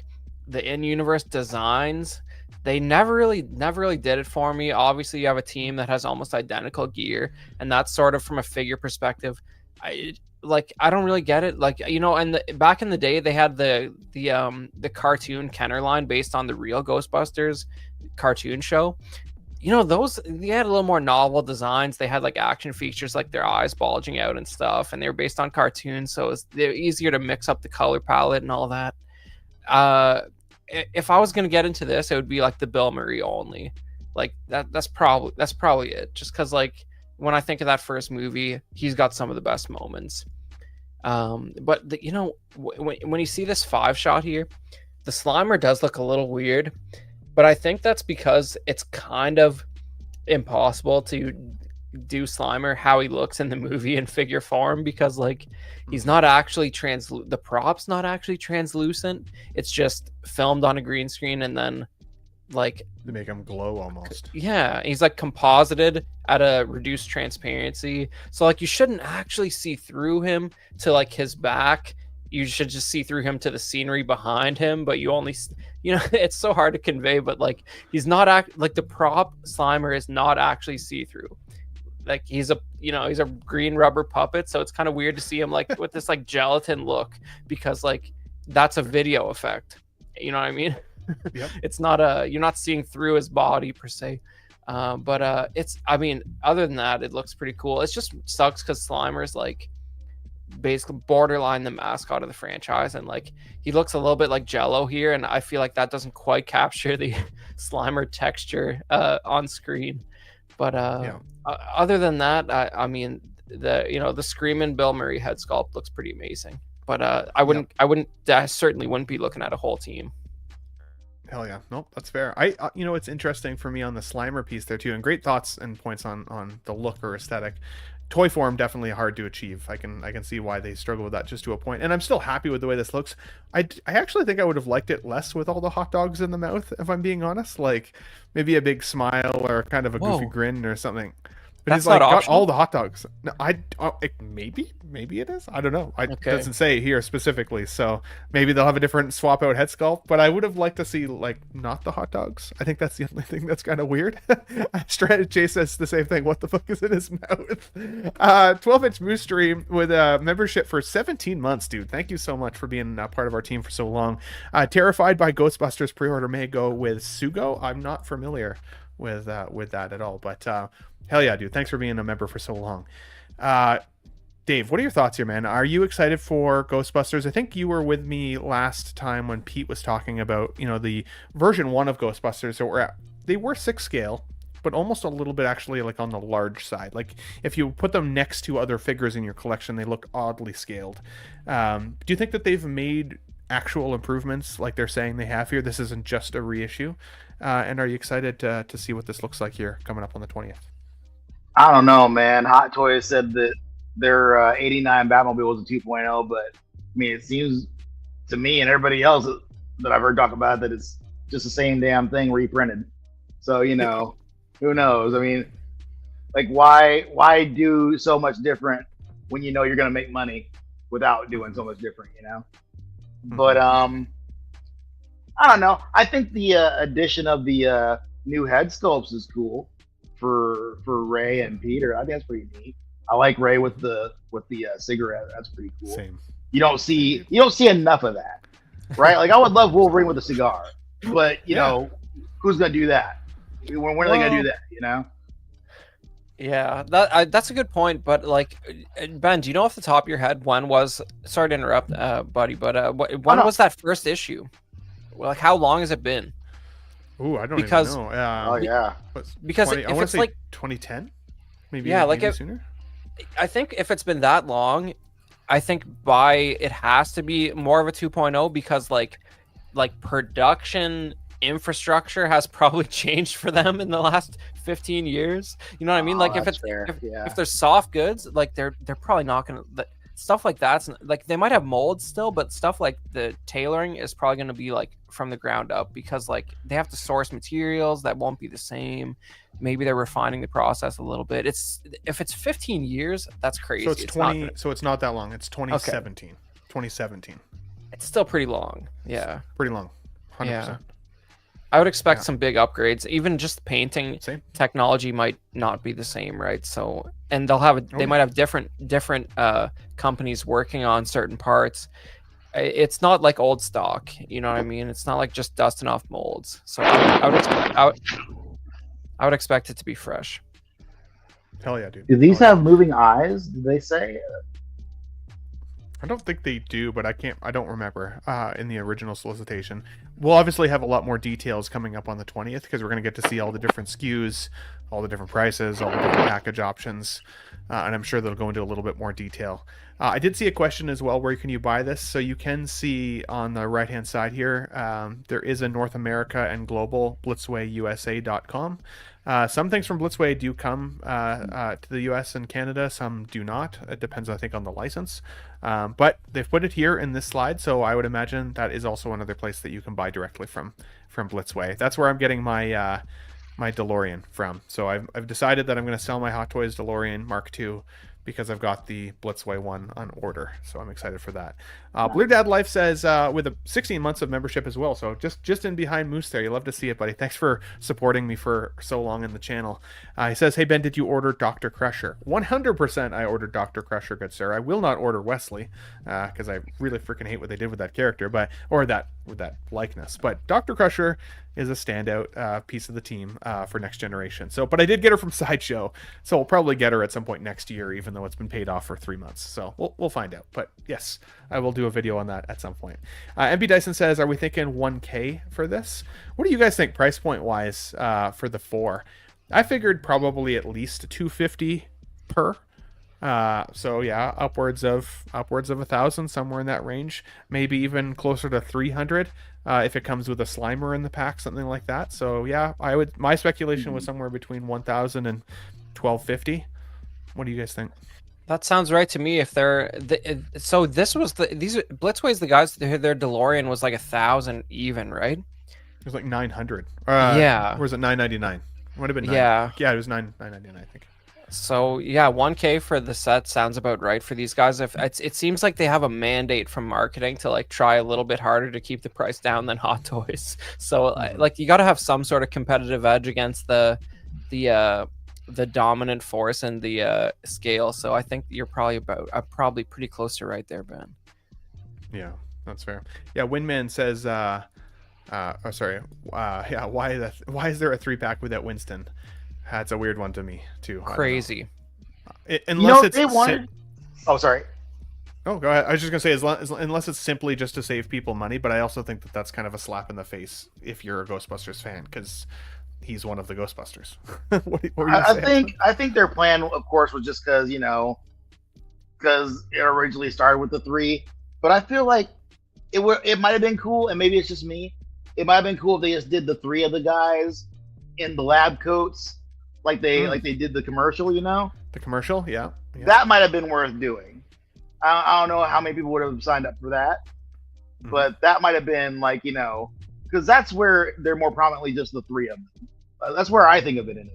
in-universe designs, they never really did it for me. Obviously, you have a team that has almost identical gear, and that's sort of from a figure perspective. I don't really get it. And back in the day, they had the cartoon Kenner line based on the real Ghostbusters cartoon show. Those, they had a little more novel designs. They had action features, like their eyes bulging out and stuff, and they were based on cartoons, so they're easier to mix up the color palette and all that. If I was going to get into this, it would be the Bill Murray only. That's probably it. Just because when I think of that first movie, he's got some of the best moments. But when you see this 5 shot here, the Slimer does look a little weird, but I think that's because it's kind of impossible to do Slimer how he looks in the movie in figure form, because he's not actually the prop's not actually translucent. It's just filmed on a green screen and then they make him glow almost. Yeah, he's composited at a reduced transparency, so you shouldn't actually see through him to his back. You should just see through him to the scenery behind him, but you only it's so hard to convey, but he's not the prop Slimer is not actually see-through. He's a green rubber puppet, so it's kind of weird to see him with this gelatin look, because that's a video effect. You know what I mean? Yep. It's not you're not seeing through his body per se. But other than that, it looks pretty cool. It just sucks because Slimer's basically borderline the mascot of the franchise, and he looks a little bit like Jello here, and I feel that doesn't quite capture the Slimer texture on screen. But other than that, the screaming Bill Murray head sculpt looks pretty amazing. But I certainly wouldn't be looking at a whole team. Hell yeah. Nope, that's fair. You know, it's interesting for me on the Slimer piece there too, and great thoughts and points on the look or aesthetic. Toy form definitely hard to achieve. I can see why they struggle with that just to a point. And I'm still happy with the way this looks. I actually think I would have liked it less with all the hot dogs in the mouth, if I'm being honest. Like maybe a big smile or kind of a goofy grin or something. But That's he's like not got optional? all the hot dogs. No, maybe it is. I don't know. It Okay. doesn't say here specifically, so maybe they'll have a different swap out head sculpt. But I would have liked to see like not the hot dogs. I think that's the only thing that's kind of weird. Jay says the same thing. What the fuck is in his mouth? 12-inch Moose Stream with a membership for 17 months, dude. Thank you so much for being part of our team for so long. Terrified by Ghostbusters pre-order may go with Sugo. I'm not familiar with that at all, but hell yeah, dude. Thanks for being a member for so long. Dave, what are your thoughts here, man? Are you excited for Ghostbusters? I think you were with me last time when Pete was talking about, you know, the version 1 of Ghostbusters. So they were 6 scale, but almost a little bit actually like on the large side. Like if you put them next to other figures in your collection, they look oddly scaled. Do you think that they've made actual improvements like they're saying they have here? This isn't just a reissue. And are you excited to see what this looks like here coming up on the 20th? I don't know, man. Hot Toys said that their 89 Batmobile was a 2.0, but I mean, it seems to me and everybody else that I've heard talk about that it's just the same damn thing reprinted. So, you know, who knows? I mean, like why do so much different when you know you're going to make money without doing so much different, you know? But I don't know. I think the addition of the new head sculpts is cool for Ray and Peter. I think that's pretty neat. I like Ray with the cigarette. That's pretty cool. Same. You don't see enough of that, right? Like I would love Wolverine with a cigar, but you know, who's gonna do that? When are they gonna do that? You know? Yeah, that's a good point. But like, Ben, do you know off the top of your head when was? Sorry to interrupt, buddy, but when was that first issue? Like, how long has it been? Ooh, I don't Because- even know. Oh yeah. Because 20, if I want it's to say like 2010, maybe. Yeah, like maybe if- sooner. I think if it's been that long, I think it has to be more of a 2.0 because like production infrastructure has probably changed for them in the last 15 years. You know what I mean? Like if that's it's fair. if they're soft goods, like they're probably not gonna stuff like that's like they might have molds still, but stuff like the tailoring is probably gonna be like from the ground up because like they have to source materials that won't be the same. Maybe they're refining the process a little bit. If it's 15 years, that's crazy. So it's 20. Not, So it's not that long. It's 2017. 2017. it's still pretty long. Yeah. Pretty long. 100%. Yeah. I would expect some big upgrades. Even just painting Same. technology might not be the same, right? So, and they might have different companies working on certain parts. It's not like old stock, you know what I mean? It's not like just dusting off molds. So I would expect it to be fresh. Hell yeah, dude. Do these Hell yeah. have moving eyes? Did they say? I don't think they do, but I don't remember in the original solicitation. We'll obviously have a lot more details coming up on the 20th because we're going to get to see all the different SKUs, all the different prices, all the different package options, and I'm sure they'll go into a little bit more detail. I did see a question as well, where can you buy this? So you can see on the right-hand side here, there is a North America and global blitzwayusa.com. Some things from Blitzway do come to the US and Canada, some do not. It depends, I think, on the license. But they've put it here in this slide, so I would imagine that is also another place that you can buy directly from Blitzway. That's where I'm getting my my DeLorean from. So I've decided that I'm going to sell my Hot Toys DeLorean Mark II because I've got the Blitzway one on order. So I'm excited for that. Blue Dad Life says with a 16 months of membership as well. So just in behind Moose there. You love to see it, buddy. Thanks for supporting me for so long in the channel. He says, hey, Ben, did you order Dr. Crusher? 100% I ordered Dr. Crusher, good sir. I will not order Wesley because I really freaking hate what they did with that character, with that likeness. But Dr. Crusher is a standout piece of the team for Next Generation. But I did get her from Sideshow, so we'll probably get her at some point next year, even though it's been paid off for 3 months. So we'll find out. But yes, I will do a video on that at some point. MB Dyson says, are we thinking 1K for this? What do you guys think price point wise for the 4? I figured probably at least $250 per. So yeah, upwards of 1,000, somewhere in that range, maybe even closer to 300 if it comes with a Slimer in the pack, something like that. So yeah, my speculation was somewhere between 1,000 and 1,250. What do you guys think? That sounds right to me. If they're so, this was these Blitzway's the guys. Their DeLorean was like 1,000 even, right? It was like 900. Yeah. Or was it 999? It might have been 9. Yeah. Yeah, it was 999, I think. So yeah, 1K for the set sounds about right for these guys. If it seems like they have a mandate from marketing to like try a little bit harder to keep the price down than Hot Toys. So like you got to have some sort of competitive edge against the dominant force and the scale. So I think you're probably pretty close to right there, Ben. Yeah, that's fair. Yeah, Windman says, yeah, why is there a 3-pack without Winston? That's a weird one to me too. Crazy. Unless it's they wanted. Oh, sorry. Oh, go ahead. I was just gonna say, unless it's simply just to save people money, but I also think that that's kind of a slap in the face if you're a Ghostbusters fan, because he's one of the Ghostbusters. what were you I think their plan, of course, was just because it originally started with the 3, but I feel like it might have been cool, and maybe it's just me. It might have been cool if they just did the 3 of the guys in the lab coats, like they did the commercial. The commercial, yeah. That might have been worth doing. I don't know how many people would have signed up for that, but that might have been like, because that's where they're more prominently just the 3 of them. That's where I think of it anyway.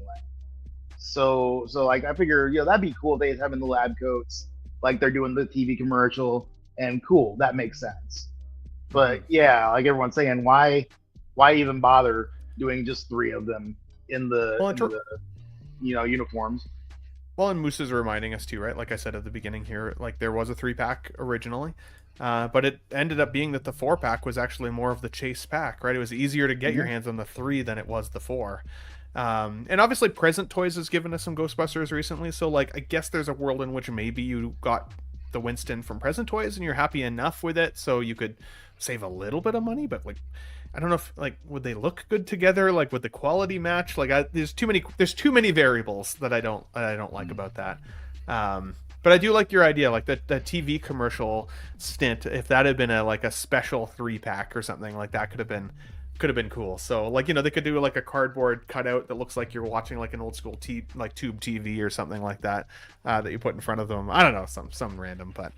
So like I figure, that'd be cool if they have in the lab coats, like they're doing the TV commercial, and cool, that makes sense. But yeah, like everyone's saying, why even bother doing just 3 of them in the uniforms? Well, and Moose is reminding us too, right? Like I said at the beginning here, like there was a 3-pack originally, but it ended up being that the 4-pack was actually more of the chase pack, right? It was easier to get your hands on the 3 than it was the 4. And obviously Present Toys has given us some Ghostbusters recently, so like I guess there's a world in which maybe you got the Winston from Present Toys and you're happy enough with it so you could save a little bit of money, but like I don't know if like would they look good together, like would the quality match? Like there's too many variables that I don't like about that. But I do like your idea, like the TV commercial stint. If that had been a special 3-pack or something, like that could have been cool. So like they could do like a cardboard cutout that looks like you're watching like an old school tube TV or something like that that you put in front of them. I don't know, some random, but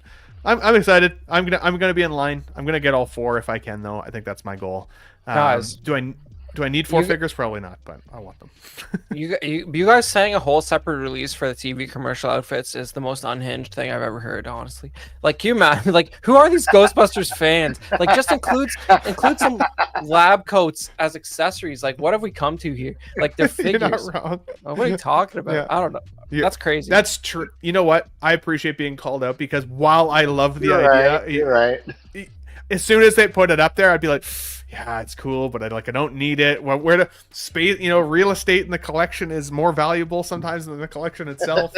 I'm excited. I'm gonna be in line. I'm gonna get all 4 if I can, though. I think that's my goal. Guys, do I need 4 figures? Probably not, but I want them. you guys saying a whole separate release for the TV commercial outfits is the most unhinged thing I've ever heard, honestly. Like, you man, like who are these Ghostbusters fans? Like, just include some lab coats as accessories. Like, what have we come to here? Like, they're figures. You're not wrong. What are you talking about? Yeah. I don't know. That's crazy. That's true. You know what? I appreciate being called out, because while I love the idea, you're right. As soon as they put it up there, I'd be like, yeah, it's cool, but I don't need it. Well, where the space, real estate in the collection is more valuable sometimes than the collection itself,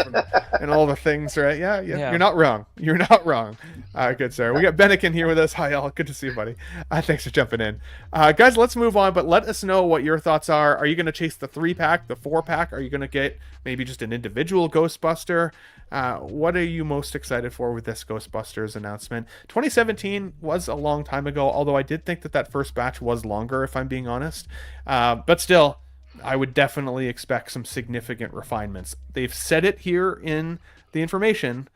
and all the things, right? Yeah. You're not wrong. You're not wrong. Good sir. We got Bennikin here with us. Hi, all. Good to see you, buddy. Thanks for jumping in, guys. Let's move on, but let us know what your thoughts are. Are you going to chase the 3-pack, the 4-pack? Are you going to get maybe just an individual Ghostbuster? What are you most excited for with this Ghostbusters announcement? 2017 was a long time ago, although I did think that first batch was longer, if I'm being honest. But still, I would definitely expect some significant refinements. They've said it here in the information,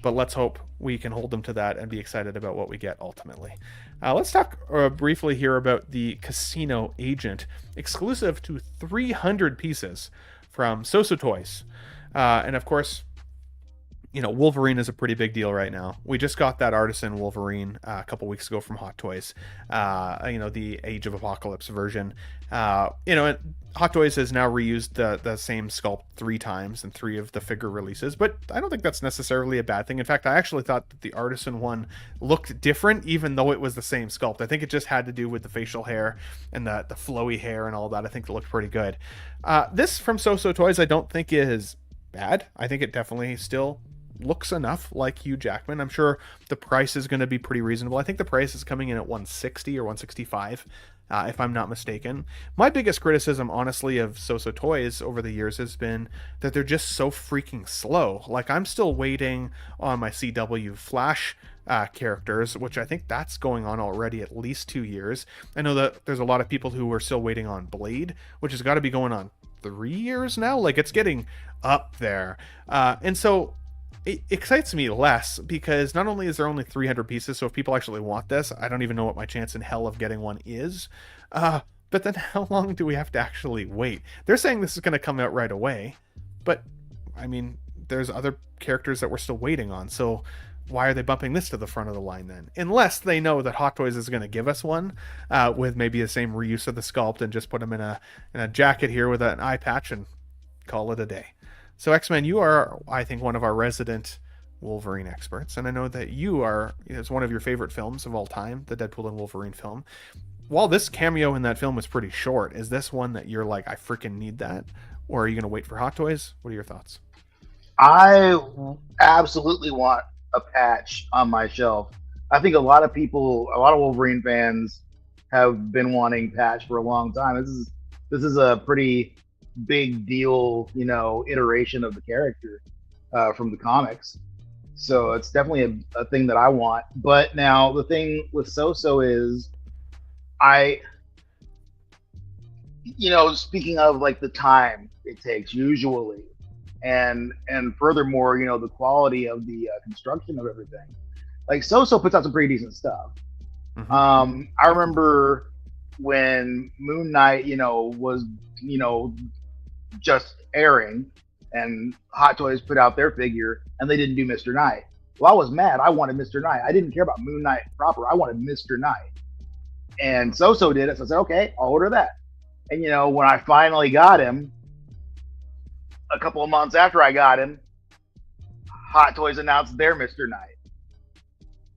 but let's hope we can hold them to that and be excited about what we get ultimately. Let's talk briefly here about the Casino Agent, exclusive to 300 pieces from Soso Toys. And of course, Wolverine is a pretty big deal right now. We just got that Artisan Wolverine a couple weeks ago from Hot Toys. The Age of Apocalypse version. Hot Toys has now reused the same sculpt 3 times in 3 of the figure releases, but I don't think that's necessarily a bad thing. In fact, I actually thought that the Artisan one looked different, even though it was the same sculpt. I think it just had to do with the facial hair and the flowy hair and all that. I think it looked pretty good. This from Soso Toys I don't think is bad. I think it definitely still looks enough like Hugh Jackman. I'm sure the price is going to be pretty reasonable. I think the price is coming in at $160 or $165 if I'm not mistaken. My biggest criticism, honestly, of So-So Toys over the years has been that they're just so freaking slow. Like, I'm still waiting on my CW Flash characters, which I think that's going on already at least 2 years. I know that there's a lot of people who are still waiting on Blade, which has got to be going on 3 years now. Like, it's getting up there. And so it excites me less because not only is there only 300 pieces, so if people actually want this, I don't even know what my chance in hell of getting one is. But then how long do we have to actually wait? They're saying this is going to come out right away, but I mean, there's other characters that we're still waiting on. So why are they bumping this to the front of the line then? Unless they know that Hot Toys is going to give us one with maybe the same reuse of the sculpt and just put them in a jacket here with an eye patch and call it a day. So X-Men, you are, I think, one of our resident Wolverine experts, and I know that it's one of your favorite films of all time, the Deadpool and Wolverine film. While this cameo in that film was pretty short, is this one that you're like, I freaking need that? Or are you going to wait for Hot Toys? What are your thoughts? I absolutely want a patch on my shelf. I think a lot of Wolverine fans have been wanting patch for a long time. This is a pretty big deal, iteration of the character from the comics. So it's definitely a thing that I want. But now the thing with So-So is speaking of like the time it takes usually, and furthermore, the quality of the construction of everything. Like So-So puts out some pretty decent stuff. Mm-hmm. I remember when Moon Knight, was, just airing, and Hot Toys put out their figure, and they didn't do Mr. Knight. Well, I was mad. I wanted Mr. Knight. I didn't care about Moon Knight proper. I wanted Mr. Knight. And So-So did it, so I said, okay, I'll order that. And, when I finally got him, a couple of months after I got him, Hot Toys announced their Mr. Knight.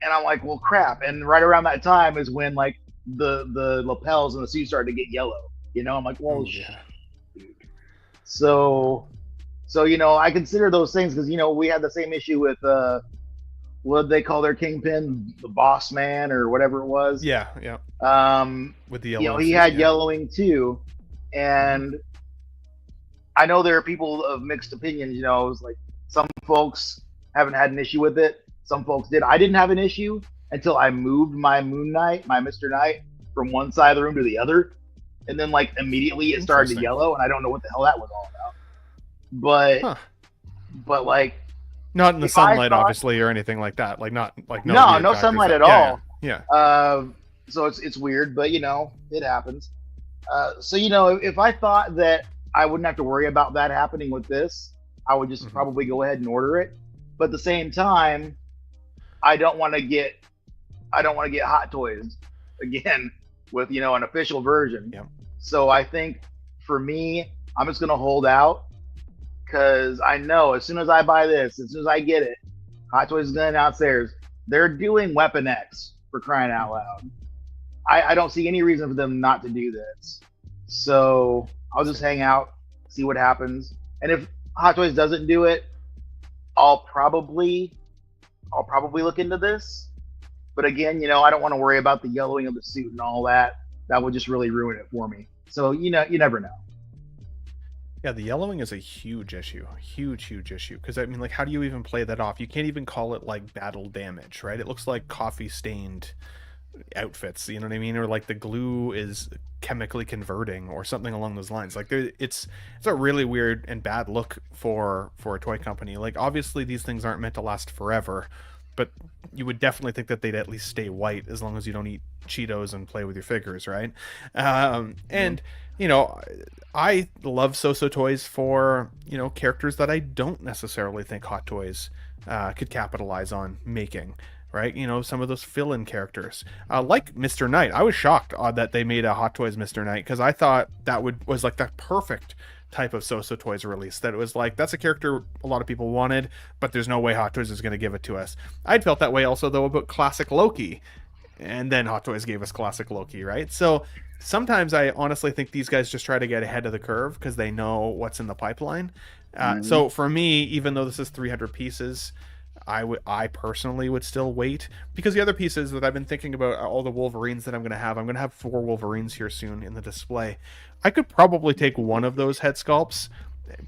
And I'm like, well, crap. And right around that time is when, like, the lapels and the suit started to get yellow. I'm like, well, yeah. So, I consider those things because, we had the same issue with, what did they call their Kingpin? The Boss Man or whatever it was. Yeah. With the yellow. He had yellowing too. And I know there are people of mixed opinions, it was like some folks haven't had an issue with it. Some folks did. I didn't have an issue until I moved my Moon Knight, my Mr. Knight, from one side of the room to the other. And then, like, immediately it started to yellow, and I don't know what the hell that was all about. But like, not in the sunlight, obviously, or anything like that. Like, not like no sunlight at all. Yeah. So it's weird, but it happens. So if I thought that I wouldn't have to worry about that happening with this, I would just probably go ahead and order it. But at the same time, I don't want to get Hot Toys again with an official version. Yep. So I think for me, I'm just gonna hold out because I know as soon as I buy this, as soon as I get it, Hot Toys is gonna announce theirs. They're doing Weapon X, for crying out loud. I don't see any reason for them not to do this. So I'll just hang out, see what happens. And if Hot Toys doesn't do it, I'll probably look into this. But again, I don't want to worry about the yellowing of the suit and all that. That would just really ruin it for me. So you never know. Yeah, the yellowing is a huge issue. Huge issue. Because, I mean, like, how do you even play that off? You can't even call it, like, battle damage, right? It looks like coffee-stained outfits, you know what I mean? Or, like, the glue is chemically converting or something along those lines. Like, it's a really weird and bad look for a toy company. Like, obviously, these things aren't meant to last forever, but you would definitely think that they'd at least stay white as long as you don't eat Cheetos and play with your figures, right? And... I love So-So Toys for, characters that I don't necessarily think Hot Toys could capitalize on making, right? Some of those fill-in characters. Like Mr. Knight. I was shocked that they made a Hot Toys Mr. Knight because I thought that was like the perfect type of So-So Toys release. That it was like, that's a character a lot of people wanted, but there's no way Hot Toys is going to give it to us. I'd felt that way also, though, about Classic Loki. And then Hot Toys gave us Classic Loki, right? So sometimes I honestly think these guys just try to get ahead of the curve because they know what's in the pipeline. So for me, even though this is 300 pieces, I personally would still wait, because the other pieces that I've been thinking about are all the Wolverines that I'm going to have. I'm going to have 4 Wolverines here soon in the display. I could probably take one of those head sculpts,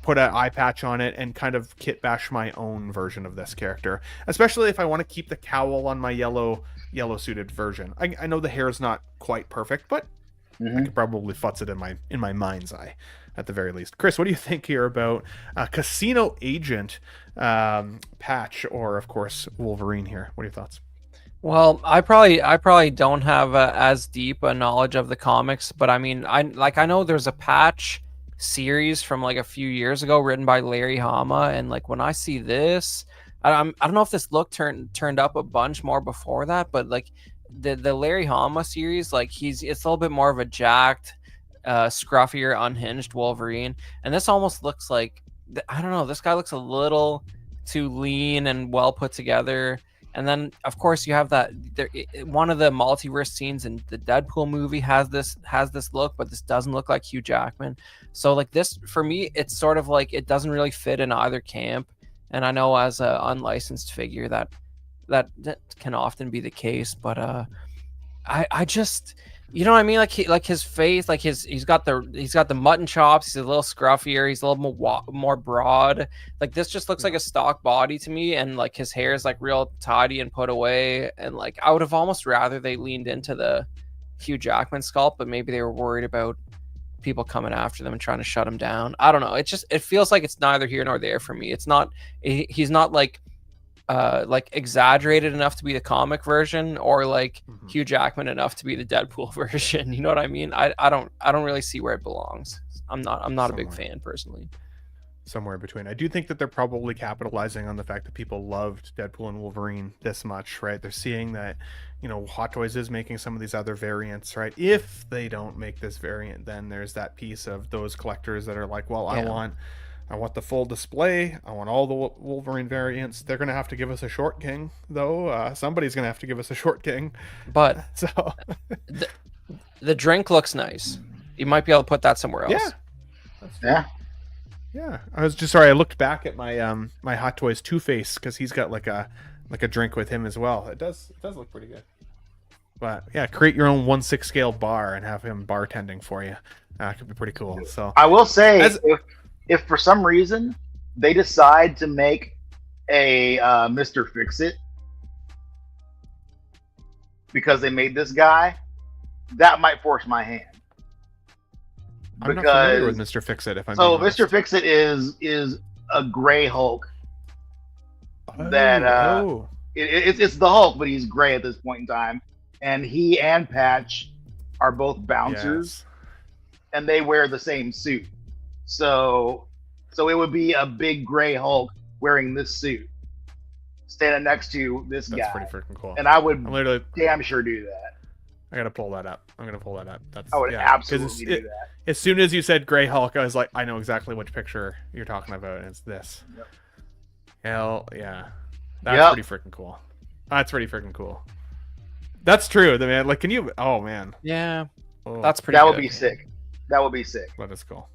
put an eye patch on it, and kind of kit bash my own version of this character, especially if I want to keep the cowl on my yellow suited version. I know the hair is not quite perfect, but I could probably futz it in my mind's eye at the very least. Chris, what do you think here about Casino Agent patch, or of course Wolverine here? What are your thoughts? Well, I probably don't have as deep a knowledge of the comics, but I mean, I know there's a patch series from like a few years ago written by Larry Hama, and like when I see this, I don't know if this look turned up a bunch more before that, but like the Larry Hama series, like it's a little bit more of a jacked, scruffier, unhinged Wolverine, and this almost looks like, I don't know, this guy looks a little too lean and well put together. And then of course you have that one of the multiverse scenes in the Deadpool movie has this look, but this doesn't look like Hugh Jackman. So like this, for me, it's sort of like it doesn't really fit in either camp. And I know as an unlicensed figure that can often be the case, but I just, you know what I mean? Like his face, like he's got the mutton chops. He's a little scruffier. He's a little more broad. Like this just looks like a stock body to me, and like his hair is like real tidy and put away. And like I would have almost rather they leaned into the Hugh Jackman sculpt, but maybe they were worried about people coming after them and trying to shut him down. I don't know. It feels like it's neither here nor there for me. It's not. He's not like exaggerated enough to be the comic version, or like Hugh Jackman enough to be the Deadpool version. You know what I mean? I don't really see where it belongs. I'm not a big fan personally. Somewhere in between. I do think that they're probably capitalizing on the fact that people loved Deadpool and Wolverine this much, right? They're seeing that, you know, Hot Toys is making some of these other variants, right? If they don't make this variant, then there's that piece of those collectors that are like, well, I want the full display. I want all the Wolverine variants. They're going to have to give us a short king, though. Somebody's going to have to give us a short king. But so the drink looks nice. You might be able to put that somewhere else. Yeah. I was just sorry. I looked back at my my Hot Toys Two-Face, because he's got like a drink with him as well. It does look pretty good. But yeah, create your own 1/6 scale bar and have him bartending for you. Could be pretty cool. So I will say, if for some reason they decide to make a Mr. Fix-It because they made this guy, that might force my hand. I'm not familiar with Mr. Fix-It. If I'm so, being honest. Mr. Fix-It is a gray Hulk. It's the Hulk, but he's gray at this point in time, and he and Patch are both bouncers, and they wear the same suit. So it would be a big gray Hulk wearing this suit, standing next to this guy. That's pretty freaking cool. And I would literally damn sure do that. I gotta pull that up. I'm gonna pull that up. I would absolutely do that. As soon as you said Gray Hulk, I was like, I know exactly which picture you're talking about, and it's this. Yep. Hell yeah, that's pretty freaking cool. That's pretty freaking cool. That's true, the man. Like, can you? Oh man. Yeah. Oh. That's pretty. That good. would be sick. That would be sick. That is cool.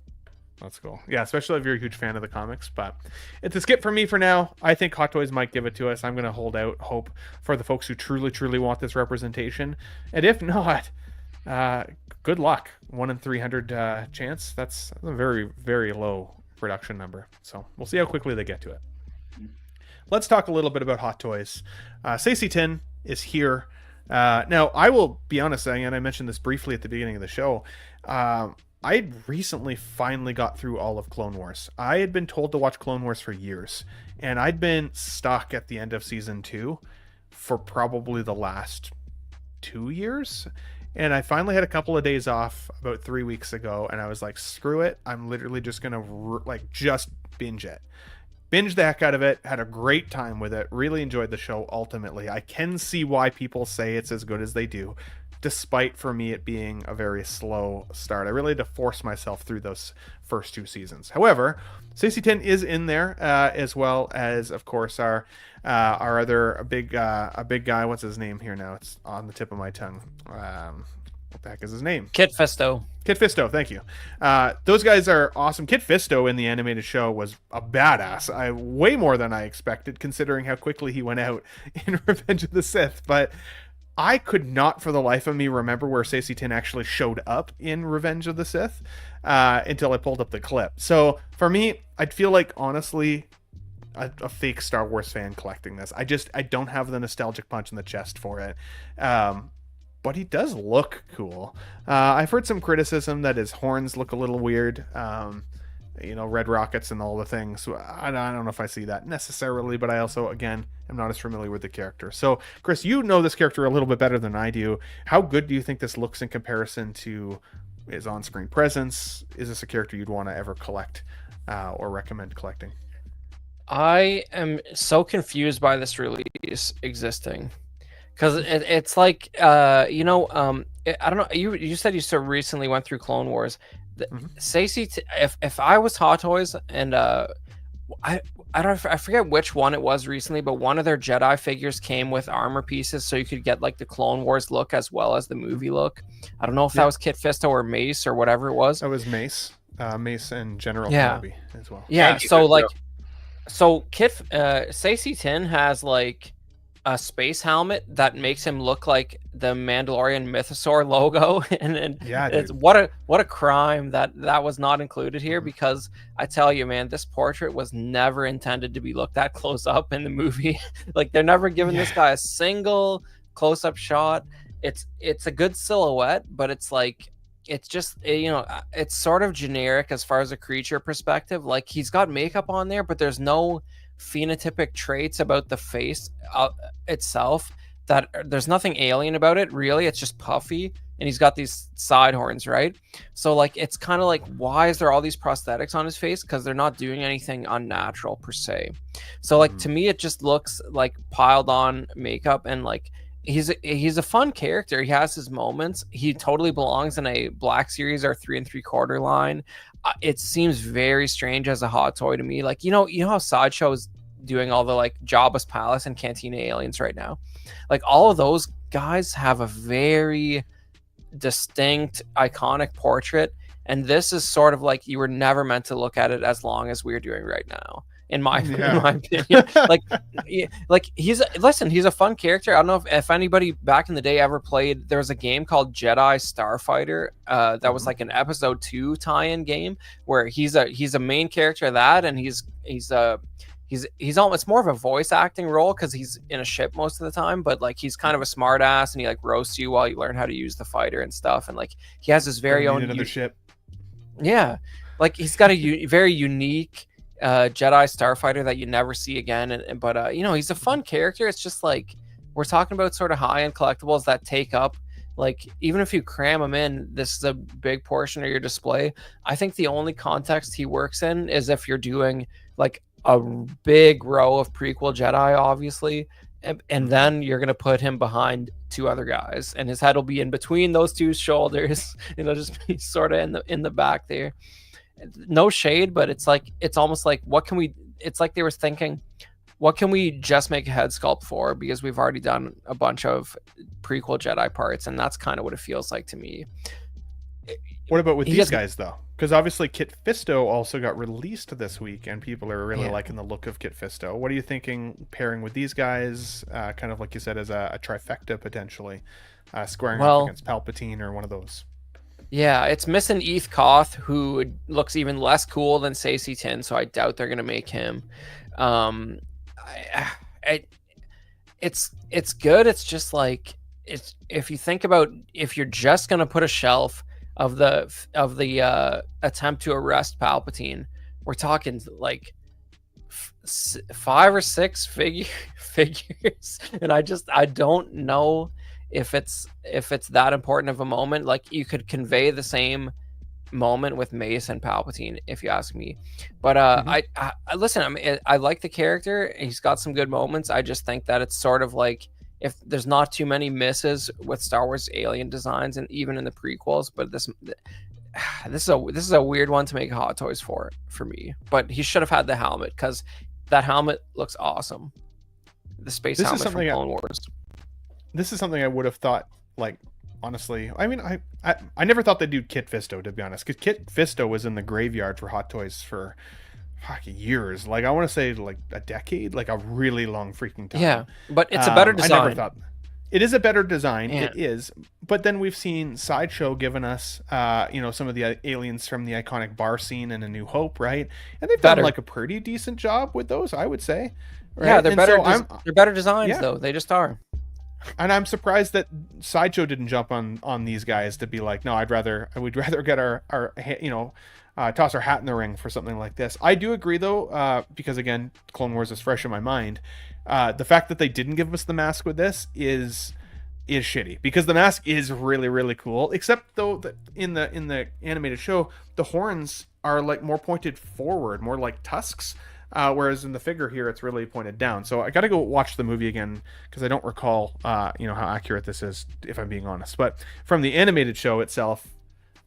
That's cool. Yeah, especially if you're a huge fan of the comics. But it's a skip for me for now. I think Hot Toys might give it to us. I'm going to hold out hope for the folks who truly, truly want this representation. And if not, good luck. 1 in 300 chance. That's a very, very low production number. So we'll see how quickly they get to it. Let's talk a little bit about Hot Toys. Stacey Tin is here. Now, I will be honest, and I mentioned this briefly at the beginning of the show. I recently finally got through all of Clone Wars. I had been told to watch Clone Wars for years, and I'd been stuck at the end of season 2 for probably the last 2 years. And I finally had a couple of days off about 3 weeks ago, and I was like, screw it. I'm literally just going to just binge it. Binged the heck out of it, had a great time with it, really enjoyed the show ultimately. I can see why people say it's as good as they do, despite for me it being a very slow start. I really had to force myself through those first 2 seasons. However, Stacey Tin is in there, as well as, of course, our other big guy. What's his name here now? It's on the tip of my tongue. what the heck is his name? Kit Fisto. Kit Fisto, thank you. Those guys are awesome. Kit Fisto in the animated show was a badass. Way more than I expected, considering how quickly he went out in Revenge of the Sith. But I could not for the life of me remember where Saesee Tiin actually showed up in Revenge of the Sith until I pulled up the clip. So for me, I'd feel like, honestly, a fake Star Wars fan collecting this. I don't have the nostalgic punch in the chest for it. But he does look cool. I've heard some criticism that his horns look a little weird. Red rockets and all the things. So I don't know if I see that necessarily, but I also, again, am not as familiar with the character. So, Chris, you know this character a little bit better than I do. How good do you think this looks in comparison to his on-screen presence? Is this a character you'd want to ever collect or recommend collecting? I am so confused by this release existing. Because it's like, I don't know. You said you so recently went through Clone Wars. Saesee, if I was Hot Toys and I forget which one it was recently, but one of their Jedi figures came with armor pieces, so you could get like the Clone Wars look as well as the movie look. I don't know if that was Kit Fisto or Mace or whatever it was. That was Mace, Mace and General Kenobi as well. Yeah, so like, Saesee Tiin has like a space helmet that makes him look like the Mandalorian Mythosaur logo, and it's what a crime that was not included here, because I tell you, man, this portrait was never intended to be looked at close up in the movie. Like, they're never giving this guy a single close up shot. It's a good silhouette, but it's like, it's just, it's sort of generic as far as a creature perspective. Like, he's got makeup on there, but there's no phenotypic traits about the face itself, that there's nothing alien about it, really. It's just puffy, and he's got these side horns, right? So like, it's kind of like, why is there all these prosthetics on his face? Because they're not doing anything unnatural per se. So like, to me, it just looks like piled on makeup, and like, he's a fun character. He has his moments. He totally belongs in a Black Series or 3 3/4 line. It seems very strange as a Hot Toy to me. Like, you know how Sideshow is doing all the like Jabba's Palace and Cantina aliens right now. Like, all of those guys have a very distinct, iconic portrait, and this is sort of like, you were never meant to look at it as long as we're doing right now. In my opinion, like he's a fun character. I don't know if anybody back in the day ever played. There was a game called Jedi Starfighter that was like an episode 2 tie-in game where he's a main character of that, and he's almost more of a voice acting role because he's in a ship most of the time, but like, he's kind of a smart ass, and he like roasts you while you learn how to use the fighter and stuff, and like, he has his very own another ship. Yeah, like, he's got a very unique Jedi Starfighter that you never see again, but he's a fun character. It's just like, we're talking about sort of high-end collectibles that take up, like, even if you cram them in, this is a big portion of your display. I think the only context he works in is if you're doing like a big row of prequel Jedi, obviously, and then you're gonna put him behind 2 other guys, and his head will be in between those 2 shoulders. It'll just be sort of in the back there. No shade, but it's like, it's almost like, it's like they were thinking, what can we just make a head sculpt for, because we've already done a bunch of prequel Jedi parts, and that's kind of what it feels like to me. What about with these guys though? Because obviously Kit Fisto also got released this week, and people are really liking the look of Kit Fisto. What are you thinking pairing with these guys, kind of like you said, as a trifecta potentially, squaring off against Palpatine or one of those? Yeah, it's missing Eth Koth, who looks even less cool than Saesee Tiin, so I doubt they're gonna make him. It's good. It's just like, if you think about, if you're just gonna put a shelf of the attempt to arrest Palpatine, we're talking like 5 or 6 figures, and I don't know if it's that important of a moment. Like, you could convey the same moment with Mace and Palpatine, if you ask me. But I listen, I mean, I like the character. He's got some good moments. I just think that it's sort of like, if there's not too many misses with Star Wars alien designs, and even in the prequels, but this is a weird one to make Hot Toys for me. But he should have had the helmet, because that helmet looks awesome. The space helmet from Clone Wars. This is something I would have thought, like, honestly. I mean, I never thought they'd do Kit Fisto, to be honest, because Kit Fisto was in the graveyard for Hot Toys for years. Like I want to say like a decade, like a really long freaking time. Yeah, but it's a better design. I never thought. It is a better design. Yeah. It is. But then we've seen Sideshow giving us, some of the aliens from the iconic bar scene in A New Hope, right? And they've done like a pretty decent job with those, I would say. Right? Yeah, they're and better. So they're better designs, though. They just are. And I'm surprised that Sideshow didn't jump on these guys to be like, no, I would rather get our toss our hat in the ring for something like this. I do agree though, because again, Clone Wars is fresh in my mind. The fact that they didn't give us the mask with this is shitty, because the mask is really, really cool. Except though that in the animated show, the horns are like more pointed forward, more like tusks. Whereas in the figure here, it's really pointed down. So I got to go watch the movie again because I don't recall, how accurate this is, if I'm being honest. But from the animated show itself,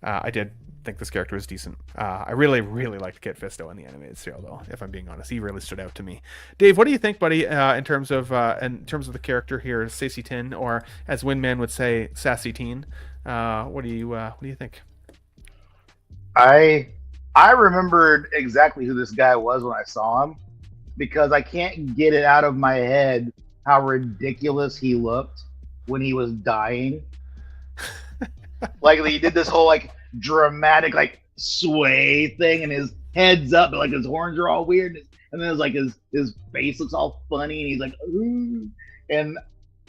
I did think this character was decent. I really, really liked Kit Fisto in the animated show, though. If I'm being honest, he really stood out to me. Dave, what do you think, buddy? In terms of the character here, Stacey Tin, or as Windman would say, Sassy Teen. What do you think? I remembered exactly who this guy was when I saw him, because I can't get it out of my head how ridiculous he looked when he was dying. Like he did this whole like dramatic like sway thing, and his head's up, but like his horns are all weird, and then it's like his face looks all funny, and he's like, ooh. And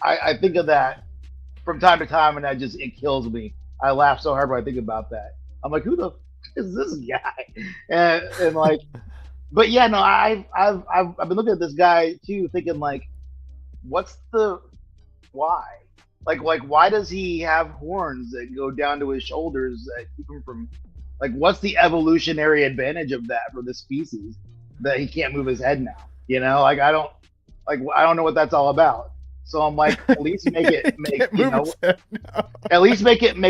I think of that from time to time, and it kills me. I laugh so hard when I think about that. I'm like, who the is this guy? And like, but yeah, no, I've been looking at this guy too, thinking like, what's the why? Like why does he have horns that go down to his shoulders that keep him from, like, what's the evolutionary advantage of that for this species that he can't move his head now? You know, like I don't know what that's all about. So I'm like, at least make it make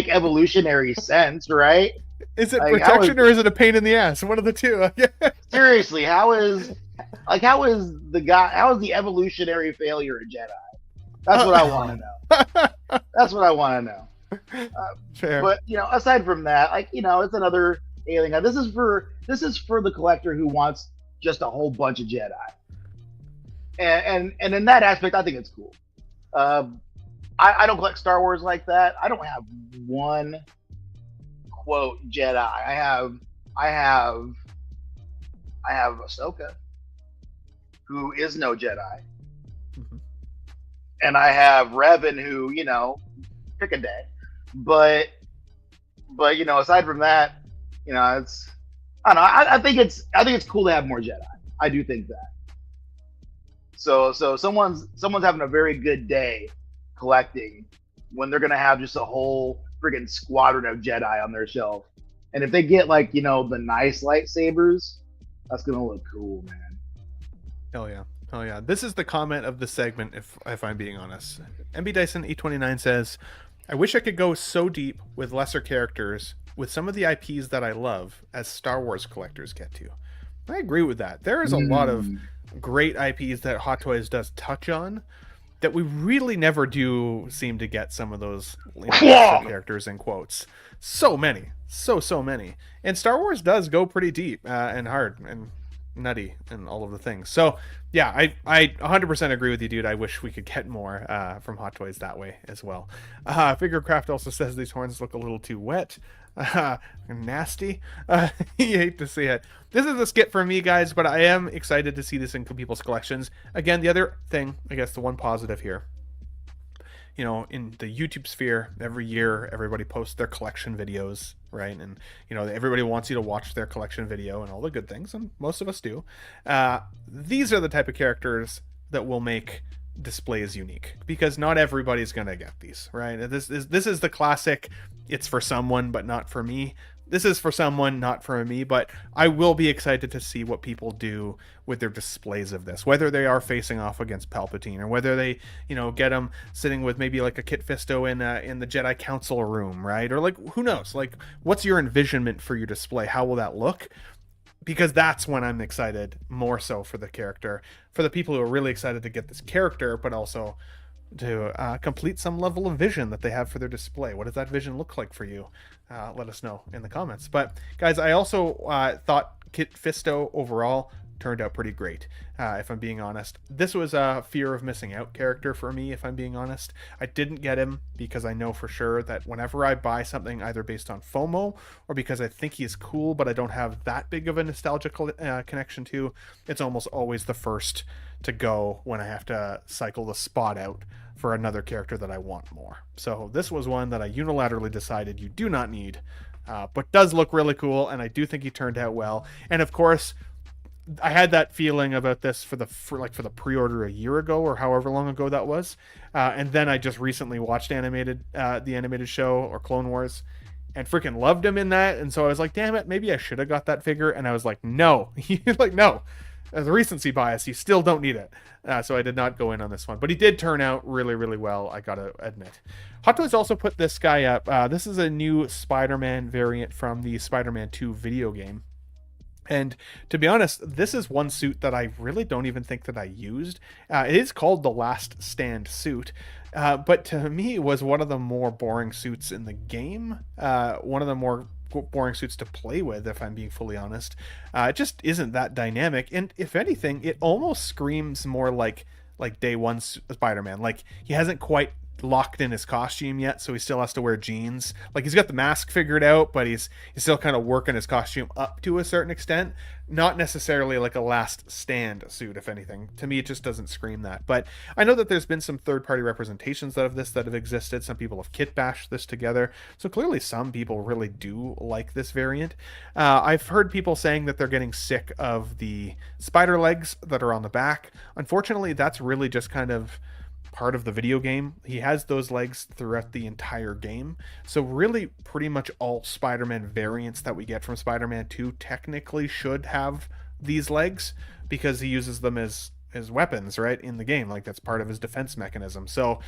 evolutionary sense, right? Is it like, protection or is it a pain in the ass? One of the two. Seriously, how is the evolutionary failure a Jedi? That's what I want to know. That's what I want to know. Fair. But aside from that, like it's another alien. This is for the collector who wants just a whole bunch of Jedi. And in that aspect, I think it's cool. I don't collect Star Wars like that. I don't have one quote Jedi. I have Ahsoka, who is no Jedi, and I have Revan, who pick a day. But aside from that, it's I don't know. I think it's cool to have more Jedi. I do think that. So someone's having a very good day collecting when they're gonna have just a whole friggin' squadron of Jedi on their shelf. And if they get like, the nice lightsabers, that's gonna look cool, man. Hell yeah. This is the comment of the segment, if I'm being honest. MB Dyson 829 says, I wish I could go so deep with lesser characters with some of the IPs that I love as Star Wars collectors get to. I agree with that. There is a lot of great IPs that Hot Toys does touch on that we really never do seem to get some of those characters in quotes. So many. So many. And Star Wars does go pretty deep and hard and nutty and all of the things. So yeah, I 100% agree with you, dude. I wish we could get more from Hot Toys that way as well. Figurecraft also says these horns look a little too wet. Nasty. You hate to see it. This is a skip for me, guys, but I am excited to see this in people's collections. Again, the other thing, I guess the one positive here, in the YouTube sphere, every year everybody posts their collection videos, right? And everybody wants you to watch their collection video and all the good things, and most of us do. These are the type of characters that will make displays unique, because not everybody's gonna get these, right? This is the classic, it's for someone but not for me. This is for someone, not for me, but I will be excited to see what people do with their displays of this, whether they are facing off against Palpatine, or whether they, get them sitting with maybe like a Kit Fisto in the Jedi Council room, right? Or like, who knows? Like, what's your envisionment for your display? How will that look? Because that's when I'm excited more so for the character, for the people who are really excited to get this character, but also complete some level of vision that they have for their display. What does that vision look like for you? Let us know in the comments. But guys, I also thought Kit Fisto overall turned out pretty great. If I'm being honest, this was a fear of missing out character for me. If I'm being honest, I didn't get him because I know for sure that whenever I buy something either based on FOMO or because I think he's cool but I don't have that big of a nostalgic connection to, it's almost always the first to go when I have to cycle the spot out for another character that I want more. So this was one that I unilaterally decided you do not need, but does look really cool, and I do think he turned out well. And of course, I had that feeling about this for the pre-order a year ago or however long ago that was, and then I just recently watched the animated show or Clone Wars, and freaking loved him in that. And so I was like, damn it, maybe I should have got that figure. And I was like, no, like no, as a recency bias, you still don't need it. So I did not go in on this one, but he did turn out really, really well, I gotta admit. Hot Toys also put this guy up. This is a new Spider-Man variant from the Spider-Man 2 video game. And to be honest, this is one suit that I really don't even think that I used. It is called the Last Stand suit, but to me it was one of the more boring suits in the game. One of the more boring suits to play with, if I'm being fully honest. It just isn't that dynamic, and if anything, it almost screams more like day one Spider-Man. Like, he hasn't quite locked in his costume yet, so he still has to wear jeans. Like, he's got the mask figured out, but he's still kind of working his costume up to a certain extent. Not necessarily like a Last Stand suit, if anything. To me, it just doesn't scream that. But I know that there's been some third-party representations of this that have existed. Some people have kit bashed this together, so clearly some people really do like this variant. I've heard people saying that they're getting sick of the spider legs that are on the back. Unfortunately, that's really just kind of part of the video game. He has those legs throughout the entire game. So really pretty much all Spider-Man variants that we get from Spider-Man 2 technically should have these legs because he uses them as weapons, right, in the game. Like, that's part of his defense mechanism. So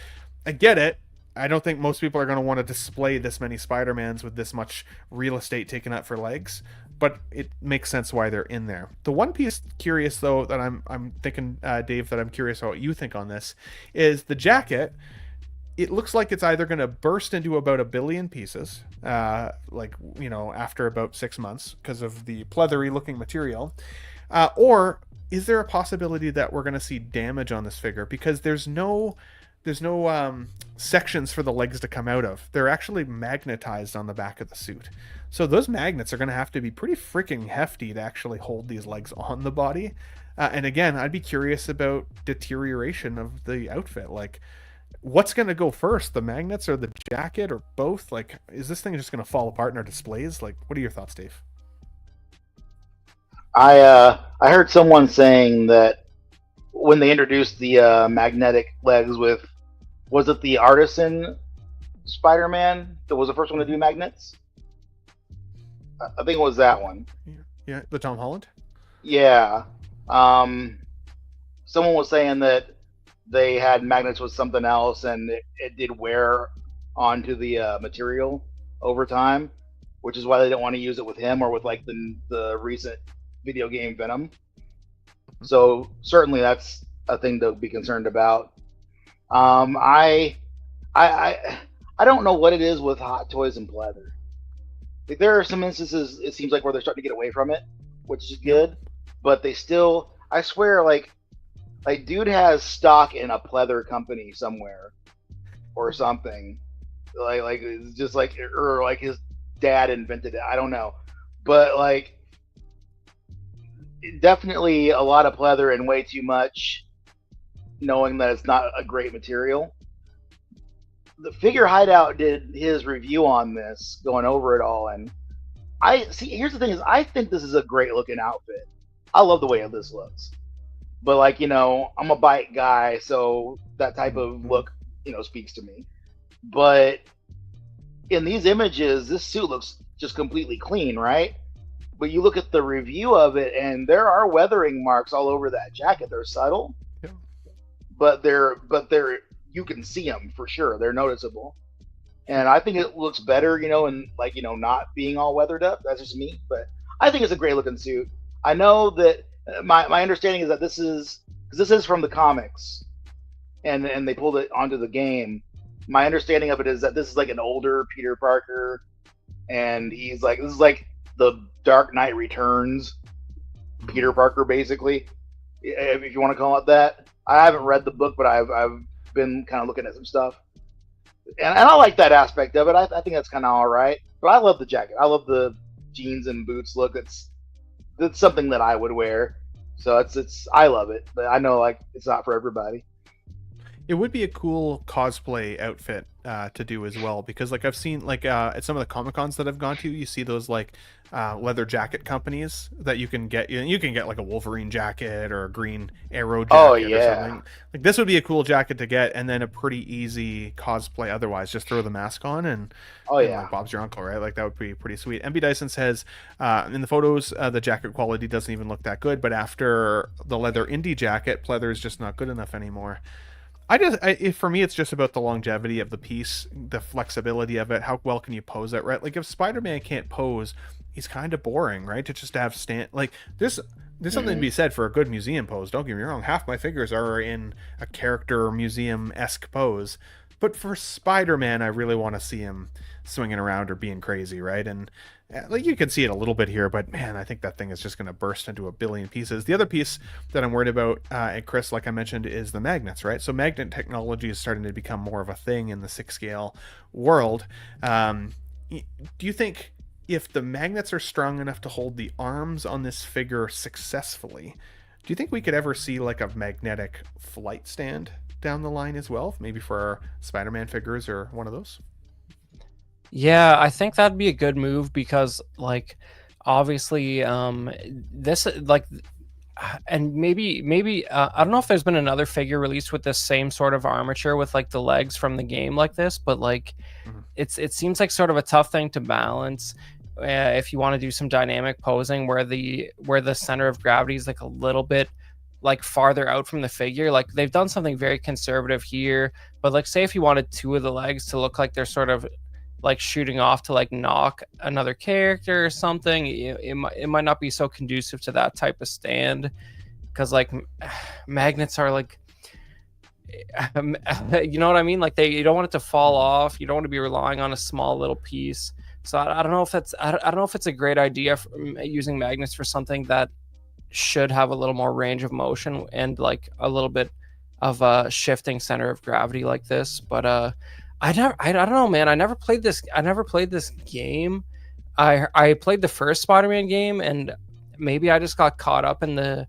I get it. I don't think most people are going to want to display this many Spider-Mans with this much real estate taken up for legs, but it makes sense why they're in there. The one piece curious, though, that I'm thinking, Dave, that I'm curious about what you think on this, is the jacket. It looks like it's either going to burst into about 1 billion pieces, after about 6 months because of the pleathery-looking material, or is there a possibility that we're going to see damage on this figure because there's no sections for the legs to come out of. They're actually magnetized on the back of the suit. So those magnets are going to have to be pretty freaking hefty to actually hold these legs on the body. And again, I'd be curious about deterioration of the outfit. Like, what's going to go first, the magnets or the jacket or both? Like, is this thing just going to fall apart in our displays? Like, what are your thoughts, Dave? I heard someone saying that when they introduced the magnetic legs with, was it the Artisan Spider-Man that was the first one to do magnets? I think it was that one. Yeah, the Tom Holland? Yeah. Someone was saying that they had magnets with something else and it did wear onto the material over time, which is why they didn't want to use it with him or with like the recent video game Venom. So certainly that's a thing to be concerned about. I don't know what it is with Hot Toys and pleather. Like, there are some instances it seems like where they're starting to get away from it, which is good, but they still, I swear, like dude has stock in a pleather company somewhere or something. Like it's just like, or like his dad invented it. I don't know, but like, definitely a lot of pleather and way too much, knowing that it's not a great material. The Figure Hideout did his review on this, going over it all, and I see. Here's the thing: is I think this is a great looking outfit. I love the way this looks, but like, I'm a bike guy, so that type of look, speaks to me. But in these images, this suit looks just completely clean, right? But you look at the review of it, and there are weathering marks all over that jacket. They're subtle, yeah, but they're you can see them for sure. They're noticeable, and I think it looks better, and like, not being all weathered up. That's just me, but I think it's a great looking suit. I know that my understanding is that this is from the comics, and they pulled it onto the game. My understanding of it is that this is like an older Peter Parker, and he's like, this is like the Dark Knight Returns Peter Parker, basically, if you want to call it that. I haven't read the book, but I've been kind of looking at some stuff, and I like that aspect of it. I think that's kind of all right. But I love the jacket. I love the jeans and boots look. That's something that I would wear. So it's I love it, but I know like it's not for everybody. It would be a cool cosplay outfit to do as well, because like I've seen like at some of the Comic Cons that I've gone to, you see those like leather jacket companies that you can get. You can get like a Wolverine jacket or a Green Arrow jacket. Oh, or yeah. something. Like this would be a cool jacket to get, and then a pretty easy cosplay otherwise. Just throw the mask on and like Bob's your uncle, right? Like that would be pretty sweet. MB Dyson says in the photos the jacket quality doesn't even look that good, but after the leather indie jacket, pleather is just not good enough anymore. For me, it's just about the longevity of the piece, the flexibility of it. How well can you pose it, right? Like if Spider-Man can't pose, he's kind of boring, right? To just have like there's something to be said for a good museum pose. Don't get me wrong. Half my figures are in a character museum-esque pose, but for Spider-Man, I really want to see him swinging around or being crazy, right? And like you can see it a little bit here, but man, I think that thing is just going to burst into a billion pieces. The other piece that I'm worried about, and Chris, like I mentioned, is the magnets, right? So magnet technology is starting to become more of a thing in the 6-scale world. Do you think if the magnets are strong enough to hold the arms on this figure successfully, do you think we could ever see like a magnetic flight stand down the line as well? Maybe for our Spider-Man figures or one of those? Yeah, I think that'd be a good move because, like, obviously, this like, and maybe I don't know if there's been another figure released with this same sort of armature with like the legs from the game like this, but like, it seems like sort of a tough thing to balance if you want to do some dynamic posing where the center of gravity is like a little bit like farther out from the figure. Like they've done something very conservative here, but like say if you wanted two of the legs to look like they're sort of like shooting off to like knock another character or something, it might not be so conducive to that type of stand, because like magnets are like you know what I mean, like you don't want it to fall off, you don't want to be relying on a small little piece. So I don't know if that's I don't know if it's a great idea for using magnets for something that should have a little more range of motion and like a little bit of a shifting center of gravity like this. But I don't know, man. I never played this game. I played the first Spider-Man game, and maybe I just got caught up in the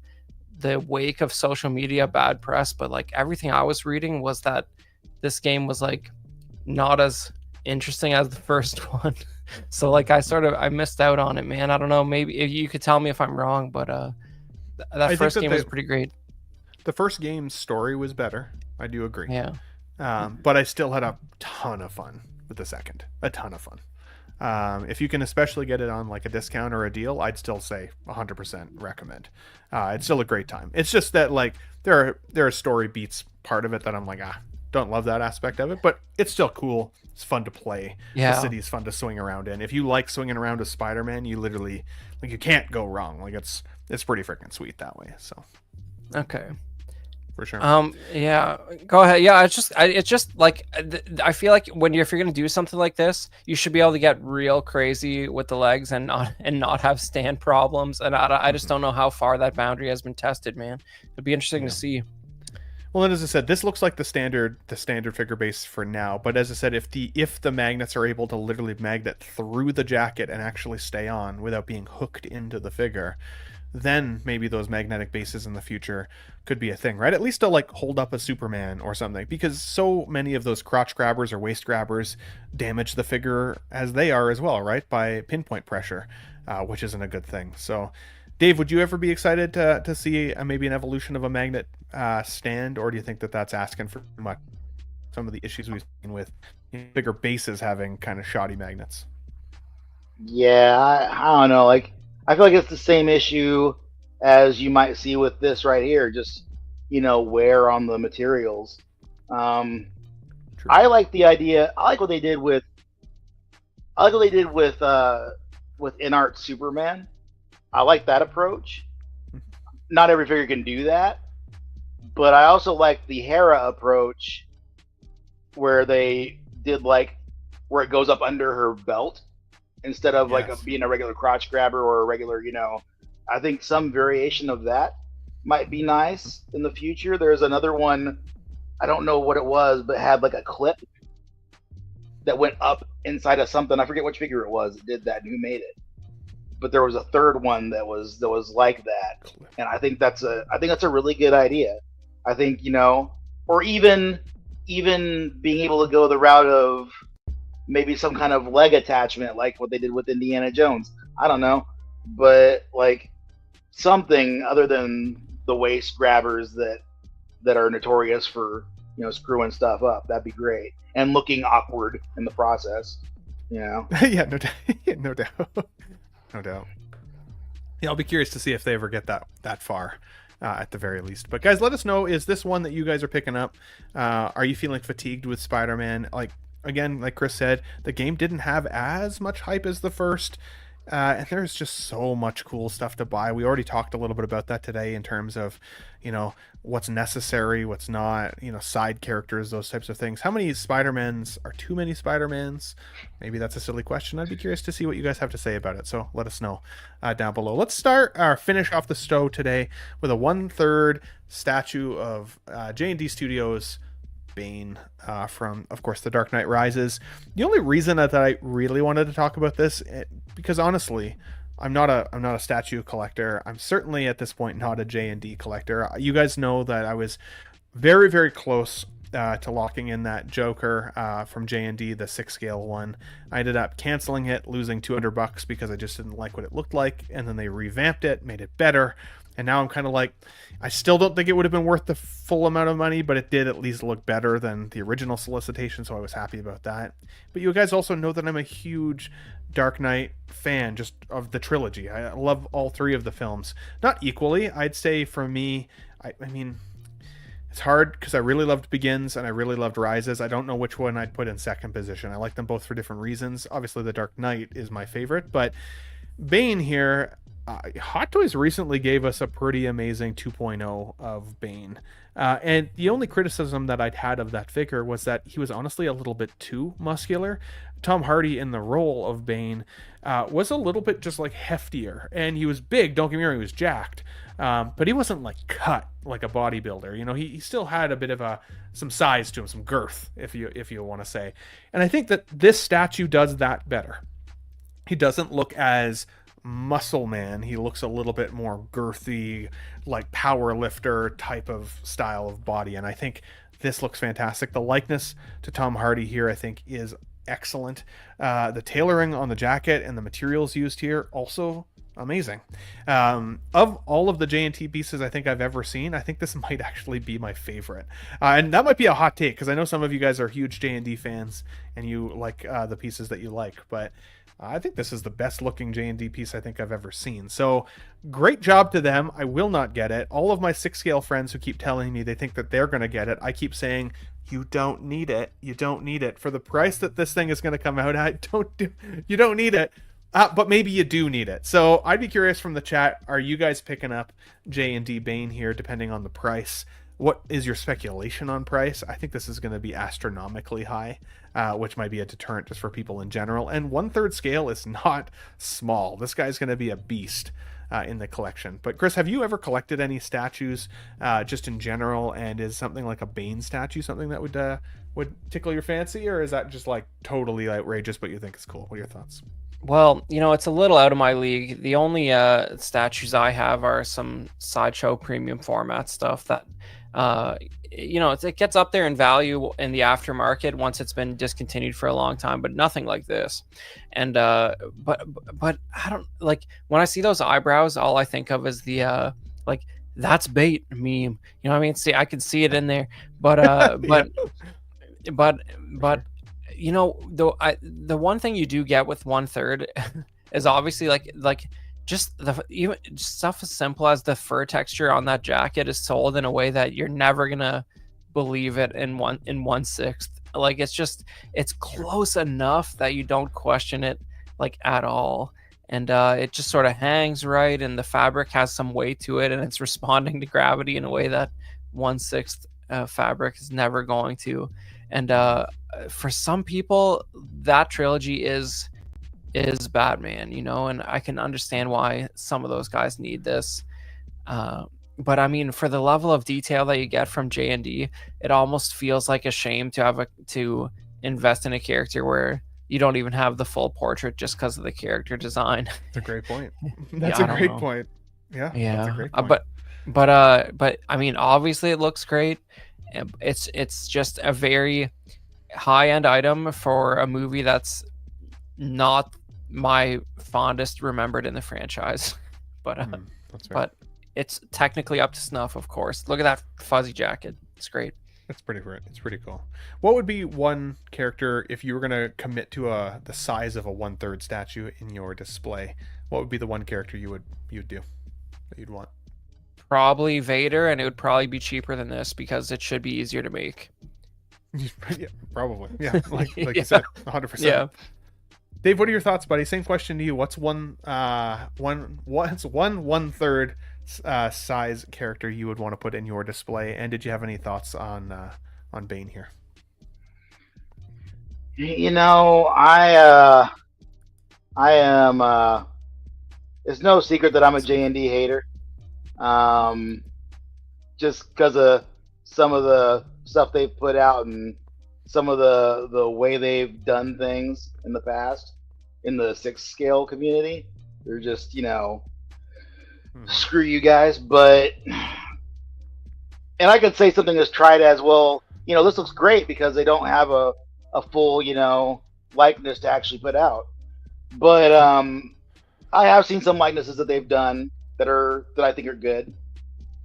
wake of social media bad press. But like everything I was reading was that this game was like not as interesting as the first one. So like I missed out on it, man. I don't know. Maybe you could tell me if I'm wrong, but that first game was pretty great. The first game's story was better. I do agree. Yeah. But I still had a ton of fun with the second. A ton of fun. If you can especially get it on like a discount or a deal, I'd still say 100% recommend. It's still a great time. It's just that like there are story beats part of it that I'm like, don't love that aspect of it, but it's still cool. It's fun to play. Yeah. The city's fun to swing around in. If you like swinging around with Spider-Man, you literally like you can't go wrong. Like it's pretty freaking sweet that way. So okay. For sure. Yeah, go ahead. Yeah, it's just like I feel like if you're gonna do something like this, you should be able to get real crazy with the legs and not have stand problems. And I just don't know how far that boundary has been tested, man. It'd be interesting to see. Well, and as I said, this looks like the standard figure base for now. But as I said, if the magnets are able to literally magnet through the jacket and actually stay on without being hooked into the figure, then maybe those magnetic bases in the future could be a thing, right? At least to like hold up a Superman or something, because so many of those crotch grabbers or waist grabbers damage the figure as they are as well, right? By pinpoint pressure, which isn't a good thing. So Dave, would you ever be excited to see maybe an evolution of a magnet stand, or do you think that that's asking for too much? Some of the issues we've seen with bigger bases having kind of shoddy magnets. Yeah, I don't know. Like, I feel like it's the same issue as you might see with this right here. Just wear on the materials. I like the idea. I like what they did with. With in-art Superman. I like that approach. Not every figure can do that, But I also like the Hera approach, where they did like where it goes up under her belt instead of like being a regular crotch grabber or a regular, I think some variation of that might be nice in the future. There's another one, I don't know what it was, but had like a clip that went up inside of something. I forget which figure it was that did that and who made it. But there was a third one that was like that, and I think that's a really good idea. I think, or even being able to go the route of maybe some kind of leg attachment, like what they did with Indiana Jones. I don't know, but like something other than the waist grabbers that are notorious for screwing stuff up. That'd be great, and looking awkward in the process. Yeah, no doubt. No doubt. No doubt. Yeah, I'll be curious to see if they ever get that far, at the very least. But guys, let us know, is this one that you guys are picking up? Are you feeling fatigued with Spider-Man? Like, again, like Chris said, the game didn't have as much hype as the first. And there's just so much cool stuff to buy. We already talked a little bit about that today in terms of, what's necessary, what's not, side characters, those types of things. How many Spider-Mans are too many Spider-Mans? Maybe that's a silly question. I'd be curious to see what you guys have to say about it. So let us know down below. Let's finish off the show today with a 1/3 statue of J&D Studios Bane from, of course, The Dark Knight Rises. The only reason that I really wanted to talk about this, because honestly, I'm not a statue collector. I'm certainly at this point not a J&D collector. You guys know that I was very, very close to locking in that Joker from J&D, the 6-scale one. I ended up canceling it, losing $200 because I just didn't like what it looked like, and then they revamped it, made it better. And now I'm kind of like, I still don't think it would have been worth the full amount of money, but it did at least look better than the original solicitation, so I was happy about that. But you guys also know that I'm a huge Dark Knight fan, just of the trilogy. I love all 3 of the films. Not equally, I'd say for me, I mean, it's hard because I really loved Begins and I really loved Rises. I don't know which one I'd put in second position. I like them both for different reasons. Obviously, The Dark Knight is my favorite, but Bane here... Hot Toys recently gave us a pretty amazing 2.0 of Bane. And the only criticism that I'd had of that figure was that he was honestly a little bit too muscular. Tom Hardy in the role of Bane was a little bit just like heftier. And he was big, don't get me wrong, he was jacked. But he wasn't like cut like a bodybuilder. He still had a bit of some size to him, some girth, if you want to say. And I think that this statue does that better. He doesn't look as muscle man. He looks a little bit more girthy, like power lifter type of style of body, and I think this looks fantastic. The likeness to Tom Hardy here, I think, is excellent. The tailoring on the jacket and the materials used here, also amazing. Of all of the J&T pieces I think I've ever seen, I think this might actually be my favorite. And that might be a hot take, because I know some of you guys are huge J&D fans and you like the pieces that you like, but I think this is the best looking J&D piece I think I've ever seen. So great job to them. I will not get it. All of my 6-scale friends who keep telling me they think that they're going to get it, I keep saying, you don't need it. You don't need it. For the price that this thing is going to come out at, you don't need it. But maybe you do need it. So I'd be curious from the chat, are you guys picking up J&D Bane here depending on the price? What is your speculation on price? I think this is going to be astronomically high, which might be a deterrent just for people in general. And 1/3 scale is not small. This guy's going to be a beast in the collection. But Chris, have you ever collected any statues just in general? And is something like a Bane statue something that would tickle your fancy? Or is that just like totally outrageous, but you think it's cool? What are your thoughts? Well, it's a little out of my league. The only statues I have are some Sideshow premium format stuff that... it gets up there in value in the aftermarket once it's been discontinued for a long time, but nothing like this. And but I don't like, when I see those eyebrows, all I think of is the like, that's bait meme. You know what I mean? See, I can see it in there, but the one thing you do get with 1/3 is obviously like just stuff as simple as the fur texture on that jacket is sold in a way that you're never gonna believe it in 1/6. Like, it's close enough that you don't question it like at all, and it just sort of hangs right, and the fabric has some weight to it, and it's responding to gravity in a way that 1/6 fabric is never going to. And for some people, that trilogy is Batman, you know, and I can understand why some of those guys need this. But I mean, for the level of detail that you get from J&D, it almost feels like a shame to invest in a character where you don't even have the full portrait just because of the character design. That's a great point. Yeah, That's I a don't great know. point. Yeah, Yeah, that's a great point. but I mean, obviously it looks great. It's just a very high-end item for a movie that's not my fondest remembered in the franchise. But that's right. but it's technically up to snuff, of course. Look at that fuzzy jacket. It's great. It's pretty cool. What would be one character if you were going to commit to the size of a 1/3 statue in your display? What would be the one character you'd do that you'd want? Probably Vader, and it would probably be cheaper than this because it should be easier to make. Yeah, probably. Yeah, like Yeah. you said, 100%. Yeah. Dave, what are your thoughts, buddy? Same question to you. What's one 1/3 size character you would want to put in your display? And did you have any thoughts on Bane here? You know, I am. It's no secret that I'm a J&D hater. Just because of some of the stuff they've put out and some of the way they've done things in the past in the 6 scale community. They're just, you know, screw you guys. But, and I could say something as tried as, well, you know, this looks great because they don't have a full, you know, likeness to actually put out. But I have seen some likenesses that they've done that I think are good,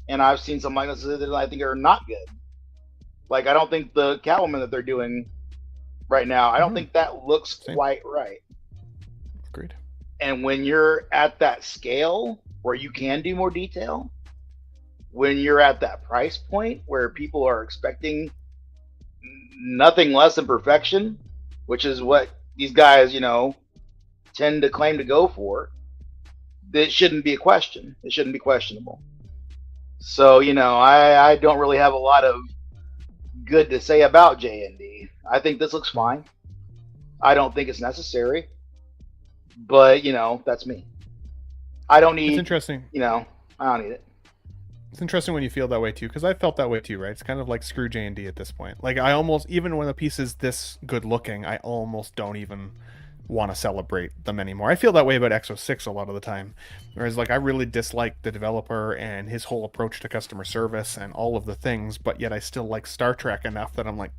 and I've seen some likenesses that I think are not good. Like, I don't think the Catwoman that they're doing right now, I don't think that looks quite right. Agreed. And when you're at that scale where you can do more detail, when you're at that price point where people are expecting nothing less than perfection, which is what these guys, you know, tend to claim to go for, it shouldn't be a question. It shouldn't be questionable. So, you know, I don't really have a lot of good to say about J&D. I think this looks fine. I don't think it's necessary. But, you know, that's me. I don't need... It's interesting. You know, I don't need it. It's interesting when you feel that way too, because I felt that way too, right? It's kind of like screw J&D at this point. Like, I almost, even when a piece is this good looking, I almost don't even want to celebrate them anymore. I feel that way about Exo 6 a lot of the time. Whereas, like, I really dislike the developer and his whole approach to customer service and all of the things, but yet I still like Star Trek enough that I'm like,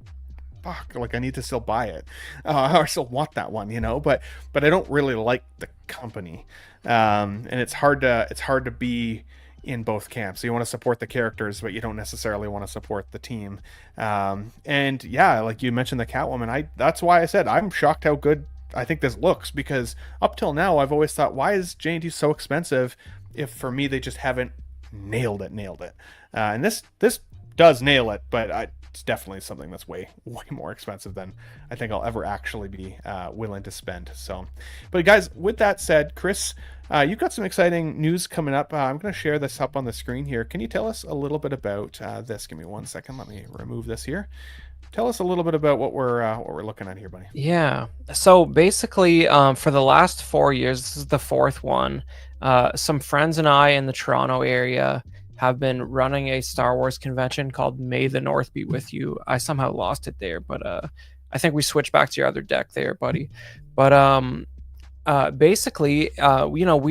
fuck, like, I need to still buy it. I still want that one, you know, but I don't really like the company. And it's hard to be in both camps. So you want to support the characters, but you don't necessarily want to support the team. And yeah, like you mentioned the Catwoman, that's why I said I'm shocked how good I think this looks, because up till now I've always thought, why is J&D so expensive if for me they just haven't nailed it. And this does nail it, but it's definitely something that's way more expensive than I think I'll ever actually be willing to spend. So, but guys, with that said, Chris, you've got some exciting news coming up. I'm going to share this up on the screen here. Can you tell us a little bit about this? Give me 1 second. Let me remove this here. Tell us a little bit about what we're looking at here, buddy. Yeah. So basically, for the last 4 years, this is the 4th one. Some friends and I in the Toronto area have been running a Star Wars convention called May the North Be With You. I somehow lost it there, but I think we switched back to your other deck there, buddy. But basically, you know,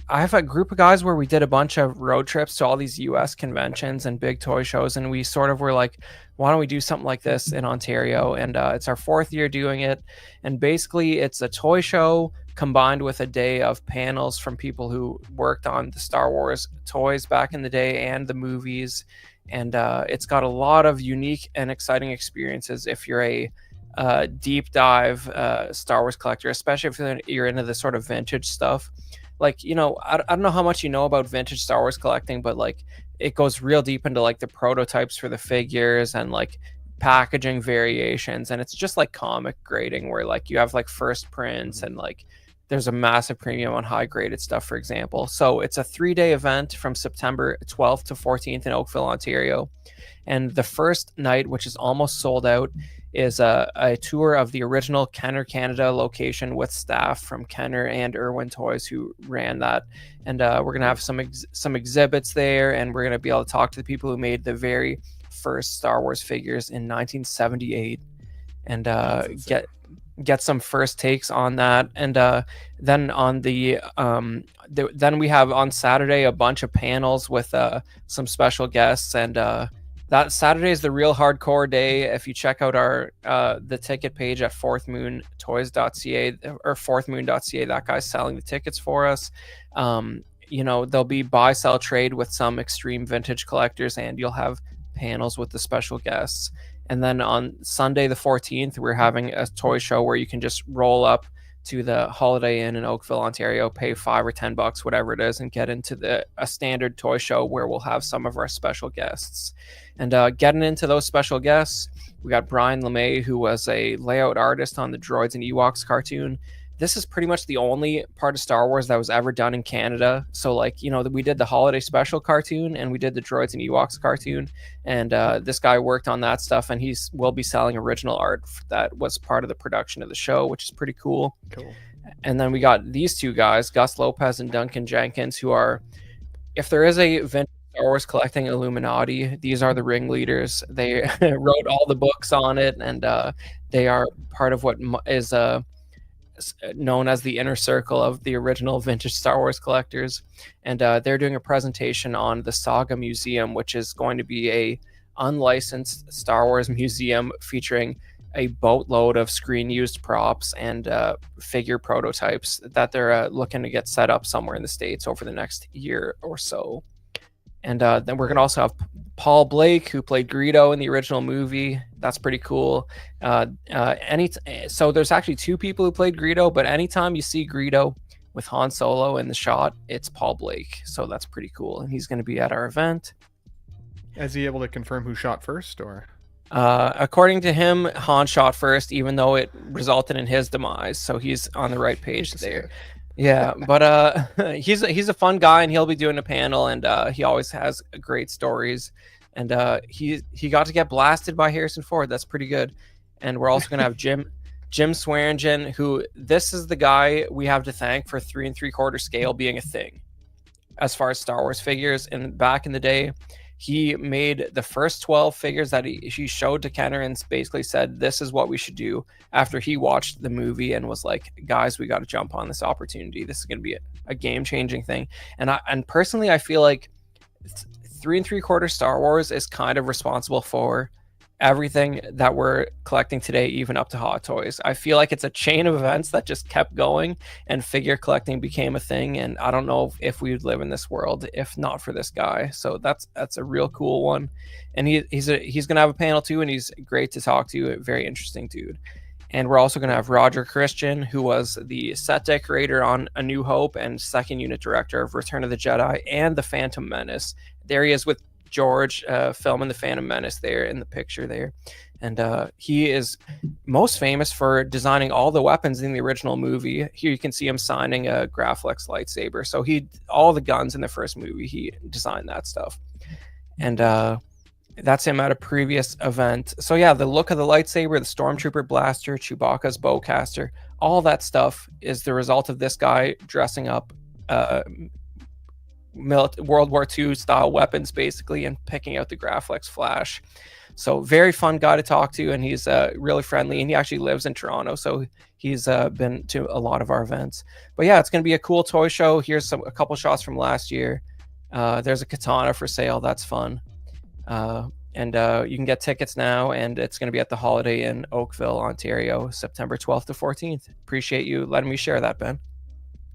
I have a group of guys where we did a bunch of road trips to all these US conventions and big toy shows, and we sort of were like, why don't we do something like this in Ontario? And it's our 4th year doing it, and basically it's a toy show combined with a day of panels from people who worked on the Star Wars toys back in the day and the movies, and it's got a lot of unique and exciting experiences if you're a deep dive Star Wars collector, especially if you're into this sort of vintage stuff. Like, you know, I don't know how much you know about vintage Star Wars collecting, but like it goes real deep into like the prototypes for the figures and like packaging variations, and it's just like comic grading where like you have like first prints and like there's a massive premium on high graded stuff, for example. So it's a 3-day event from September 12th to 14th in Oakville, Ontario. And the first night, which is almost sold out, is a tour of the original Kenner Canada location with staff from Kenner and Irwin Toys who ran that. And we're going to have some exhibits there, and we're going to be able to talk to the people who made the very first Star Wars figures in 1978 and get some first takes on that. And then on then we have on Saturday a bunch of panels with some special guests, and that Saturday is the real hardcore day. If you check out our the ticket page at fourthmoontoys.ca or fourthmoon.ca, that guy's selling the tickets for us. There'll be buy, sell, trade with some extreme vintage collectors, and you'll have panels with the special guests. And then on Sunday the 14th, we're having a toy show where you can just roll up to the Holiday Inn in Oakville, Ontario, pay $5 or $10, whatever it is, and get into a standard toy show where we'll have some of our special guests. And getting into those special guests, we got Brian LeMay, who was a layout artist on the Droids and Ewoks cartoon. This is pretty much the only part of Star Wars that was ever done in Canada. So, we did the holiday special cartoon and we did the Droids and Ewoks cartoon. And this guy worked on that stuff, and will be selling original art that was part of the production of the show, which is pretty cool. Cool. And then we got these two guys, Gus Lopez and Duncan Jenkins, who are, if there is a vintage Star Wars collecting Illuminati, these are the ringleaders. They wrote all the books on it, and they are part of what is known as the inner circle of the original vintage Star Wars collectors. And they're doing a presentation on the Saga Museum, which is going to be a unlicensed Star Wars museum featuring a boatload of screen used props and figure prototypes that they're looking to get set up somewhere in the States over the next year or so. And then we're going to also have Paul Blake, who played Greedo in the original movie. That's pretty cool. So there's actually two people who played Greedo, but anytime you see Greedo with Han Solo in the shot, it's Paul Blake. So that's pretty cool. And he's going to be at our event. Is he able to confirm who shot first, or? According to him, Han shot first, even though it resulted in his demise. So he's on the right page there. Yeah, but he's a fun guy, and he'll be doing a panel, and he always has great stories. And he got to get blasted by Harrison Ford. That's pretty good. And we're also gonna have Jim Swearingen, who this is the guy we have to thank for 3 3/4 scale being a thing as far as Star Wars figures. And back in the day, he made the first 12 figures that he showed to Kenner and basically said, this is what we should do, after he watched the movie and was like, guys, we got to jump on this opportunity. This is going to be a game-changing thing. And personally, I feel like 3 3/4 Star Wars is kind of responsible for everything that we're collecting today, even up to Hot Toys. I feel like it's a chain of events that just kept going, and figure collecting became a thing. And I don't know if we would live in this world if not for this guy. So that's a real cool one. And he's gonna have a panel too, and he's great to talk to. A very interesting dude. And we're also gonna have Roger Christian, who was the set decorator on A New Hope and second unit director of Return of the Jedi and The Phantom Menace. There he is with George filming The Phantom Menace there in the picture there. And he is most famous for designing all the weapons in the original movie. Here you can see him signing a Graflex lightsaber. So all the guns in the first movie, he designed that stuff. And that's him at a previous event. So yeah, the look of the lightsaber, the Stormtrooper blaster, Chewbacca's bowcaster, all that stuff is the result of this guy dressing up World War II style weapons basically, and picking out the Graflex flash. So very fun guy to talk to, and he's really friendly, and he actually lives in Toronto, so he's been to a lot of our events. But yeah, it's going to be a cool toy show. Here's a couple shots from last year. There's a katana for sale. That's fun. And you can get tickets now, and it's going to be at the Holiday Inn, Oakville, Ontario, September 12th to 14th. Appreciate you letting me share that, Ben.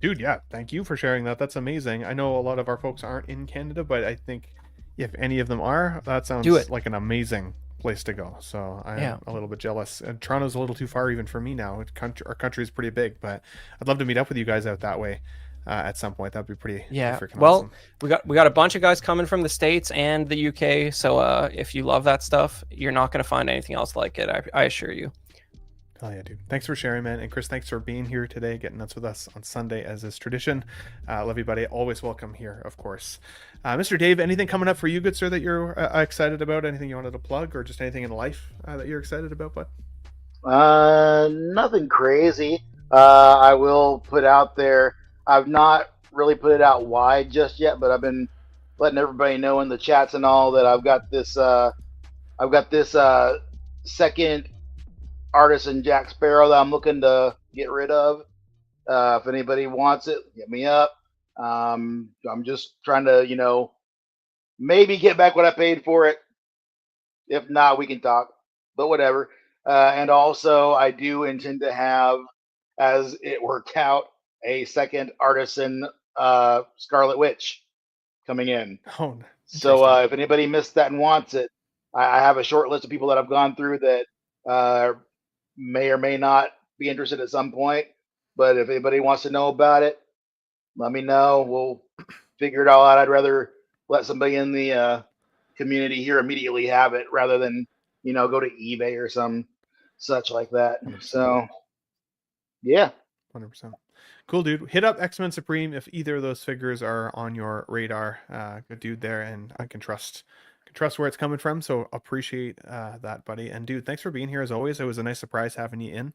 Dude, yeah, thank you for sharing that. That's amazing. I know a lot of our folks aren't in Canada, but I think if any of them are, that sounds like an amazing place to go. So I'm a little bit jealous. And Toronto's a little too far even for me now. Our country is pretty big, but I'd love to meet up with you guys out that way at some point. That'd be pretty freaking awesome. we got a bunch of guys coming from the States and the UK. So if you love that stuff, you're not going to find anything else like it. I assure you. Oh yeah, dude. Thanks for sharing, man. And Chris, thanks for being here today, getting nuts with us on Sunday as is tradition. Love you, buddy. Always welcome here, of course. Mr. Dave, anything coming up for you, good sir, that you're excited about? Anything you wanted to plug, or just anything in life that you're excited about, bud? Nothing crazy. I will put out there. I've not really put it out wide just yet, but I've been letting everybody know in the chats and all that I've got this. Second artisan Jack Sparrow that I'm looking to get rid of. If anybody wants it, hit me up. I'm just trying to, maybe get back what I paid for it. If not, we can talk. But whatever. And also, I do intend to have, as it worked out, a second artisan Scarlet Witch coming in. Oh, so if anybody missed that and wants it, I have a short list of people that I've gone through that may or may not be interested at some point. But if anybody wants to know about it, let me know. We'll figure it all out. I'd rather let somebody in the community here immediately have it rather than go to eBay or some such like that. 100%. So yeah, 100%. Cool, dude. Hit up X-Men Supreme if either of those figures are on your radar. Good dude there, and I can trust where it's coming from. So appreciate that, buddy. And dude, thanks for being here as always. It was a nice surprise having you in.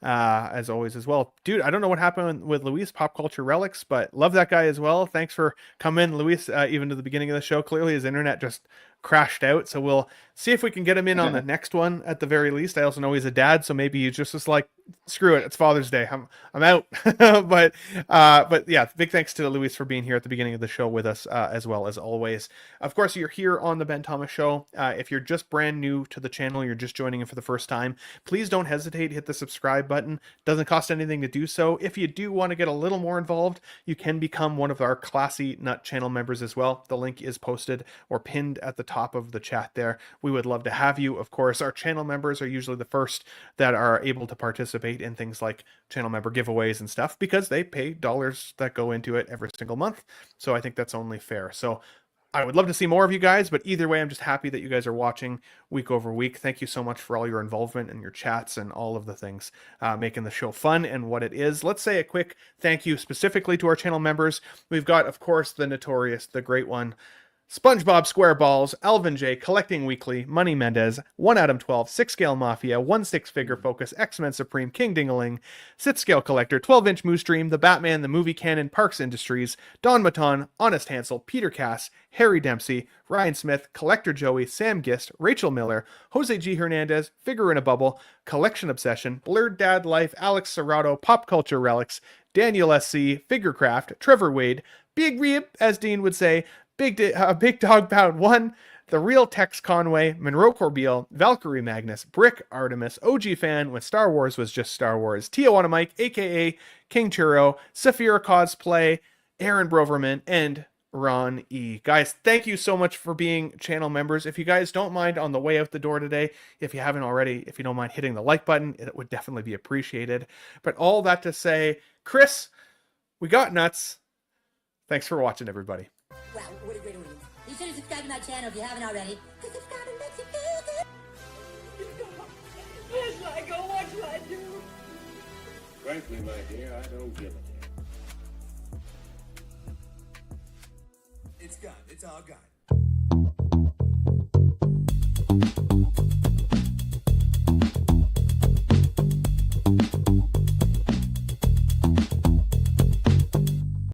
As always as well, dude. I don't know what happened with Luis Pop Culture Relics, but love that guy as well. Thanks for coming, Luis. Even to the beginning of the show, clearly his internet just crashed out, so we'll see if we can get him in on the next one at the very least. I also know he's a dad, so maybe he's just like, screw it, it's Father's Day, I'm out. but yeah, big thanks to Luis for being here at the beginning of the show with us, as well as always. Of course, you're here on the Ben Thomas Show. If you're just brand new to the channel, you're just joining in for the first time, please don't hesitate, hit the subscribe button. Doesn't cost anything to do so. If you do want to get a little more involved, you can become one of our Classy Nut channel members as well. The link is posted or pinned at the top of the chat there. We would love to have you. Of course, our channel members are usually the first that are able to participate in things like channel member giveaways and stuff because they pay dollars that go into it every single month. So I think that's only fair. So I would love to see more of you guys, but either way, I'm just happy that you guys are watching week over week. Thank you so much for all your involvement and your chats and all of the things making the show fun and what it is. Let's say a quick thank you specifically to our channel members. We've got, of course, the notorious, the great one, SpongeBob SquareBalls, Alvin J, Collecting Weekly, Money Mendez, 1 Adam 12, 6 Scale Mafia, 1 6 Figure Focus, X-Men Supreme, King Dingaling, 6 Scale Collector, 12-inch Moose Dream, The Batman, The Movie Canon, Parks Industries, Don Maton, Honest Hansel, Peter Cass, Harry Dempsey, Ryan Smith, Collector Joey, Sam Gist, Rachel Miller, Jose G. Hernandez, Figure in a Bubble, Collection Obsession, Blurred Dad Life, Alex Serrato, Pop Culture Relics, Daniel SC, Figurecraft, Trevor Wade, Big Rib, as Dean would say, Big Dog Pound 1, The Real Tex Conway, Monroe Corbeil, Valkyrie Magnus, Brick Artemis, OG Fan when Star Wars was just Star Wars, Tijuana Mike, aka King Churro, Saphira Cosplay, Aaron Broverman, and Ron E. Guys, thank you so much for being channel members. If you guys don't mind on the way out the door today, if you haven't already, if you don't mind hitting the like button, it would definitely be appreciated. But all that to say, Chris, we got nuts. Thanks for watching, everybody. Wow, what a great audience. You should have subscribed to my channel if you haven't already. Subscribe and makes you feel good. Where should I go? What should I do? Frankly, my dear, I don't give a damn. It's Gunn. It's all Gunn.